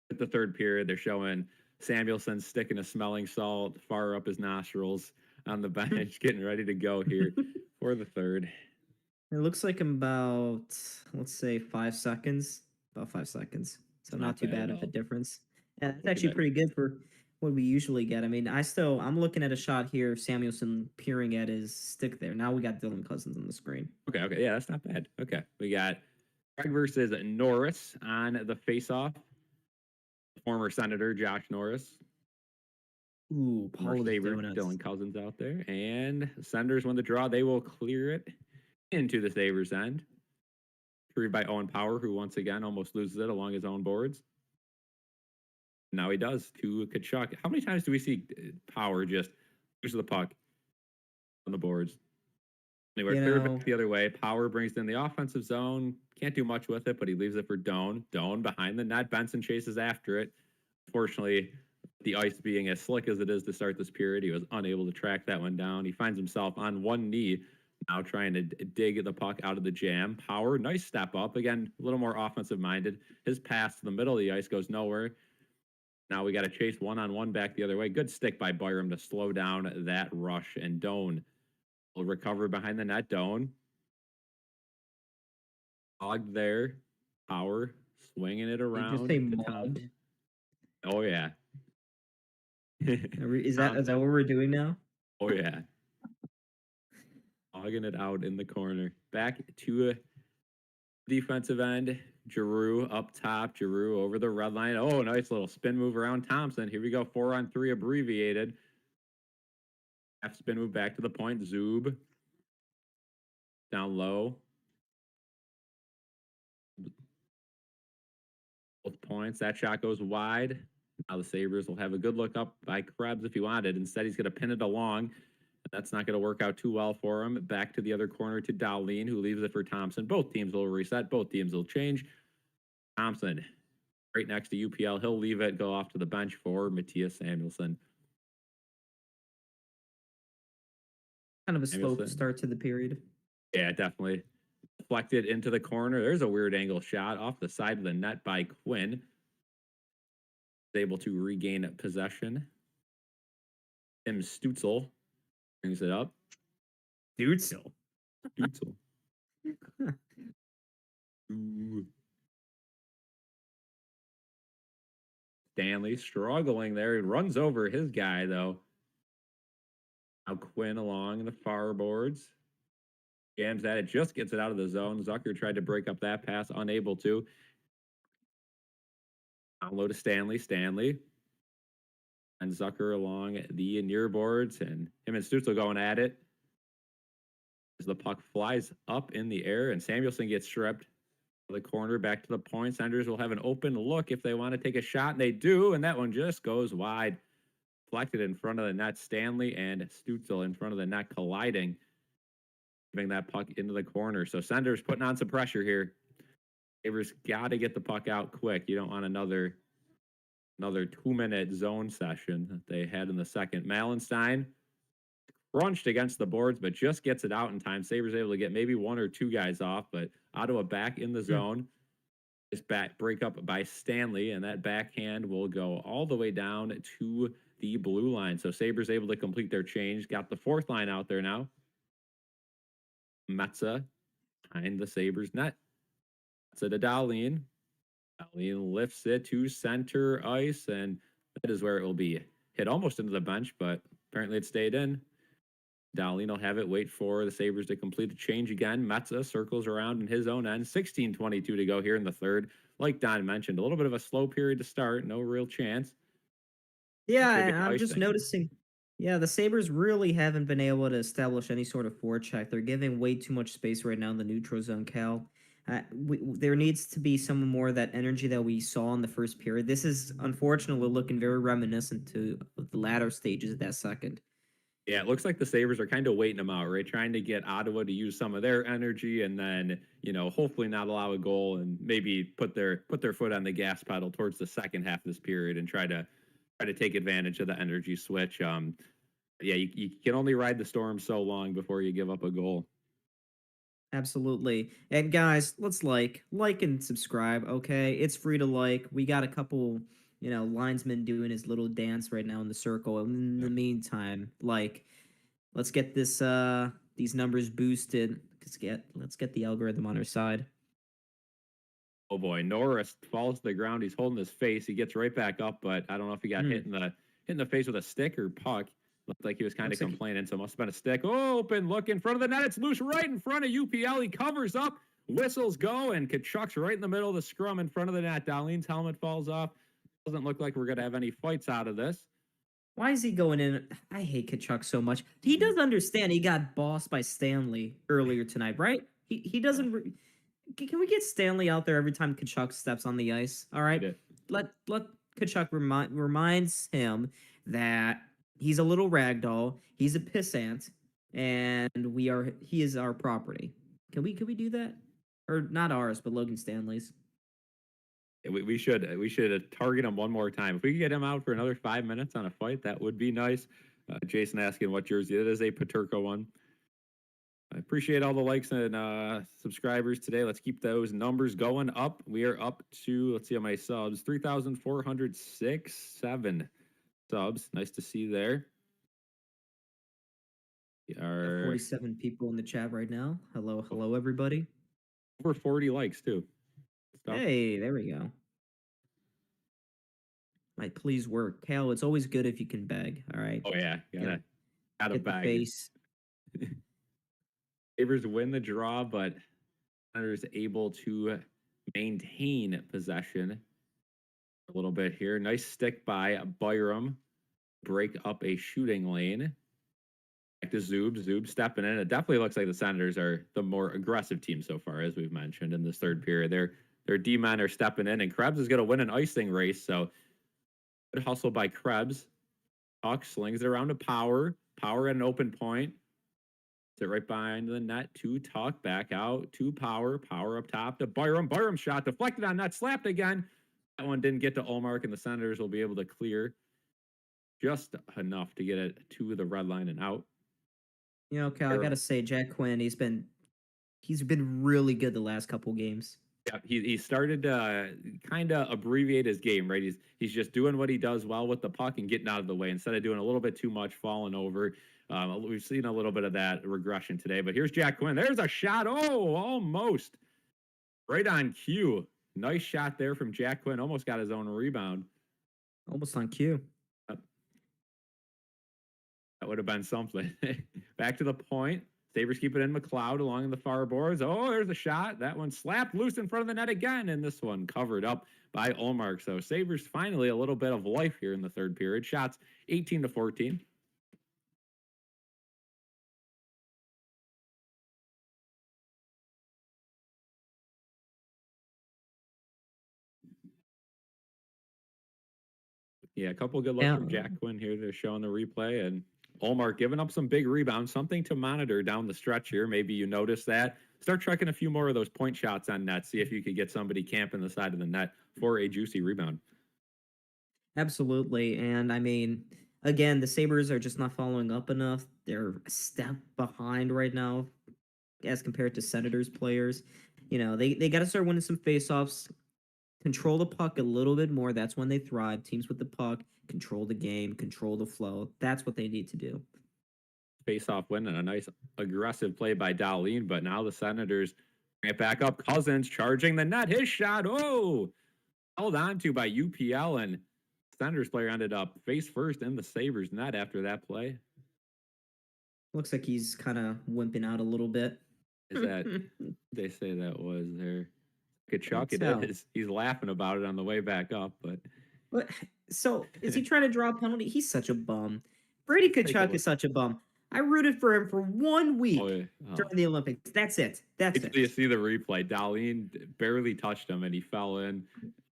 at the third period. They're showing Samuelson sticking a smelling salt far up his nostrils on the bench, getting ready to go here for the third. It looks like I'm about, let's say, 5 seconds. About 5 seconds. So It's not not too bad bad at of a all. difference. Yeah, it's Look at actually that. pretty good for what we usually get. I mean, I'm looking at a shot here of Samuelson peering at his stick there. Now we got Dylan Cousins on the screen. Okay, yeah, that's not bad. Okay, we got Craig versus Norris on the face-off. Former Senator Josh Norris. Ooh, Our Polish Sabres, donuts. Dylan Cousins out there. And Senators win the draw. They will clear it into the Sabres end. Retrieved by Owen Power, who once again almost loses it along his own boards. Now he does to Tkachuk. How many times do we see Power just lose the puck on the boards? Anyway, clear back the other way. Power brings in the offensive zone. Can't do much with it, but he leaves it for Doan. Doan behind the net. Benson chases after it. Unfortunately, the ice being as slick as it is to start this period, he was unable to track that one down. He finds himself on one knee now trying to dig the puck out of the jam. Power, nice step up. Again, a little more offensive minded. His pass to the middle of the ice goes nowhere. Now we got to chase one-on-one back the other way. Good stick by Byram to slow down that rush. And Doan will recover behind the net. Doan. Hogged there. Power swinging it Did you just around say to mugged? Thompson. Oh, yeah. Is that what we're doing now? Oh, yeah. Hogging it out in the corner. Back to a defensive end. Giroux up top. Giroux over the red line. Oh, nice little spin move around Thompson. Here we go. 4-on-3 abbreviated. Half spin move back to the point. Zub. Down low. Both points. That shot goes wide. Now the Sabres will have a good look up by Krebs if he wanted. Instead, he's going to pin it along. That's not going to work out too well for him. Back to the other corner to Dahlin, who leaves it for Thompson. Both teams will reset. Both teams will change. Thompson, right next to UPL. He'll leave it, go off to the bench for Matthias Samuelsson. Kind of a slow start to the period. Yeah, definitely. Deflected into the corner. There's a weird angle shot off the side of the net by Quinn. Able to regain possession. Tim Stutzel brings it up. Stutzel. Stanley struggling there. He runs over his guy, though. Now Quinn along the far boards. Jams at it, just gets it out of the zone. Zucker tried to break up that pass, unable to. Download to Stanley. Stanley. And Zucker along the near boards, and him and Stutzel going at it. As the puck flies up in the air, and Samuelsson gets stripped. The corner back to the point. Senators will have an open look if they want to take a shot, and they do, and that one just goes wide. Deflected in front of the net. Stanley and Stutzel in front of the net colliding, giving that puck into the corner. So Senators putting on some pressure here. Sabres got to get the puck out quick. You don't want another 2-minute zone session that they had in the second. Malenstein crunched against the boards, but just gets it out in time. Sabres able to get maybe one or two guys off, but Ottawa back in the zone. This back break up by Stanley, and that backhand will go all the way down to the blue line. So Sabres able to complete their change. Got the fourth line out there now. Metza behind the Sabres net. Metza to Dahlin. Dahlin lifts it to center ice, and that is where it will be. Hit almost into the bench, but apparently it stayed in. Dahlin will have it, wait for the Sabres to complete the change again. Metza circles around in his own end. 16:22 to go here in the third. Like Don mentioned, a little bit of a slow period to start. No real chance. Yeah, I'm just noticing. Yeah, the Sabres really haven't been able to establish any sort of forecheck. They're giving way too much space right now in the neutral zone, Cal. There needs to be some more of that energy that we saw in the first period. This is unfortunately looking very reminiscent to the latter stages of that second. Yeah, it looks like the Sabres are kind of waiting them out, right? Trying to get Ottawa to use some of their energy and then, hopefully not allow a goal and maybe put their foot on the gas pedal towards the second half of this period and try to take advantage of the energy switch. You can only ride the storm so long before you give up a goal. Absolutely. And guys, let's like and subscribe, okay? It's free to like. We got a couple, linesmen doing his little dance right now in the circle. And in the meantime, let's get these numbers boosted. Let's get the algorithm on our side. Oh boy, Norris falls to the ground. He's holding his face. He gets right back up, but I don't know if he got hit in the face with a stick or puck. Looked like he was kind of complaining, so it must have been a stick. Oh, open look in front of the net. It's loose right in front of UPL. He covers up. Whistles go, and Tkachuk's right in the middle of the scrum in front of the net. Dahlin's helmet falls off. Doesn't look like we're going to have any fights out of this. Why is he going in? I hate Kachuk so much. He doesn't understand. He got bossed by Stanley earlier tonight, right? He doesn't. Can we get Stanley out there every time Kachuk steps on the ice? All right, let Kachuk reminds him that he's a little ragdoll. He's a pissant, and he is our property. Can we do that? Or not ours, but Logan Stanley's. We should target him one more time. If we could get him out for another 5 minutes on a fight, that would be nice. Jason asking what jersey it is, a Paterka one. I appreciate all the likes and subscribers today. Let's keep those numbers going up. We are up to, let's see how many subs, 3,406 subs. Nice to see there. We are 47 people in the chat right now. Hello, everybody. Over 40 likes too. Hey, there we go. Might please work. Cal, it's always good if you can beg, all right? Oh, yeah. Gotta bag. Face. Sabres win the draw, but Senators able to maintain possession a little bit here. Nice stick by Byram. Break up a shooting lane. Back to Zub. Zub stepping in. It definitely looks like the Senators are the more aggressive team so far, as we've mentioned in this third period. Their D-men are stepping in, and Krebs is going to win an icing race, so good hustle by Krebs. Tuck slings it around to Power. Power at an open point. Sit right behind the net to Tuck. Back out to Power. Power up top to Byram. Byram shot deflected on net. Slapped again. That one didn't get to Olmark, and the Senators will be able to clear just enough to get it to the red line and out. You know, Cal, I got to say, Jack Quinn, he's been really good the last couple games. Yeah, he started to kind of abbreviate his game, right? He's just doing what he does well with the puck and getting out of the way instead of doing a little bit too much, falling over. We've seen a little bit of that regression today, but here's Jack Quinn. There's a shot. Oh, almost right on cue. Nice shot there from Jack Quinn. Almost got his own rebound. Almost on cue. That would have been something. Back to the point. Sabres keep it in. McLeod along the far boards. Oh, there's a shot. That one slapped loose in front of the net again, and this one covered up by Olmark. So Sabres finally a little bit of life here in the third period. Shots 18-14. Yeah, a couple good looks from Jack Quinn here. They're showing the replay, and Olmark giving up some big rebounds, something to monitor down the stretch here. Maybe you notice that. Start trucking a few more of those point shots on net. See if you could get somebody camping the side of the net for a juicy rebound. Absolutely. And I mean, again, the Sabres are just not following up enough. They're a step behind right now as compared to Senators players. You know, they got to start winning some faceoffs, control the puck a little bit more. That's when they thrive. Teams with the puck control the game, control the flow. That's what they need to do. Face-off win and a nice aggressive play by Dahlin, but now the Senators bring it back up. Cousins charging the net. His shot, oh, held on to by UPL, and Senators player ended up face first in the Sabres net after that play. Looks like he's kind of wimping out a little bit. Is that they say that was there? Tkachuk, it is. He's laughing about it on the way back up, but so is he trying to draw a penalty? He's such a bum. Brady Tkachuk is such a bum. I rooted for him for 1 week during the Olympics. That's it. That's it. You see the replay. Dahlin barely touched him, and he fell in.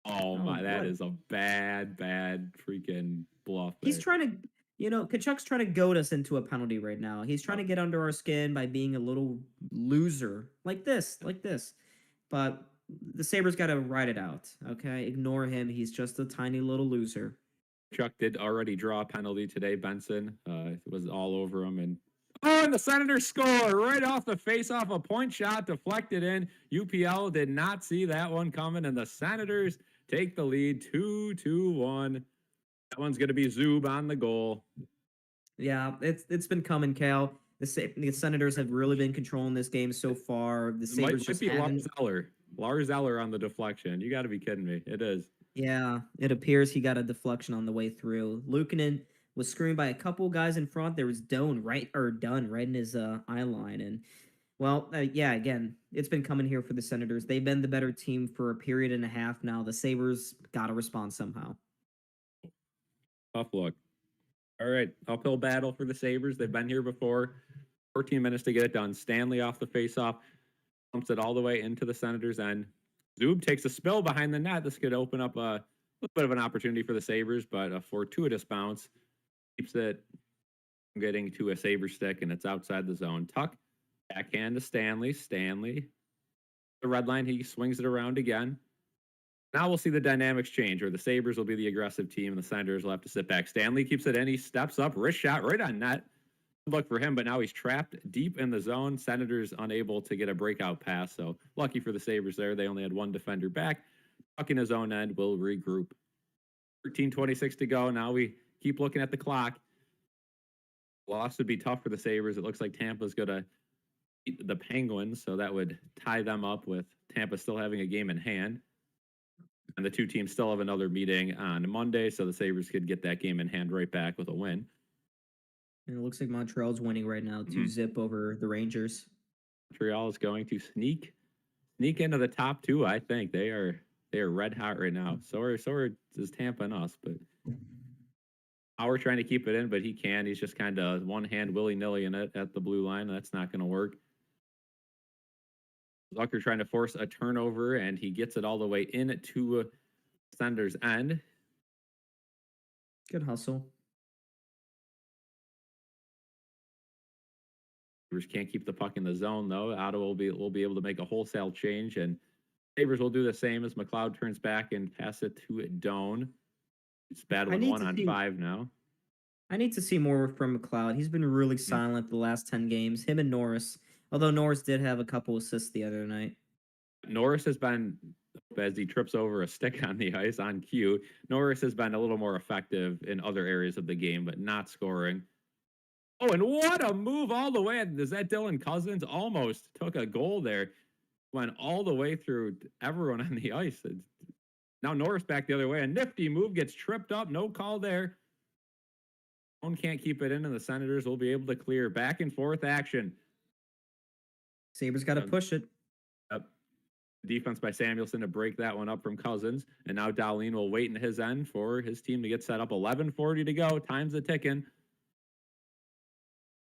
Oh my, that is a bad freaking bluff. He's trying to, Tkachuk's trying to goad us into a penalty right now. He's trying to get under our skin by being a little loser like this. But the Sabres got to ride it out, okay? Ignore him. He's just a tiny little loser. Chuck did already draw a penalty today, Benson. It was all over him. And the Senators score right off the face-off. A point shot deflected in. UPL did not see that one coming, and the Senators take the lead 2-1. That one's going to be Zub on the goal. Yeah, it's been coming, Cal. The Senators have really been controlling this game so far. The Sabres just haven't... Lars Eller on the deflection. You got to be kidding me. It is. Yeah, it appears he got a deflection on the way through. Luukkonen was screened by a couple guys in front. There was Dunn right in his eye line. And, well, again, it's been coming here for the Senators. They've been the better team for a period and a half now. The Sabres got to respond somehow. Tough look. All right, uphill battle for the Sabres. They've been here before. 14 minutes to get it done. Stanley off the faceoff, pumps it all the way into the Senators' end. Zub takes a spill behind the net. This could open up a little bit of an opportunity for the Sabres, but a fortuitous bounce keeps it from getting to a Sabre stick, and it's outside the zone. Tuck, backhand to Stanley. Stanley, the red line, he swings it around again. Now we'll see the dynamics change, where the Sabres will be the aggressive team and the Senators will have to sit back. Stanley keeps it in. He steps up, wrist shot right on net. Good luck for him, but now he's trapped deep in the zone. Senators unable to get a breakout pass, so lucky for the Sabres there. They only had one defender back. Tuck in his own end will regroup. 13:26 to go. Now we keep looking at the clock. Loss would be tough for the Sabres. It looks like Tampa's going to beat the Penguins, so that would tie them up with Tampa still having a game in hand. And the two teams still have another meeting on Monday, so the Sabres could get that game in hand right back with a win. And it looks like Montreal's winning right now, 2-0 over the Rangers. Montreal is going to sneak into the top two. I think they are red hot right now. So is Tampa and us, but we're trying to keep it in, but he can. He's just kind of one hand willy-nilly in it at the blue line. That's not going to work. Zucker trying to force a turnover, and he gets it all the way in to Senators' end. Good hustle. Sabres can't keep the puck in the zone, though. Ottawa will be able to make a wholesale change, and Sabres will do the same as McLeod turns back and pass it to Doan. It's battling 1-on-5 now. I need to see more from McLeod. He's been really silent the last 10 games. Him and Norris. Although Norris did have a couple assists the other night. Norris has been, as he trips over a stick on the ice on cue, Norris has been a little more effective in other areas of the game, but not scoring. Oh, and what a move all the way. Is that Dylan Cousins? Almost took a goal there. Went all the way through everyone on the ice. Now Norris back the other way. A nifty move, gets tripped up. No call there. One can't keep it in, and the Senators will be able to clear. Back and forth action. Sabres got to push it. Yep. Defense by Samuelson to break that one up from Cousins. And now Dahlin will wait in his end for his team to get set up. 11:40 to go. Time's a ticking.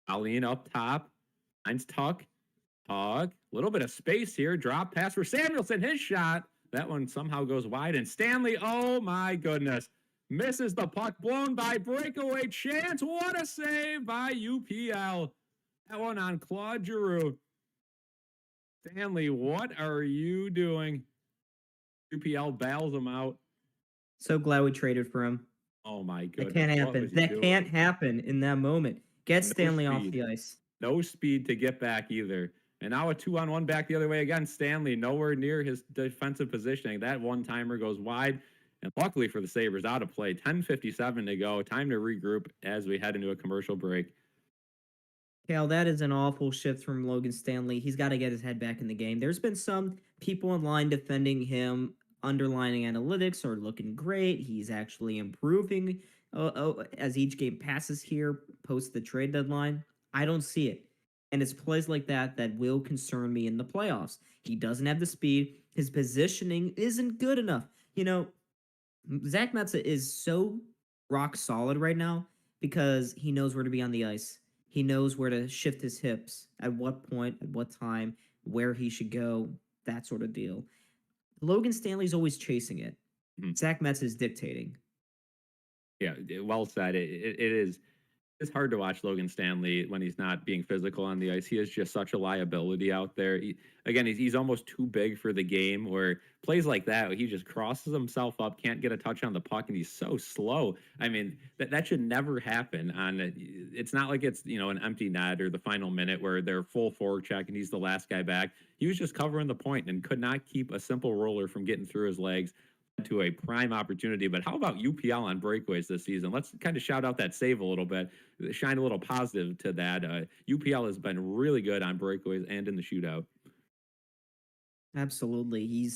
Dahlin up top. Finds Tuck. A little bit of space here. Drop pass for Samuelson. His shot. That one somehow goes wide. And Stanley, oh my goodness, misses the puck. Blown by breakaway chance. What a save by UPL. That one on Claude Giroux. Stanley, what are you doing? UPL bails him out. So glad we traded for him. Oh my goodness. That can't happen. That can't happen in that moment. Get Stanley off the ice. No speed to get back either. And now a 2-on-1 back the other way again. Stanley nowhere near his defensive positioning. That one-timer goes wide. And luckily for the Sabres, out of play. 10:57 to go. Time to regroup as we head into a commercial break. Cal, that is an awful shift from Logan Stanley. He's got to get his head back in the game. There's been some people online defending him, underlining analytics are looking great. He's actually improving as each game passes here, post the trade deadline. I don't see it. And it's plays like that that will concern me in the playoffs. He doesn't have the speed. His positioning isn't good enough. You know, Zach Metza is so rock solid right now because he knows where to be on the ice. He knows where to shift his hips, at what point, at what time, where he should go, that sort of deal. Logan Stanley's always chasing it. Zach Metz is dictating. Yeah, well said. It is. It's hard to watch Logan Stanley when he's not being physical on the ice. He is just such a liability out there. He's almost too big for the game, where plays like that, he just crosses himself up, can't get a touch on the puck, and he's so slow. I mean, that should never happen. It's not like it's, an empty net or the final minute where they're full forward check and he's the last guy back. He was just covering the point and could not keep a simple roller from getting through his legs to a prime opportunity. But how about UPL on breakaways this season? Let's kind of shout out that save a little bit, shine a little positive to that. UPL has been really good on breakaways and in the shootout. Absolutely.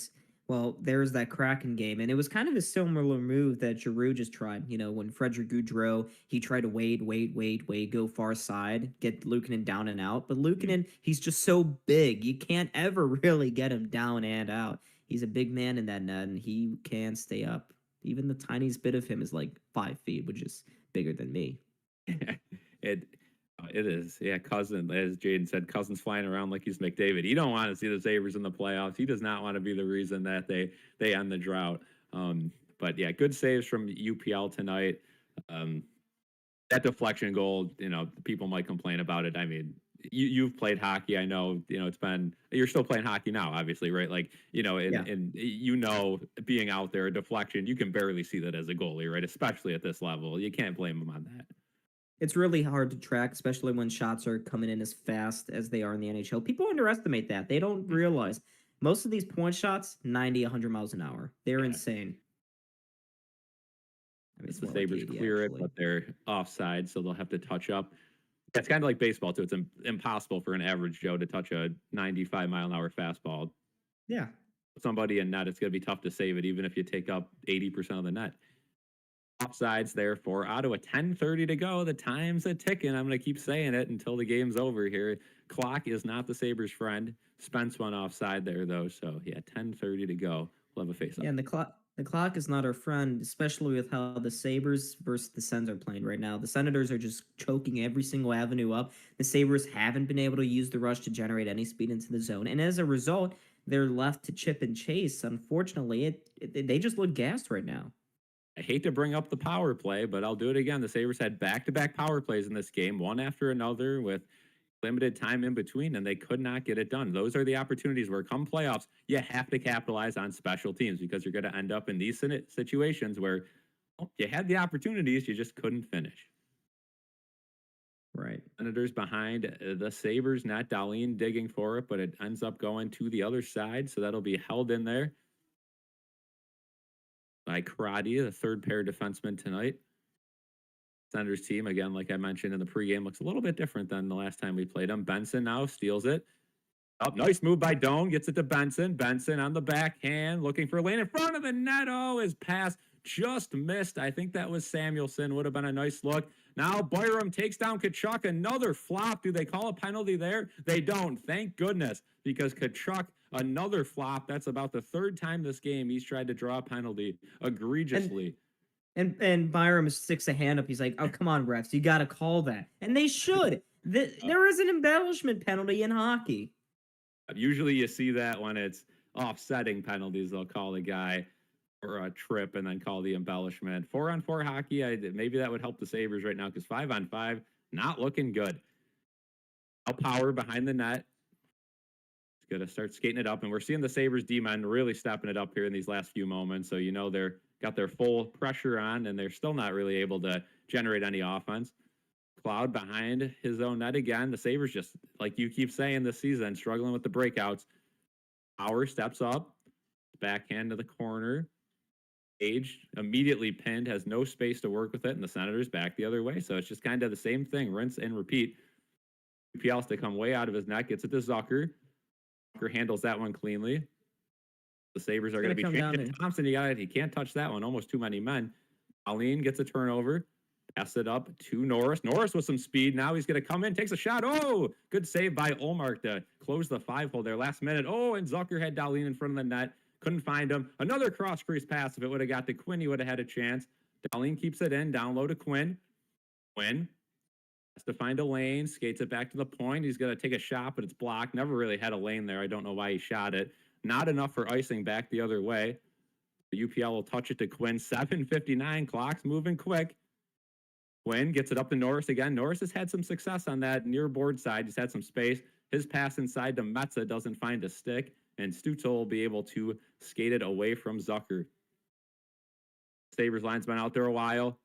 There's that Kraken game, and it was kind of a similar move that Giroux just tried. When Frederick Gaudreau, he tried to wait, go far side, get Luukkonen down and out. But Luukkonen, he's just so big. You can't ever really get him down and out. He's a big man in that net, and he can stay up. Even the tiniest bit of him is like 5 feet, which is bigger than me. it it is. Yeah, Cousin, as Jaden said, Cousins flying around like he's McDavid. He don't want to see the Sabres in the playoffs. He does not want to be the reason that they end the drought. But yeah, good saves from UPL tonight. Um, that deflection goal, people might complain about it. I mean, you've played hockey. I know, it's been, you're still playing hockey now, obviously, right? Like, Yeah. and being out there, a deflection, you can barely see that as a goalie, right? Especially at this level. You can't blame him on that. It's really hard to track, especially when shots are coming in as fast as they are in the NHL. People underestimate that. They don't realize most of these point shots, 90, 100 miles an hour. They're Yeah. insane. I mean, It's it's the more like Sabres 80, clear it, actually. but they're offside, so they'll have to touch up. It's kind of like baseball, too. It's impossible for an average Joe to touch a 95-mile-an-hour fastball. Yeah. Somebody in net, it's going to be tough to save it, even if you take up 80% of the net. Offsides there for Ottawa. 10:30 to go. The time's a ticking. I'm going to keep saying it until the game's over here. Clock is not the Sabres' friend. Spence went offside there, though. So, yeah, 10:30 to go. We'll have a face-off. Yeah, and the clock is not our friend, especially with how the Sabres versus the Sens are playing right now. The Senators are just choking every single avenue up. The Sabres haven't been able to use the rush to generate any speed into the zone, and as a result, they're left to chip and chase. Unfortunately, they just look gassed right now. I hate to bring up the power play, but I'll do it again. The Sabres had back-to-back power plays in this game, one after another with limited time in between, and they could not get it done. Those are the opportunities where come playoffs, you have to capitalize on special teams because you're going to end up in these situations where you had the opportunities, you just couldn't finish. Right. Senators behind the Sabres, not Dahlin digging for it, but it ends up going to the other side, so that'll be held in there by Karate, the third pair defenseman tonight. Senators team, again, like I mentioned in the pregame, looks a little bit different than the last time we played them. Benson now steals it. Oh, nice move by Doan. Gets it to Benson. Benson on the backhand, looking for a lane in front of the net. Oh, his pass just missed. I think that was Samuelson. Would have been a nice look. Now Byram takes down Tkachuk. Another flop. Do they call a penalty there? They don't. Thank goodness, because Tkachuk, another flop. That's about the third time this game he's tried to draw a penalty And egregiously. and Byram sticks a hand up. He's like, "Oh, come on, refs, you got to call that," and they should. There is an embellishment penalty in hockey. Usually you see that when it's offsetting penalties, they'll call the guy for a trip and then call the embellishment. 4-on-4 hockey, maybe that would help the Sabres right now because 5-on-5, not looking good. Now power behind the net. It's going to start skating it up, and we're seeing the Sabres D-men really stepping it up here in these last few moments. So, they're got their full pressure on, and they're still not really able to generate any offense. Cloud behind his own net again. The Sabres just, like you keep saying this season, struggling with the breakouts. Power steps up, backhand to the corner. Age immediately pinned, has no space to work with it, and the Senators back the other way. So it's just kind of the same thing, rinse and repeat. UPL's to come way out of his net, gets it to Zucker. Zucker handles that one cleanly. The Sabres are going to be changing. Thompson, he can't touch that one. Almost too many men. Aline gets a turnover. Pass it up to Norris. Norris with some speed. Now he's going to come in, takes a shot. Oh, good save by Olmark to close the 5-hole there last minute. Oh, and Zucker had Dahlin in front of the net. Couldn't find him. Another cross crease pass. If it would have got to Quinn, he would have had a chance. Dahlin keeps it in. Down low to Quinn. Quinn has to find a lane. Skates it back to the point. He's going to take a shot, but it's blocked. Never really had a lane there. I don't know why he shot it. Not enough for icing back the other way. The UPL will touch it to Quinn. 7:59. Clock's moving quick. Quinn gets it up to Norris again. Norris has had some success on that near board side. He's had some space. His pass inside to Metza doesn't find a stick, and Stutzel will be able to skate it away from Zucker. Sabres line's been out there a while.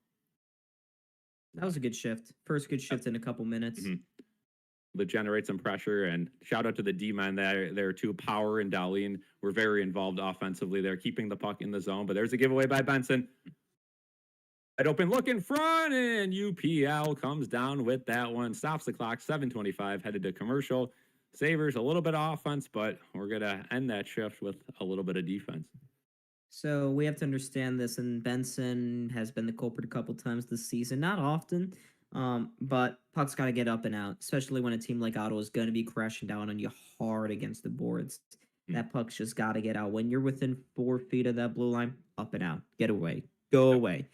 That was a good shift. First good shift in a couple minutes. To generate some pressure, and shout out to the D-men there too. Power and Dahlin were very involved offensively. They're keeping the puck in the zone, but there's a giveaway by Benson. Wide open look in front, and UPL comes down with that one. Stops the clock, 7:25, headed to commercial. Sabres a little bit of offense, but we're going to end that shift with a little bit of defense. So we have to understand this, and Benson has been the culprit a couple times this season. Not often, but puck's got to get up and out, especially when a team like Ottawa is going to be crashing down on you hard against the boards. That puck's just got to get out. When you're within 4 feet of that blue line, up and out. Get away. Go away.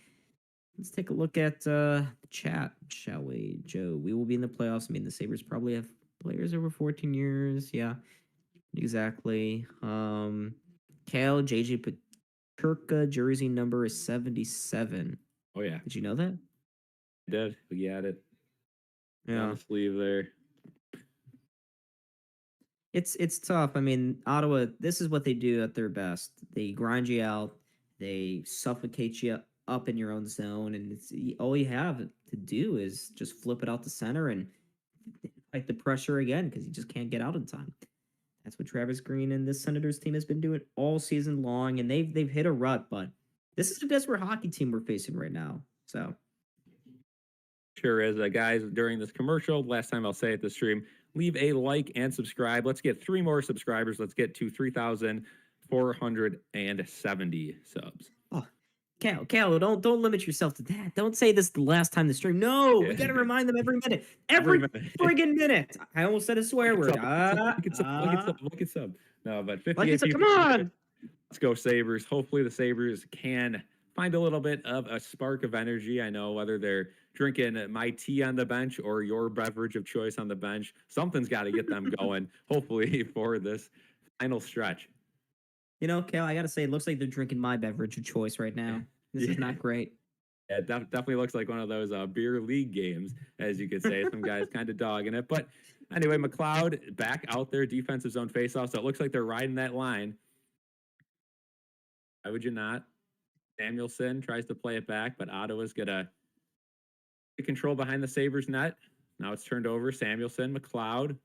Let's take a look at the chat, shall we, Joe? We will be in the playoffs. I mean, the Sabres probably have players over 14 years. Yeah, exactly. Kale, JJ Paterka, jersey number is 77. Oh yeah, Did you know that? I did. We got it on Yeah. the sleeve there. It's tough. I mean, Ottawa, this is what they do at their best. They grind you out, they suffocate you up in your own zone, and all you have to do is just flip it out the center and fight the pressure again because you just can't get out in time. That's what Travis Green and this Senators team has been doing all season long, and they've hit a rut, but this is a desperate hockey team we're facing right now. So Sure is. Guys, during this commercial, last time I'll say it this stream, leave a like and subscribe. Let's get 3 more subscribers. Let's get to 3,470 subs. oh, Cal, don't limit yourself to that. Don't say this the last time the stream. No, we got to remind them every minute. Every friggin' minute. I almost said a swear word. Look at sub. No, but 58 people. Come on. Let's go Sabres. Hopefully the Sabres can find a little bit of a spark of energy. I know whether they're drinking my tea on the bench or your beverage of choice on the bench, something's got to get them going, hopefully, for this final stretch. You know, Cal, I got to say, it looks like they're drinking my beverage of choice right now. This is not great. Yeah, it definitely looks like one of those beer league games, as you could say. Some guys kind of dogging it. But anyway, McLeod back out there, defensive zone faceoff. So it looks like they're riding that line. Why would you not? Samuelson tries to play it back, but Ottawa's going to control behind the Sabres net. Now it's turned over. Samuelson, McLeod,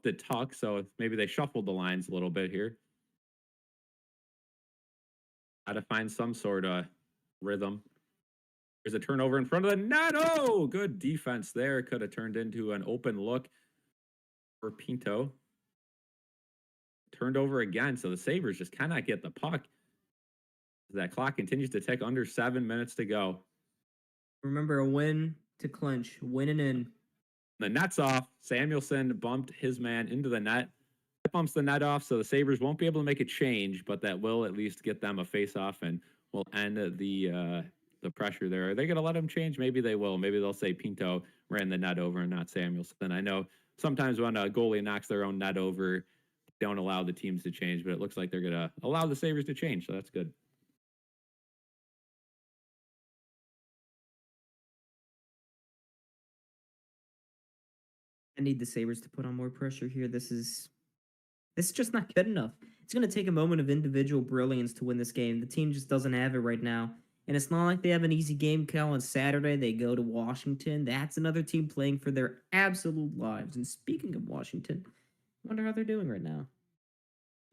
the tuck. So maybe they shuffled the lines a little bit here. Got to find some sort of rhythm. There's a turnover in front of the net. Oh, good defense there. Could have turned into an open look for Pinto. Turned over again. So the Sabres just cannot get the puck. That clock continues to tick, under 7 minutes to go. Remember, a win to clinch, winning in. The net's off. Samuelson bumped his man into the net. That bumps the net off, so the Sabres won't be able to make a change, but that will at least get them a face-off and will end the pressure there. Are they going to let them change? Maybe they will. Maybe they'll say Pinto ran the net over and not Samuelson. I know sometimes when a goalie knocks their own net over, they don't allow the teams to change, but it looks like they're going to allow the Sabres to change, so that's good. I need the Sabres to put on more pressure here. This is just not good enough. It's going to take a moment of individual brilliance to win this game. The team just doesn't have it right now. And it's not like they have an easy game, Cal. On Saturday, they go to Washington. That's another team playing for their absolute lives. And speaking of Washington, I wonder how they're doing right now.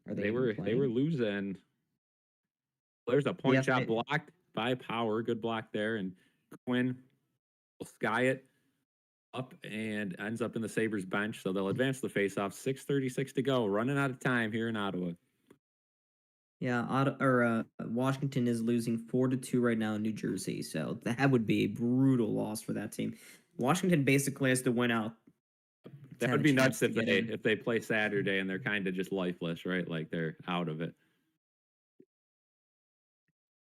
Are they were losing. There's a point shot blocked by Power. Good block there. And Quinn will sky it up and ends up in the Sabres bench. So they'll advance the faceoff. 6:36 to go. Running out of time here in Ottawa. Yeah, Washington is losing 4-2 right now in New Jersey. So that would be a brutal loss for that team. Washington basically has to win out. That would be nuts if they play Saturday and they're kind of just lifeless, right? Like they're out of it.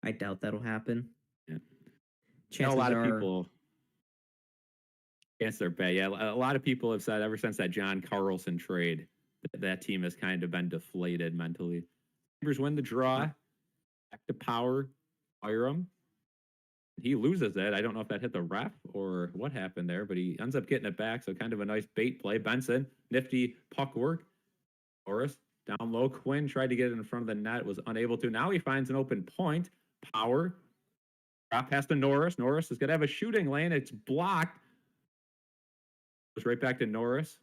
I doubt that'll happen. Yeah. A lot of people against their bet. Yeah, a lot of people have said ever since that John Carlson trade that team has kind of been deflated mentally. Sabres win the draw. Back to Power. Fire him. He loses it. I don't know if that hit the ref or what happened there, but he ends up getting it back. So kind of a nice bait play. Benson, nifty puck work. Norris down low. Quinn tried to get it in front of the net, was unable to. Now he finds an open point. Power. Drop past to Norris. Norris is going to have a shooting lane. It's blocked. Goes right back to Norris.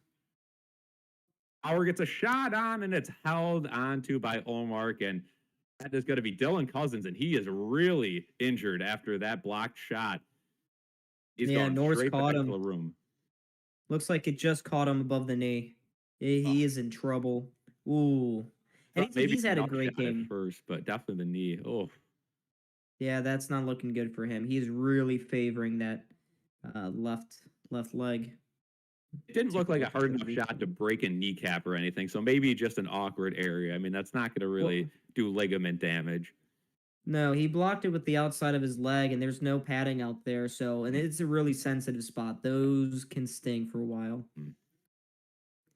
Power gets a shot on, and it's held onto by Olmark, and that is going to be Dylan Cousins, and he is really injured after that blocked shot. He's going Norris straight caught back him. to the room. Looks like it just caught him above the knee. He is in trouble. Ooh. And he's had a great game. At first, but definitely the knee. Oh. Yeah, that's not looking good for him. He's really favoring that left leg. It didn't look like a hard enough shot to break a kneecap or anything, so maybe just an awkward area. I mean, that's not going to really do ligament damage. No, he blocked it with the outside of his leg, and there's no padding out there. So, and Mm, it's a really sensitive spot. Those can sting for a while. mm.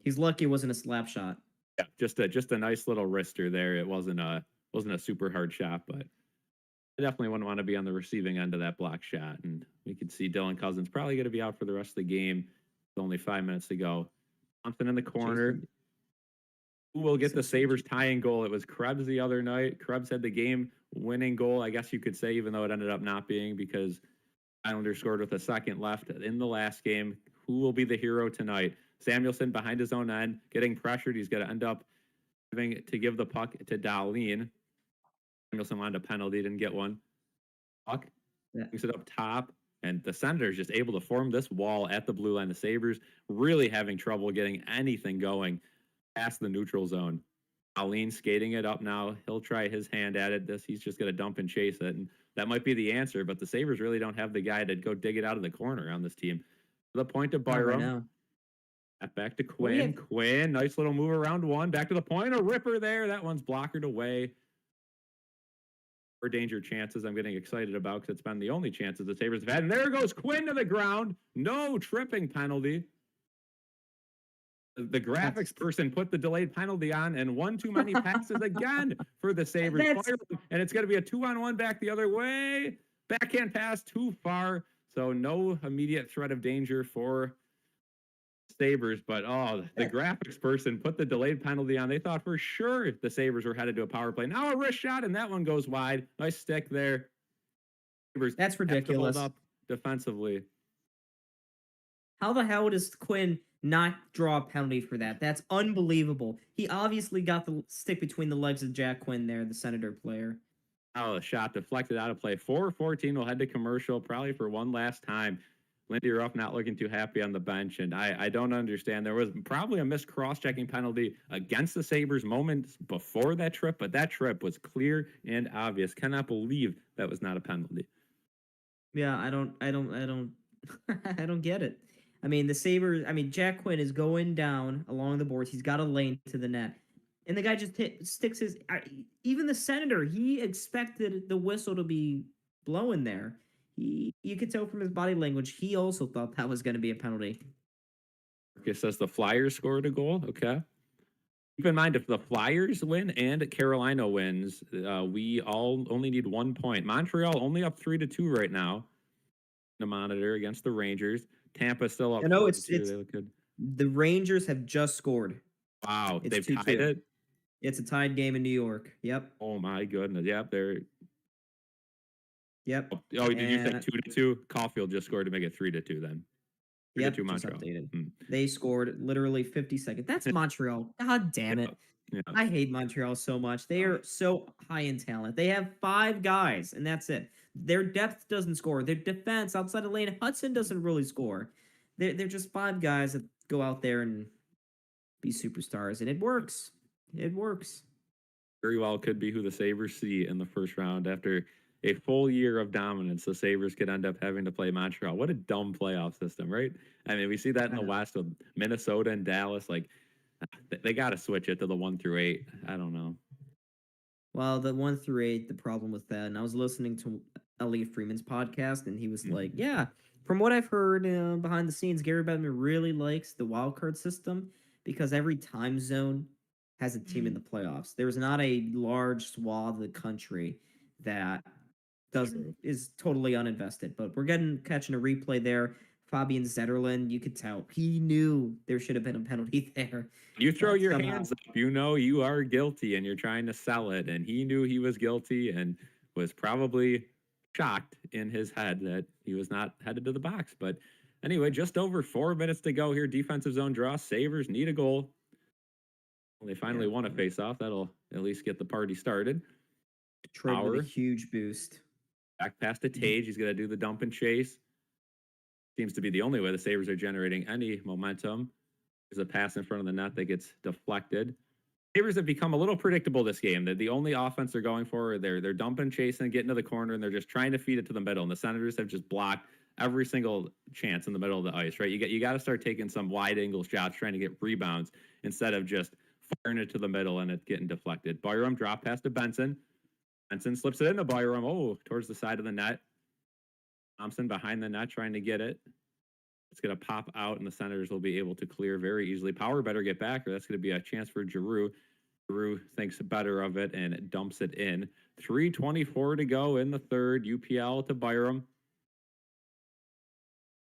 He's lucky it wasn't a slap shot. Yeah, just a nice little wrister there. It wasn't a super hard shot, but I definitely wouldn't want to be on the receiving end of that block shot. And we could see Dylan Cousins probably going to be out for the rest of the game. With only 5 minutes to go. Thompson in the corner. Jason, Who will get so the Sabres sweet. tying goal? It was Krebs the other night. Krebs had the game winning goal, I guess you could say, even though it ended up not being because Islanders scored with a second left in the last game. Who will be the hero tonight? Samuelson behind his own end, getting pressured. He's going to end up having to give the puck to Dahlin. Samuelson wanted a penalty, didn't get one. Puck Yeah. brings it up top, and the Senators just able to form this wall at the blue line. The Sabres really having trouble getting anything going past the neutral zone. Dahlin skating it up now. He'll try his hand at it. He's just going to dump and chase it, and that might be the answer. But the Sabres really don't have the guy to go dig it out of the corner on this team. To the point of Not right Byram. now. Back to Well, we Quinn. have Quinn, nice little move around one. Back to the point. A ripper there. That one's blockered away. More danger chances I'm getting excited about because it's been the only chances the Sabres have had. And there goes Quinn to the ground. No tripping penalty. The that's graphics person put the delayed penalty on and one too many passes again for the Sabres. that's And it's going to be a 2-on-1 back the other way. Backhand pass too far. So no immediate threat of danger for Sabres, but the that, graphics person put the delayed penalty on. They thought for sure the Sabres were headed to a power play. Now a wrist shot, and that one goes wide. Nice stick there. Sabres that's have to hold ridiculous. up defensively. How the hell does Quinn not draw a penalty for that? That's unbelievable. He obviously got the stick between the legs of Jack Quinn there, the Senator player. Oh, a shot deflected out of play. 4-14 will head to commercial probably for one last time. Lindy Ruff not looking too happy on the bench, and I don't understand. There was probably a missed cross-checking penalty against the Sabres moments before that trip, but that trip was clear and obvious. Cannot believe that was not a penalty. Yeah, I don't, I don't get it. I mean, the Sabres. I mean, Jack Quinn is going down along the boards. He's got a lane to the net, and the guy just sticks his. Even the Senator, he expected the whistle to be blowing there. You could tell from his body language, he also thought that was going to be a penalty. It says the Flyers scored a goal. Okay. Keep in mind, if the Flyers win and Carolina wins, we all only need 1 point. Montreal only up 3-2 right now. The monitor against the Rangers. Tampa still up You know, 4-2. it's They look good. the Rangers have just scored. Wow, It's they've 2-2. tied it. It's a tied game in New York. Yep. Oh my goodness. Yep, they're. Yep. Oh, did you say And 2-2? Caulfield just scored to make it 3-2. Then 3-2 yep, just Montreal. updated. Hmm. They scored literally 50 seconds. That's Montreal. God damn Yeah, it. yeah. I hate Montreal so much. They are so high in talent. They have 5 guys, and that's it. Their depth doesn't score. Their defense outside of Lane Hudson doesn't really score. They're just 5 guys that go out there and be superstars, and it works. It works. Very well could be who the Sabres see in the first round after a full year of dominance. The Sabres could end up having to play Montreal. What a dumb playoff system, right? I mean, we see that in I the know. West with Minnesota and Dallas. Like, they got to switch it to the 1-8. I don't know. Well, the 1 through 8, the problem with that, and I was listening to Elliot Freeman's podcast, and he was like, Mhm. "Yeah, from what I've heard behind the scenes, Gary Bettman really likes the wild card system because every time zone has a team in the playoffs. There's not a large swath of the country that doesn't True. is totally uninvested. But we're getting catching a replay there. Fabian Zetterlund, you could tell he knew there should have been a penalty there, You throw but your somehow hands up, you know you are guilty and you're trying to sell it. And he knew he was guilty and was probably shocked in his head that he was not headed to the box. But anyway, just over 4 minutes to go here. Defensive zone draw. Sabres need a goal. Well, they finally yeah, won a face-off. That'll at least get the party started. Detroit with a Power. huge boost. Back past to Tage. He's going to do the dump and chase. Seems to be the only way the Sabres are generating any momentum. There's a pass in front of the net that gets deflected. Sabres have become a little predictable this game. That the only offense they're going for, they're dumping, chasing, getting to the corner, and they're just trying to feed it to the middle. And the Senators have just blocked every single chance in the middle of the ice. Right? You got to start taking some wide angle shots, trying to get rebounds instead of just firing it to the middle and it getting deflected. Byram drop pass to Benson. Benson slips it into Byram. Oh, towards the side of the net. Thompson behind the net trying to get it. It's going to pop out, and the Senators will be able to clear very easily. Power better get back, or that's going to be a chance for Giroux. Giroux thinks better of it and dumps it in. 3:24 to go in the third. UPL to Byram.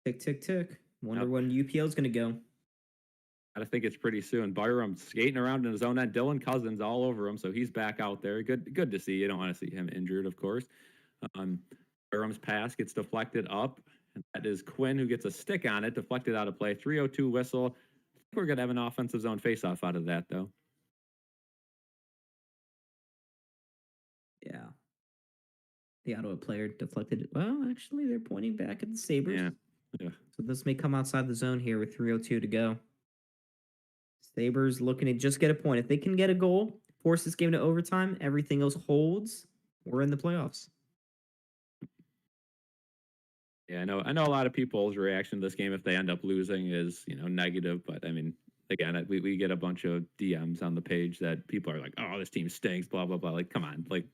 Tick, tick, tick. Wonder when UPL is going to go. I think it's pretty soon. Byram skating around in his own end. Dylan Cousins all over him, so he's back out there. Good to see. You don't want to see him injured, of course. Byram's pass gets deflected up, and that is Quinn who gets a stick on it, deflected out of play. 3:02 whistle. I think we're going to have an offensive zone faceoff out of that, though. Yeah. The Ottawa player deflected it. Well, actually, they're pointing back at the Sabres. Yeah. So this may come outside the zone here with 3:02 to go. Sabres looking to just get a point. If they can get a goal, force this game to overtime, everything else holds, we're in the playoffs. Yeah, I know a lot of people's reaction to this game if they end up losing is, negative, but I mean, again, we get a bunch of DMs on the page that people are like, "Oh, this team stinks," blah blah blah. Like, come on, like,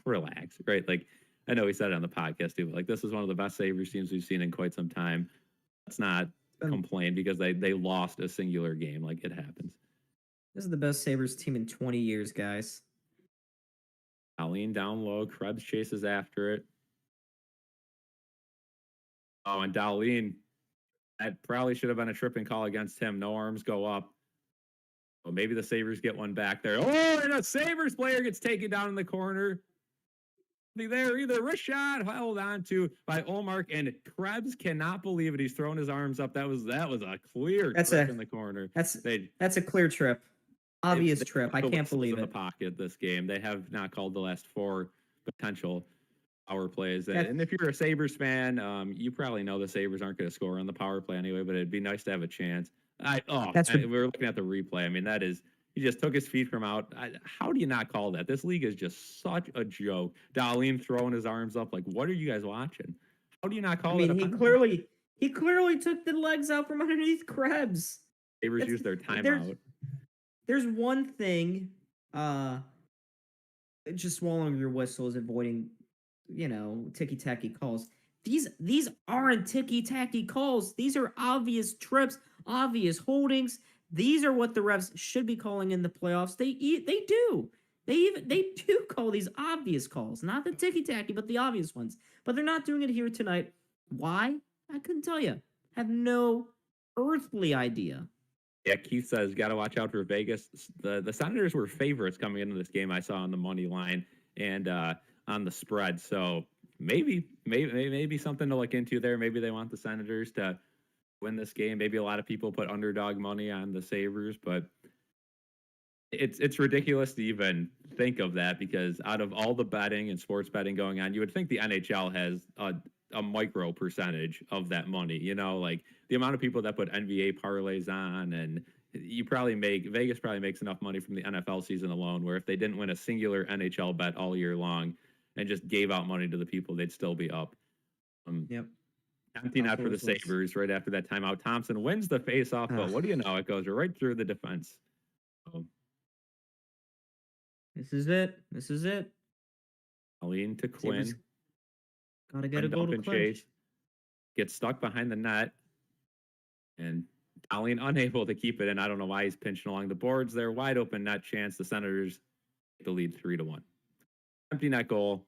relax, right? Like, I know we said it on the podcast too, but like, this is one of the best Sabres teams we've seen in quite some time. Let's not complain because they lost a singular game. Like, it happens. This is the best Sabres team in 20 years, guys. Aline down low, Krebs chases after it. Oh, and Dahlin, that probably should have been a tripping call against him. No arms go up. Well, maybe the Sabres get one back there. Oh, and a Sabres player gets taken down in the corner. There, either wrist shot held on to by Olmark, and Krebs cannot believe it. He's throwing his arms up. That was a clear trip in the corner. That's a clear trip. Obvious trip. I can't believe it. In the pocket this game. They have not called the last 4 potential power plays. And if you're a Sabres fan, you probably know the Sabres aren't going to score on the power play anyway, but it'd be nice to have a chance. We're looking at the replay. I mean, that is, he just took his feet from out. How do you not call that? This league is just such a joke. Dahlin throwing his arms up. Like, what are you guys watching? How do you not call it? I mean, he clearly took the legs out from underneath Krebs. Sabres used their timeout. There's one thing, just swallowing your whistle is avoiding, ticky-tacky calls. These aren't ticky-tacky calls. These are obvious trips, obvious holdings. These are what the refs should be calling in the playoffs. They do. They do call these obvious calls, not the ticky-tacky, but the obvious ones. But they're not doing it here tonight. Why? I couldn't tell you. Have no earthly idea. Yeah, Keith says, got to watch out for Vegas. The Senators were favorites coming into this game. I saw on the money line and on the spread. So maybe something to look into there. Maybe they want the Senators to win this game. Maybe a lot of people put underdog money on the Sabres, but it's ridiculous to even think of that because out of all the betting and sports betting going on, you would think the NHL has a micro percentage of that money, like the amount of people that put NBA parlays on, and Vegas probably makes enough money from the NFL season alone, where if they didn't win a singular NHL bet all year long and just gave out money to the people, they'd still be up. Yep. Empty net for the Sabres right after that timeout. Thompson wins the faceoff, but what do you know? It goes right through the defense. This is it. Aline to Quinn. Sabres gotta get a goal to Clinch. Gets stuck behind the net. And Dahlin unable to keep it in. I don't know why he's pinching along the boards there. Wide open net chance. The Senators take the lead 3-1. Empty net goal.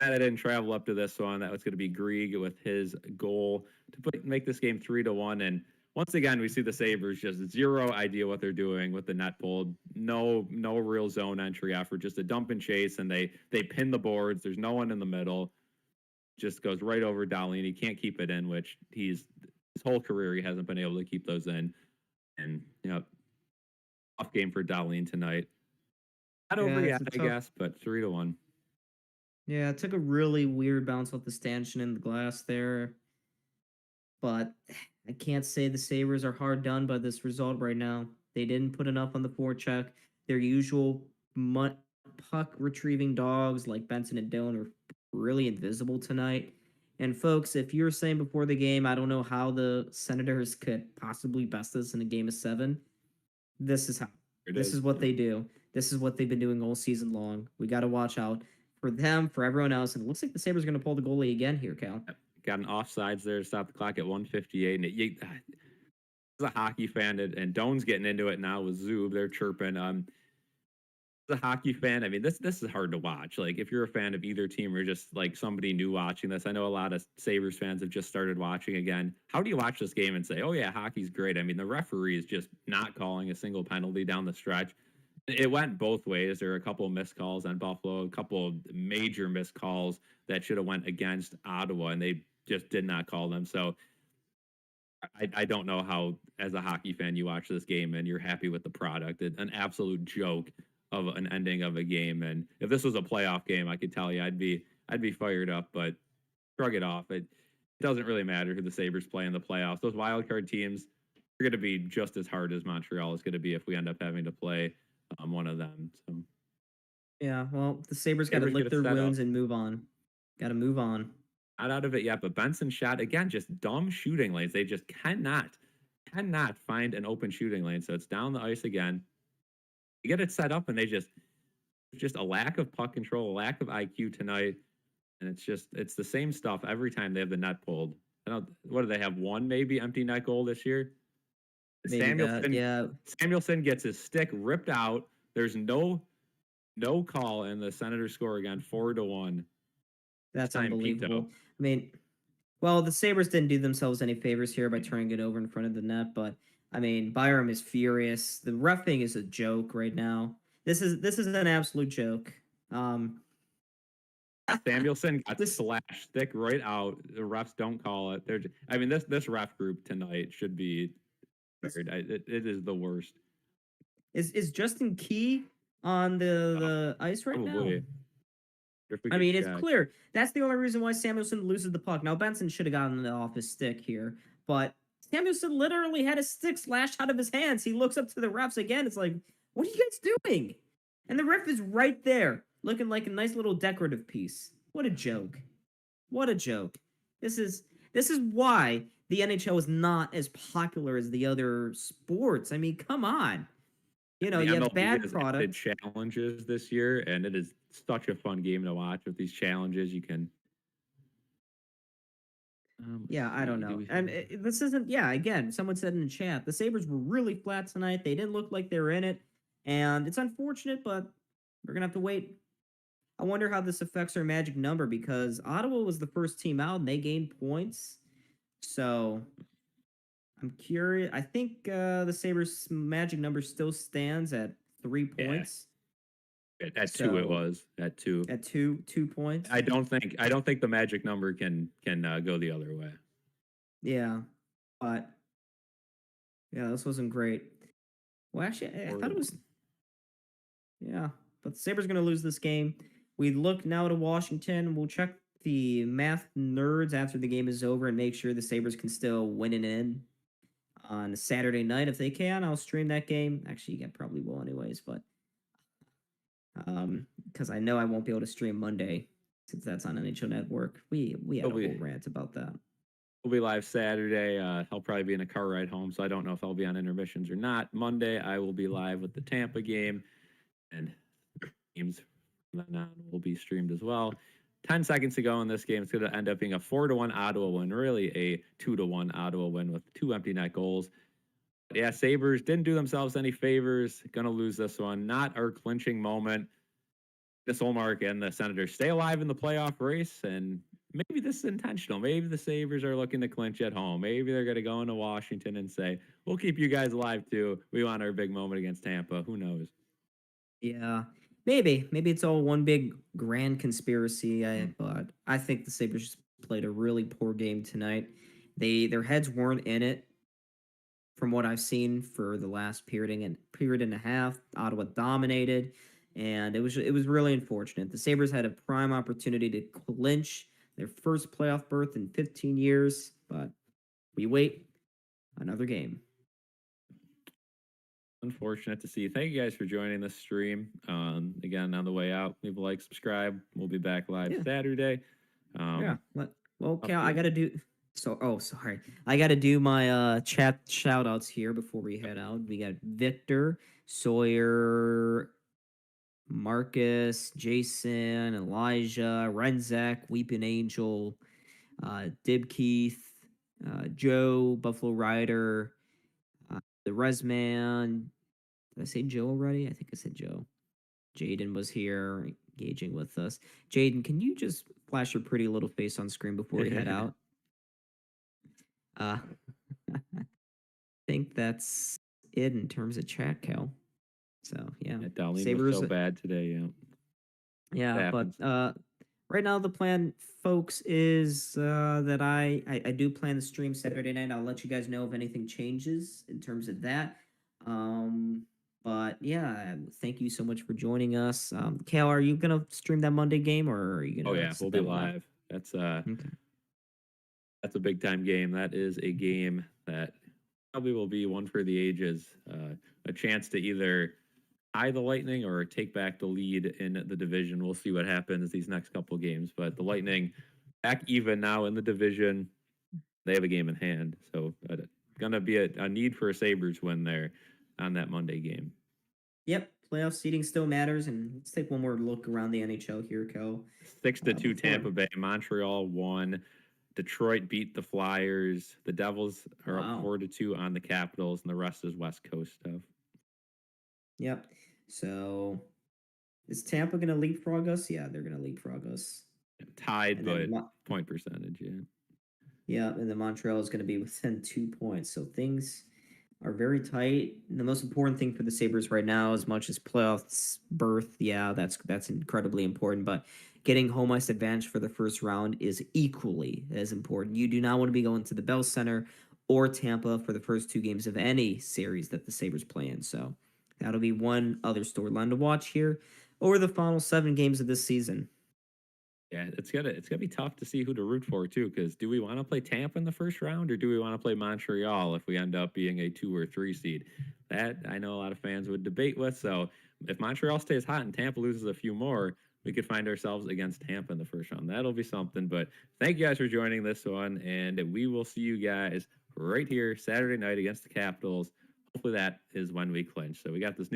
I didn't travel up to this one. That was going to be Grieg with his goal to make this game 3-1. And once again, we see the Sabres just zero idea what they're doing with the net pulled. No real zone entry effort, just a dump and chase, and they pin the boards. There's no one in the middle. Just goes right over Dahlin. He can't keep it in, which his whole career he hasn't been able to keep those in. And tough game for Dahlin tonight. Not over yet, I guess, but 3-1. Yeah, it took a really weird bounce off the stanchion in the glass there. But I can't say the Sabres are hard done by this result right now. They didn't put enough on the forecheck. Their usual puck retrieving dogs like Benson and Dillon are really invisible tonight. And folks, if you're saying before the game, I don't know how the Senators could possibly best us in a game of 7, this is how. This is what they do. This is what they've been doing all season long. We got to watch out for them, for everyone else. And it looks like the Sabres are going to pull the goalie again here, Cal. Got an offsides there to stop the clock at 1:58. And as a hockey fan, and Doan's getting into it now with Zub. They're chirping. As a hockey fan, I mean, this is hard to watch. Like, if you're a fan of either team or just like somebody new watching this, I know a lot of Sabres fans have just started watching again. How do you watch this game and say, "Oh yeah, hockey's great"? I mean, the referee is just not calling a single penalty down the stretch. It went both ways. There were a couple of missed calls on Buffalo, a couple of major missed calls that should have went against Ottawa, and they just did not call them. So I don't know how, as a hockey fan, you watch this game and you're happy with the product. An absolute joke of an ending of a game. And if this was a playoff game, I could tell you I'd be fired up. But shrug it off. It doesn't really matter who the Sabres play in the playoffs. Those wild card teams are going to be just as hard as Montreal is going to be if we end up having to play one of them. So yeah, well, the Sabres got to lick their wounds and move on. Got to move on. Not out of it yet, but Benson shot again, just dumb shooting lanes. They just cannot find an open shooting lane. So it's down the ice again. You get it set up, and they just a lack of puck control, a lack of IQ tonight, and it's the same stuff every time they have the net pulled. What do they have? One maybe empty net goal this year. Samuelson gets his stick ripped out. There's no call, and the Senators score again, 4-1. That's unbelievable. Pinto. I mean, well, the Sabres didn't do themselves any favors here by turning it over in front of the net, but I mean, Byram is furious. The reffing is a joke right now. This is an absolute joke. Samuelson got the slash stick right out. The refs don't call it. This ref group tonight should be. It is the worst. Is Justin Key on the ice right probably. Now? I mean, it's clear. That's the only reason why Samuelson loses the puck. Now, Benson should have gotten it off his stick here, but Samuelson literally had his stick slashed out of his hands. He looks up to the refs again. It's like, what are you guys doing? And the ref is right there, looking like a nice little decorative piece. What a joke. What a joke. This is why the NHL is not as popular as the other sports. I mean, come on. You know, you have bad product challenges this year, and it is such a fun game to watch with these challenges. You can. I don't know. And this isn't. Yeah, again, someone said in the chat the Sabres were really flat tonight. They didn't look like they were in it, and it's unfortunate, but we're gonna have to wait. I wonder how this affects our magic number because Ottawa was the first team out and they gained points. So I'm curious. I think the Sabres magic number still stands at 3 points. Yeah. At 2 it was. At 2. At 2 points. I don't think the magic number can go the other way. Yeah. But yeah, this wasn't great. Well, actually, I thought it was. Yeah, but the Sabres going to lose this game. We look now to Washington. We'll check the math nerds after the game is over and make sure the Sabres can still win it in on Saturday night if they can. I'll stream that game. Actually, you probably will anyways, but because I know I won't be able to stream Monday since that's on NHL Network. We had a whole rant about that. We'll be live Saturday. I'll probably be in a car ride home, so I don't know if I'll be on intermissions or not. Monday, I will be live with the Tampa game, and games from then on will be streamed as well. 10 seconds to go in this game. It's going to end up being a 4-1 Ottawa win, really a 2-1 Ottawa win with 2 empty net goals. But yeah, Sabres didn't do themselves any favors. Going to lose this one. Not our clinching moment. This Olmark and the Senators stay alive in the playoff race, and maybe this is intentional. Maybe the Sabres are looking to clinch at home. Maybe they're going to go into Washington and say, we'll keep you guys alive too. We want our big moment against Tampa. Who knows? Yeah, maybe. Maybe it's all one big grand conspiracy. But I think the Sabres played a really poor game tonight. Their heads weren't in it from what I've seen for the last period and a half. Ottawa dominated. And it was really unfortunate. The Sabres had a prime opportunity to clinch their first playoff berth in 15 years, but we wait another game. Unfortunate to see. Thank you guys for joining the stream. Again, on the way out, leave a like, subscribe. We'll be back live Saturday. Well, Cal, I got to do So, oh, sorry. I got to do my chat shout outs here before we head out. We got Victor, Sawyer, Marcus, Jason, Elijah, Renzak, Weeping Angel, Dib Keith, Joe, Buffalo Rider, the Resman. Did I say Joe already? I think I said Joe. Jaden was here engaging with us. Jaden, can you just flash your pretty little face on screen before we head out? Uh, I think that's it in terms of chat, Cal. So yeah, Darlene was Sabres. so bad today. Yeah, Yeah, but happens. right now the plan, folks, is that I do plan the stream Saturday night. I'll let you guys know if anything changes in terms of that. Um, but yeah, thank you so much for joining us. Cal, are you gonna stream that Monday game, or are you Oh gonna yeah, we'll sit be that one out? live. Okay. That's a big time game. That is a game that probably will be one for the ages. A chance to either tie the Lightning or take back the lead in the division. We'll see what happens these next couple games. But the Lightning back even now in the division. They have a game in hand, so gonna be a need for a Sabres win there on that Monday game. Yep, playoff seeding still matters, and let's take one more look around the NHL here, Cal. 6-2 Before. Tampa Bay. Montreal won. Detroit beat the Flyers. The Devils are up Wow. 4-2 on the Capitals, and the rest is West Coast stuff. Yep. So is Tampa gonna leapfrog us? Yeah, they're gonna leapfrog us. Tied, And but then point percentage, yeah. yeah, and then Montreal is going to be within 2 points. So things are very tight. And the most important thing for the Sabres right now, as much as playoffs berth, yeah, that's incredibly important. But getting home ice advantage for the first round is equally as important. You do not want to be going to the Bell Center or Tampa for the first two games of any series that the Sabres play in. So that'll be one other storyline to watch here over the final 7 games of this season. Yeah, it's gonna be tough to see who to root for too. Because do we want to play Tampa in the first round, or do we want to play Montreal if we end up being a 2 or 3 seed? That I know a lot of fans would debate with. So if Montreal stays hot and Tampa loses a few more, we could find ourselves against Tampa in the first round. That'll be something. But thank you guys for joining this one, and we will see you guys right here Saturday night against the Capitals. Hopefully that is when we clinch. So we got this new